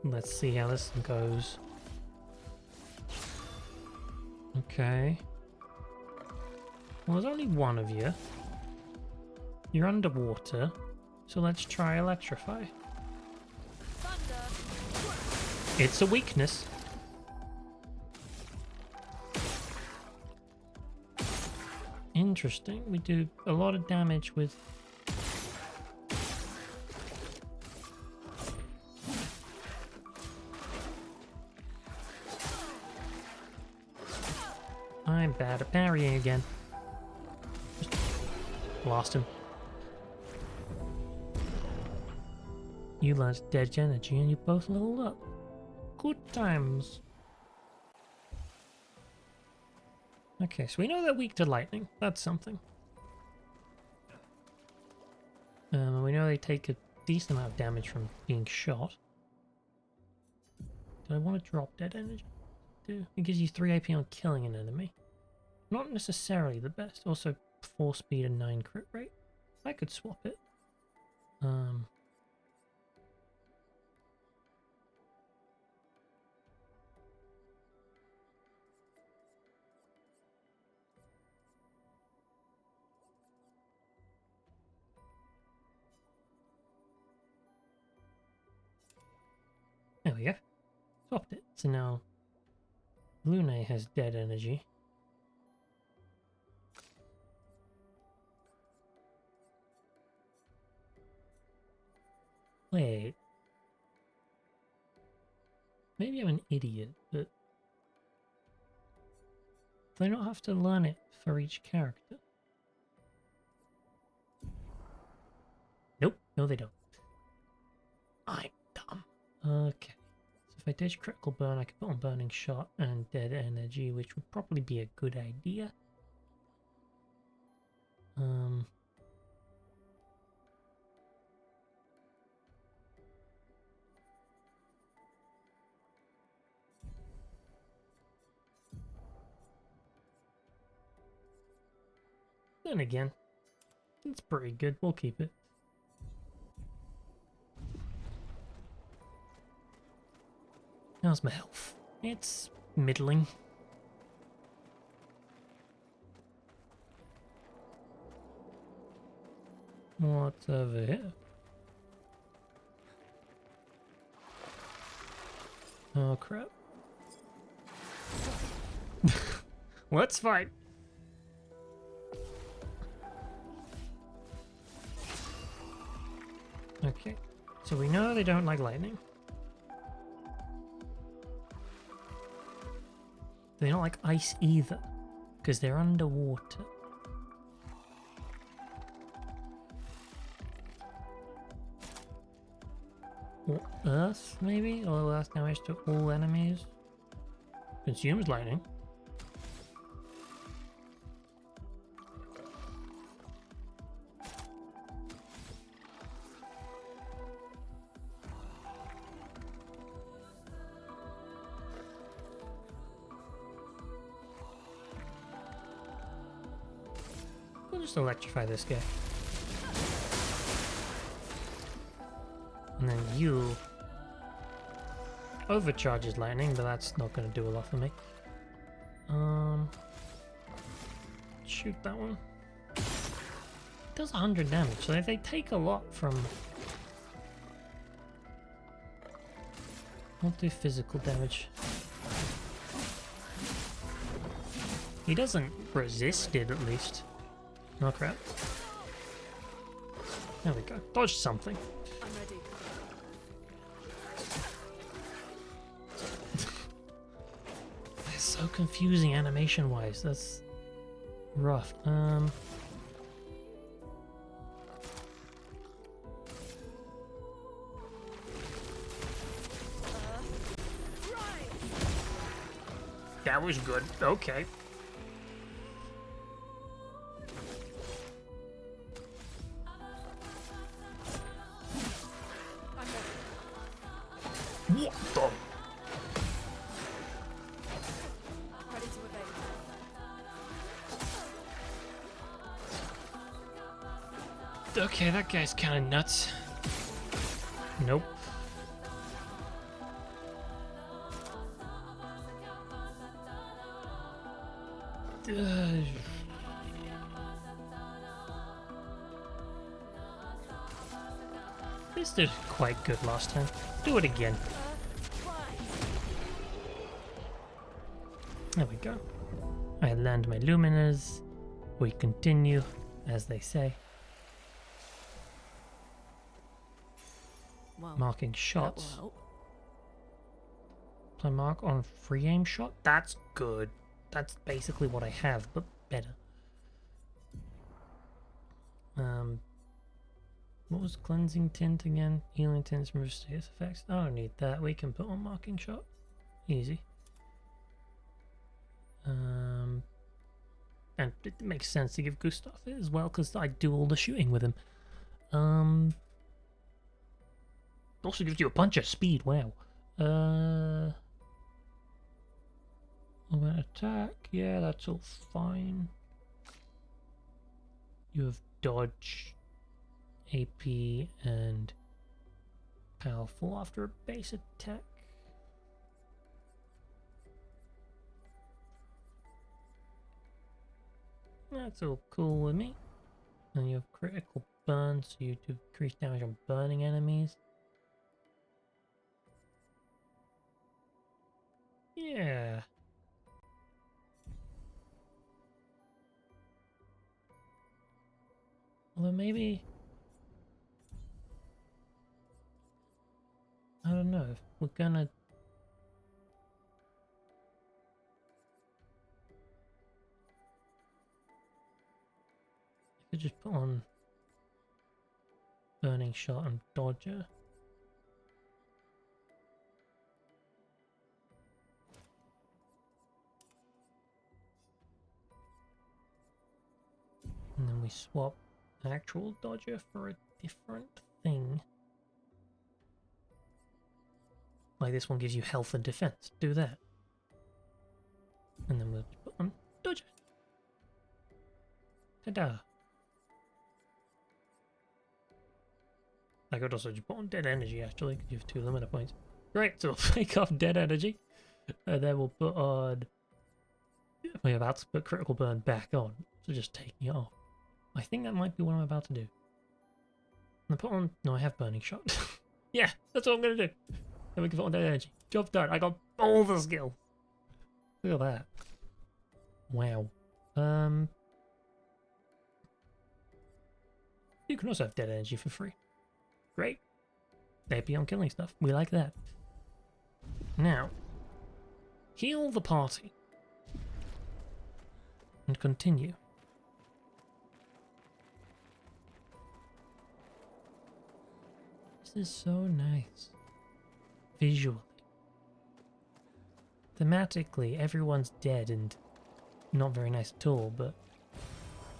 Let's see how this goes. Okay. Well, there's only one of you. You're underwater, so let's try electrify. Thunder. It's a weakness. Interesting. We do a lot of damage with... I'm bad at parrying again. Just blast him. You learned Dead Energy and you both leveled up. Good times. Okay, so we know they're weak to lightning. That's something. And we know they take a decent amount of damage from being shot. Do I want to drop Dead Energy? It gives you 3 AP on killing an enemy. Not necessarily the best. Also 4 speed and 9 crit rate. I could swap it. There we go. Swapped it. So now Lune has dead energy. Wait. Maybe I'm an idiot, but do they not have to learn it for each character? Nope. No, they don't. I'm dumb. Okay. So if I ditch critical burn, I can put on burning shot and dead energy, which would probably be a good idea. Then again, it's pretty good. We'll keep it. How's my health? It's middling. What's over here? Oh crap. Let's fight. Okay, so we know they don't like lightning. They don't like ice either, because they're underwater. Or earth, maybe? Or earth damage to all enemies. Consumes lightning. We'll just electrify this guy. And then you overcharges lightning, but that's not going to do a lot for me. Shoot that one. It does 100 damage, so they take a lot from... I'll do physical damage. He doesn't resist it, at least. Oh crap. There we go. Dodge something. I'm ready. They're so confusing animation-wise. That's rough. That was good. Okay. What the? Ready to evade. Okay, that guy's kind of nuts. Nope. This did quite good last time. Do it again. There we go. I land my luminers. We continue, as they say. Well, Marking that shots. will help. Apply mark on free aim shot. That's good. That's basically what I have, but better. What was cleansing tint again? Healing tints remove status effects. I don't need that. We can put on marking shot. Easy. And it makes sense to give Gustav it as well, because I do all the shooting with him. Also gives you a bunch of speed. Wow. Movement attack, yeah, that's all fine. You have dodge, AP, and powerful after a base attack. That's all cool with me. And you have critical burn, so you do increase damage on burning enemies. Yeah. Although maybe... I don't know, if we're gonna... I could just put on Burning Shot and Dodger. And then we swap actual Dodger for a different thing. Like this one gives you health and defense. Do that. And then we'll put on Dodger. Ta-da! I could also just put on Dead Energy actually, because you have 2 limiter points. Great, so we'll take off Dead Energy. And then we'll put on... We're about to put Critical Burn back on. So just taking it off. I think that might be what I'm about to do. And put on... No, I have Burning Shot. Yeah, that's what I'm going to do. Then we can put on Dead Energy. Job done. I got all the skills. Look at that. Wow. You can also have Dead Energy for free. Great. AP on killing stuff. We like that. Now, heal the party. And continue. This is so nice. Visually. Thematically, everyone's dead and not very nice at all, but...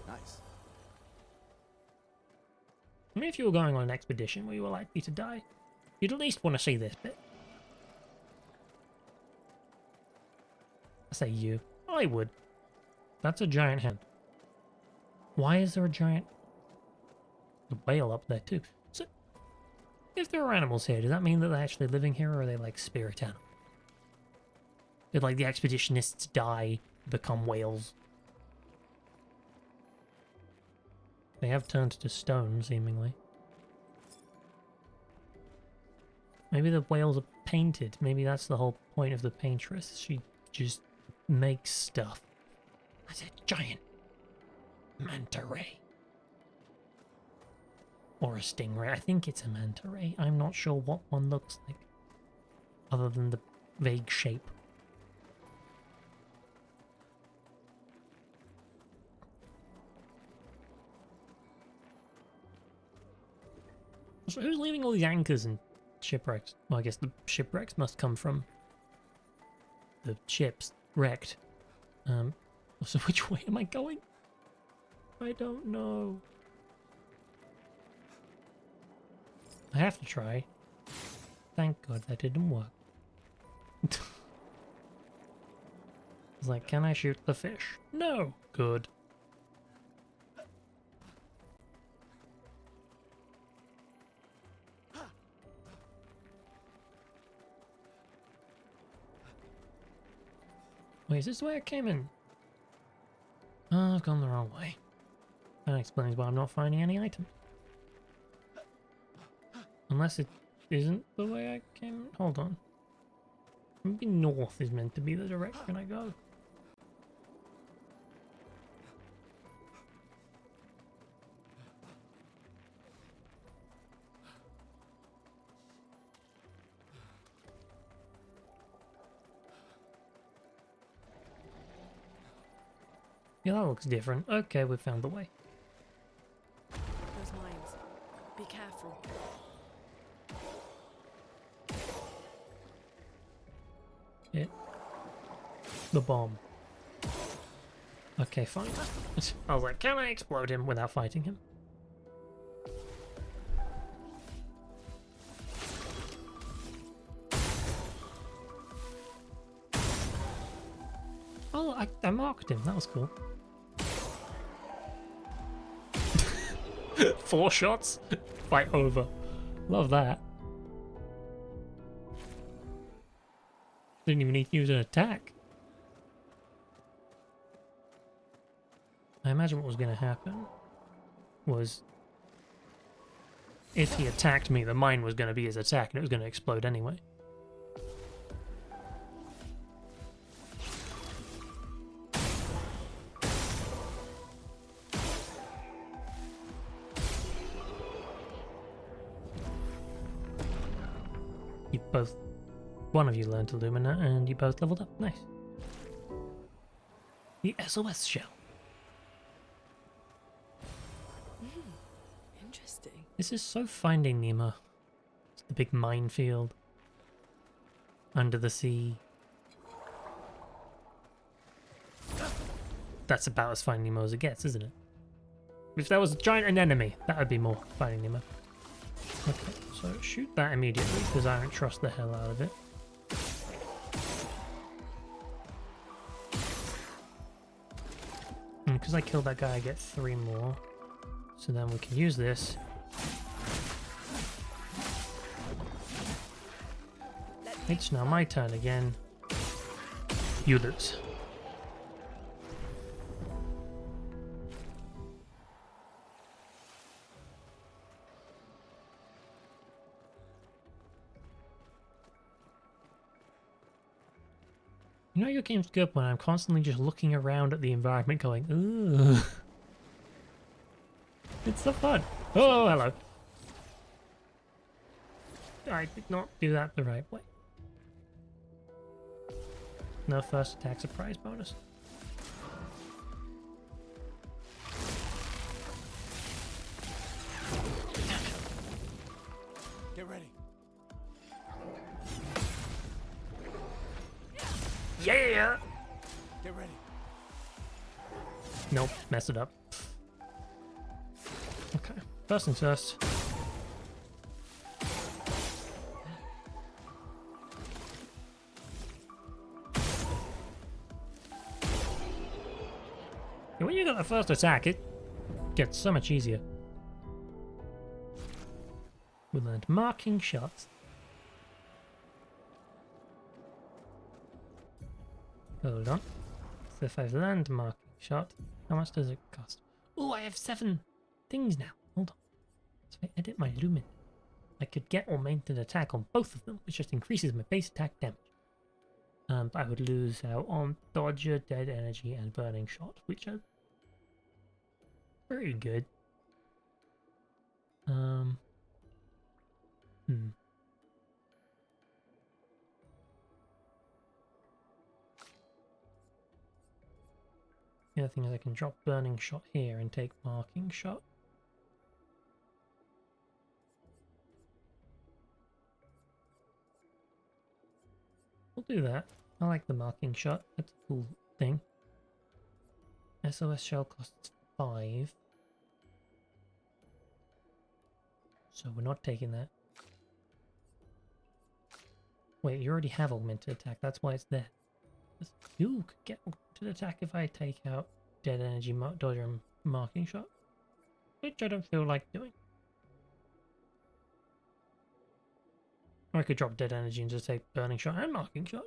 Nice. I mean, if you were going on an expedition where you were likely to die, you'd at least want to see this bit. I say you. I would. That's a giant hand. Why is there a giant whale up there too? So, if there are animals here, does that mean that they're actually living here, or are they like spirit animals? Did like the expeditionists die, become whales? They have turned to stone, seemingly. Maybe the whales are painted. Maybe that's the whole point of the paintress. She just makes stuff. That's a giant manta ray. Or a stingray. I think it's a manta ray. I'm not sure what one looks like. Other than the vague shape. So who's leaving all these anchors and shipwrecks? Well, I guess the shipwrecks must come from the ships wrecked. So which way am I going? I don't know. I have to try. Thank God that didn't work. It's like, can I shoot the fish? No. Good. Wait, is this the way I came in? Oh, I've gone the wrong way. That explains why I'm not finding any items. Unless it isn't the way I came. Hold on. Maybe north is meant to be the direction I go. Yeah, that looks different. Okay, we found the way. Those mines. Be careful. Hit the bomb. Okay, fine. I was like, can I explode him without fighting him? I marked him. That was cool. 4 shots? Fight over. Love that. Didn't even need to use an attack. I imagine what was going to happen was if he attacked me, the mine was going to be his attack and it was going to explode anyway. You both... One of you learned to Lumina and you both leveled up. Nice. The SOS shell. Interesting. This is so Finding Nemo. It's the big minefield. Under the sea. That's about as Finding Nemo as it gets, isn't it? If there was a giant anemone, that would be more Finding Nemo. Okay, so shoot that immediately, because I don't trust the hell out of it. And because I killed that guy, I get 3 more. So then we can use this. It's now my turn again. You lose. You know your game's good when I'm constantly just looking around at the environment going, ooh. It's so fun. Oh, hello. I did not do that the right way. No first attack surprise bonus. Get ready. Yeah! Get ready. Nope, messed it up. Okay, first things first. When you got the first attack, it gets so much easier. We learned marking shots. Hold on. So if I've learned marking shot, how much does it cost? Oh, I have 7 things now. Hold on. So if I edit my lumen, I could get augmented attack on both of them, which just increases my base attack damage. But I would lose out on Dodger, Dead Energy, and Burning Shot, which are very good. The other thing is I can drop Burning Shot here and take Marking Shot. We'll do that. I like the Marking Shot. That's a cool thing. SOS shell costs 5. So we're not taking that. Wait, you already have augmented attack. That's why it's there. You could get augmented attack if I take out Dead Energy, Dodger, and Marking Shot. Which I don't feel like doing. Or I could drop Dead Energy and just take Burning Shot and Marking Shot.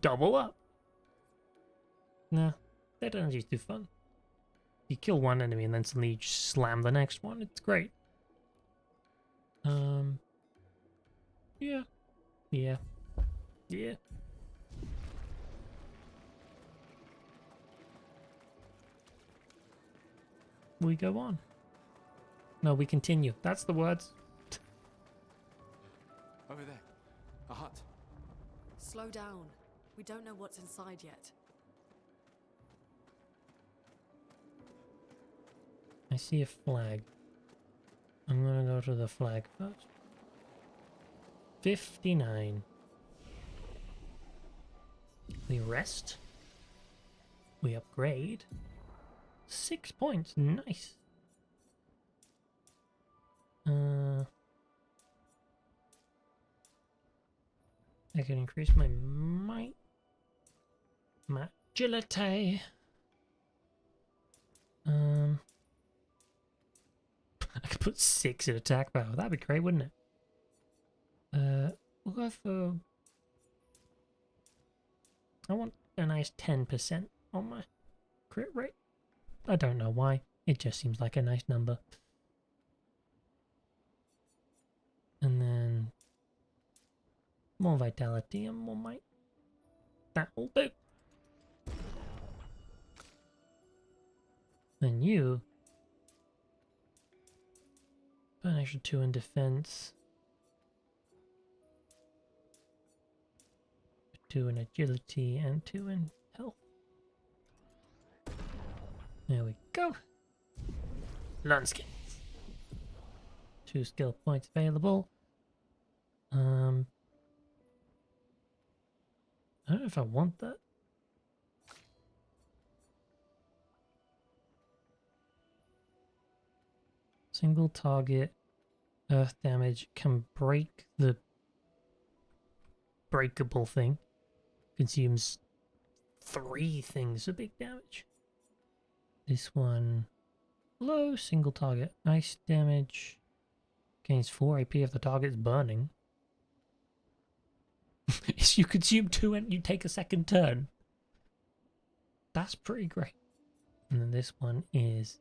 Double up. Nah, Dead Energy is too fun. You kill one enemy and then suddenly you just slam the next one. It's great. Yeah. Yeah. Yeah. We go on. No, we continue. That's the words. Over there. A hut. Slow down. We don't know what's inside yet. I see a flag. I'm gonna go to the flag first. 59. We rest. We upgrade. 6 points. Nice. I can increase my might. my agility. I could put 6 in attack power. That'd be great, wouldn't it? We'll go for... I want a nice 10% on my crit rate. I don't know why. It just seems like a nice number. And then more vitality and more might. That will do. Then you put an extra 2 in defense. 2 in agility and 2 in health. There we go. Lonskin. 2 skill points available. I don't know if I want that. Single target earth damage can break the breakable thing. Consumes 3 things of big damage. This one, low single target ice damage, gains 4 AP if the target's burning. You consume 2 and you take a second turn. That's pretty great. And then this one is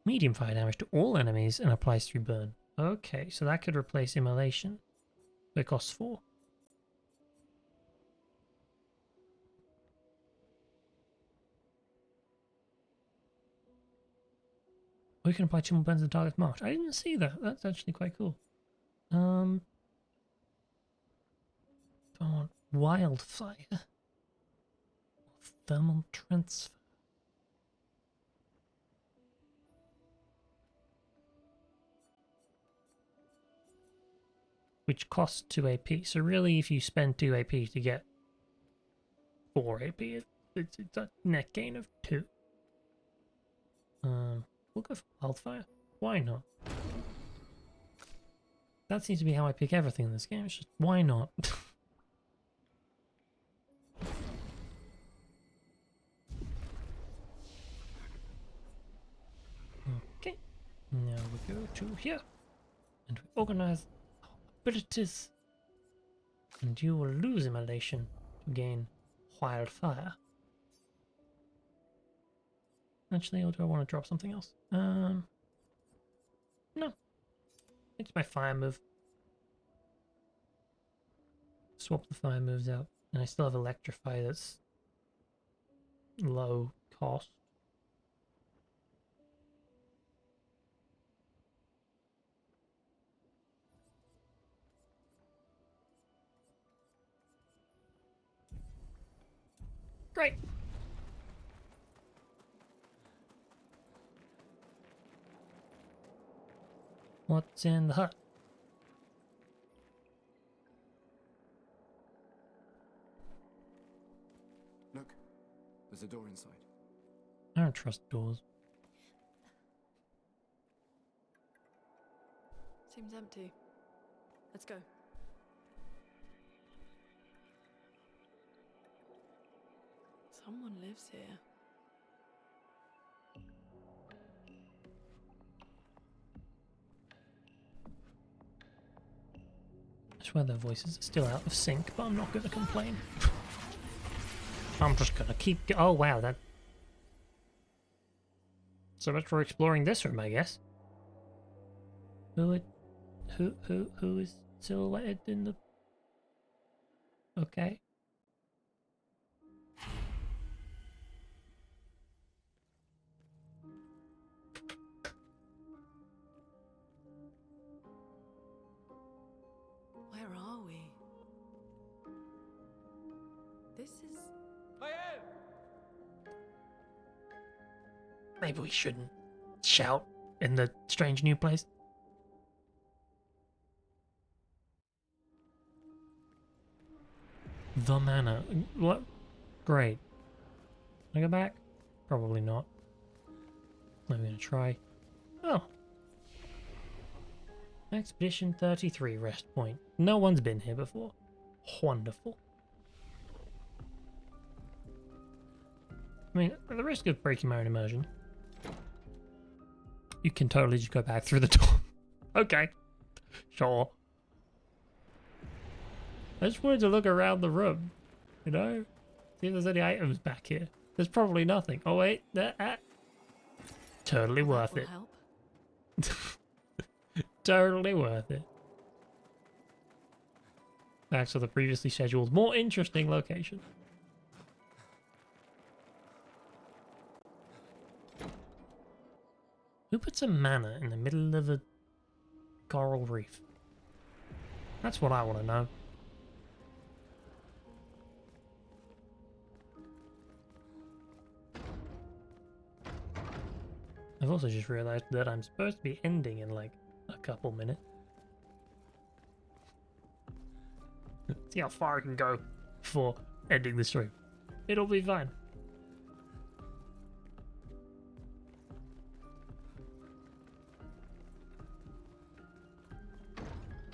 medium fire damage to all enemies and applies through burn. Okay, so that could replace immolation. It costs 4. We can apply 2 more burns to the target's march. I didn't see that. That's actually quite cool. I want wildfire. Thermal transfer. Which costs 2 AP. So really, if you spend 2 AP to get 4 AP, it's a net gain of 2. We'll go for wildfire. Why not? That seems to be how I pick everything in this game. It's just, why not? Okay. Now we go to here. And we organize our abilities. And you will lose immolation to gain wildfire. Actually, or do I want to drop something else? No. It's my fire move. Swap the fire moves out. And I still have electrify that's low cost. Great. What's in the hut? Look, there's a door inside. I don't trust doors. Seems empty. Let's go. Someone lives here. I swear their voices are still out of sync, but I'm not going to complain. I'm just going to keep... Oh, wow, that... So much for exploring this room, I guess. Who is silhouetted in the... Okay. Where are we? This is... Maybe we shouldn't shout in the strange new place. The manor. What? Great. Can I go back? Probably not. I'm gonna try. Oh. Expedition 33 rest point. No one's been here before. Wonderful. I mean, at the risk of breaking my own immersion, you can totally just go back through the door. Okay. Sure. I just wanted to look around the room, you know? See if there's any items back here. There's probably nothing. Oh wait, totally Well, worth that it. will help. Totally worth it. Back to the previously scheduled, more interesting location. Who puts a manor in the middle of a coral reef? That's what I want to know. I've also just realized that I'm supposed to be ending in like a couple minutes. See how far I can go before ending the stream. It'll be fine.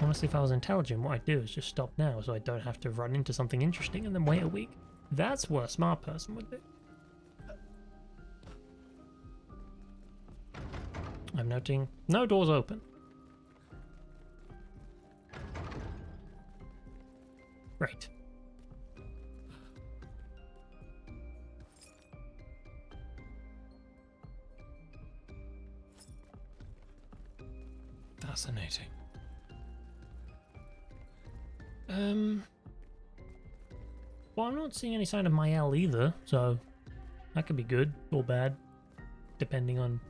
Honestly, if I was intelligent, what I'd do is just stop now so I don't have to run into something interesting and then wait a week. That's what a smart person would do. I'm noting no doors open. Right. Fascinating. Well, I'm not seeing any sign of Mael either, so that could be good or bad, depending on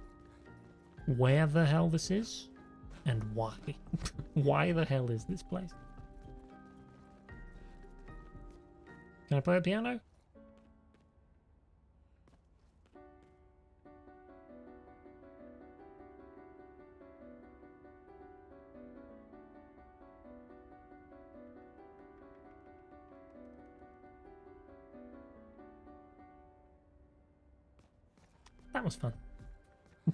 where the hell this is and why. Why the hell is this place? Can I play the piano? That was fun. I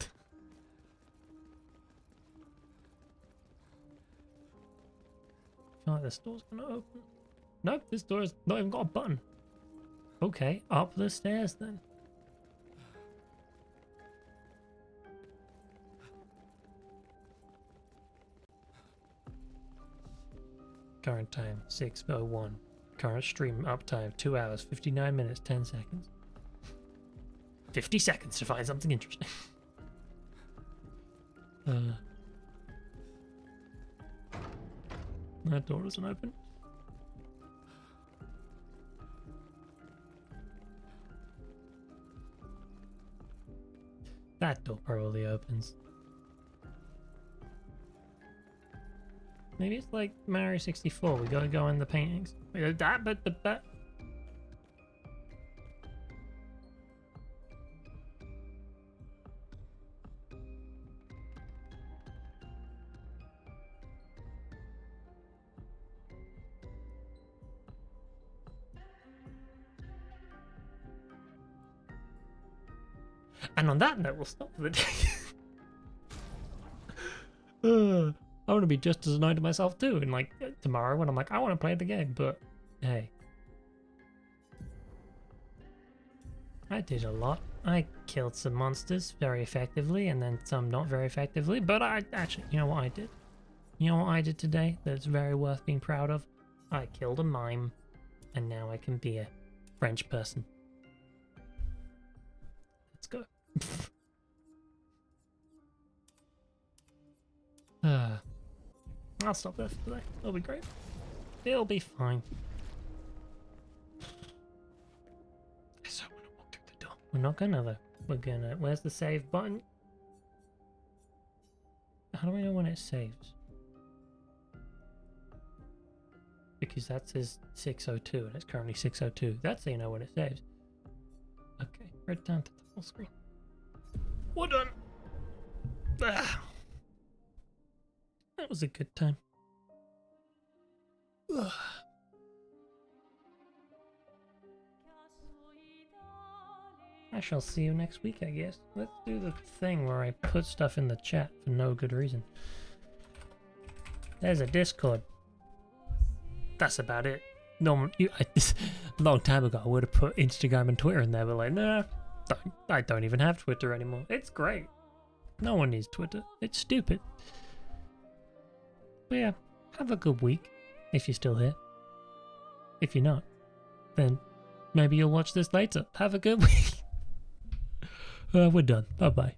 feel like this door's gonna open. Nope, this door's not even got a button. Okay, up the stairs then. Current time 6:01. Current stream uptime 2 hours 59 minutes 10 seconds. 50 seconds to find something interesting. That door doesn't open. That door probably opens. Maybe it's like Mario 64. We gotta go in the paintings. That. And on that note, we'll stop for the day. I want to be just as annoyed at myself too. And like tomorrow when I'm like, I want to play the game, but hey. I did a lot. I killed some monsters very effectively and then some not very effectively. But I actually, you know what I did? You know what I did today that's very worth being proud of? I killed a mime and now I can be a French person. Let's go. I'll stop there for today. It'll be great. It'll be fine. So I'm gonna walk through the door. We're not gonna though. We're gonna. Where's the save button? How do I know when it saves? Because that says 6:02 and it's currently 6:02. That's how you know when it saves. Okay, return to the full screen. We're done. Ah. That was a good time. Ugh. I shall see you next week, I guess. Let's do the thing where I put stuff in the chat for no good reason. There's a Discord. That's about it. No, a long time ago I would have put Instagram and Twitter in there, but like, nah, I don't even have Twitter anymore. It's great. No one needs Twitter. It's stupid. But yeah, have a good week if you're still here. If you're not, then maybe you'll watch this later. Have a good week. We're done. Bye-bye.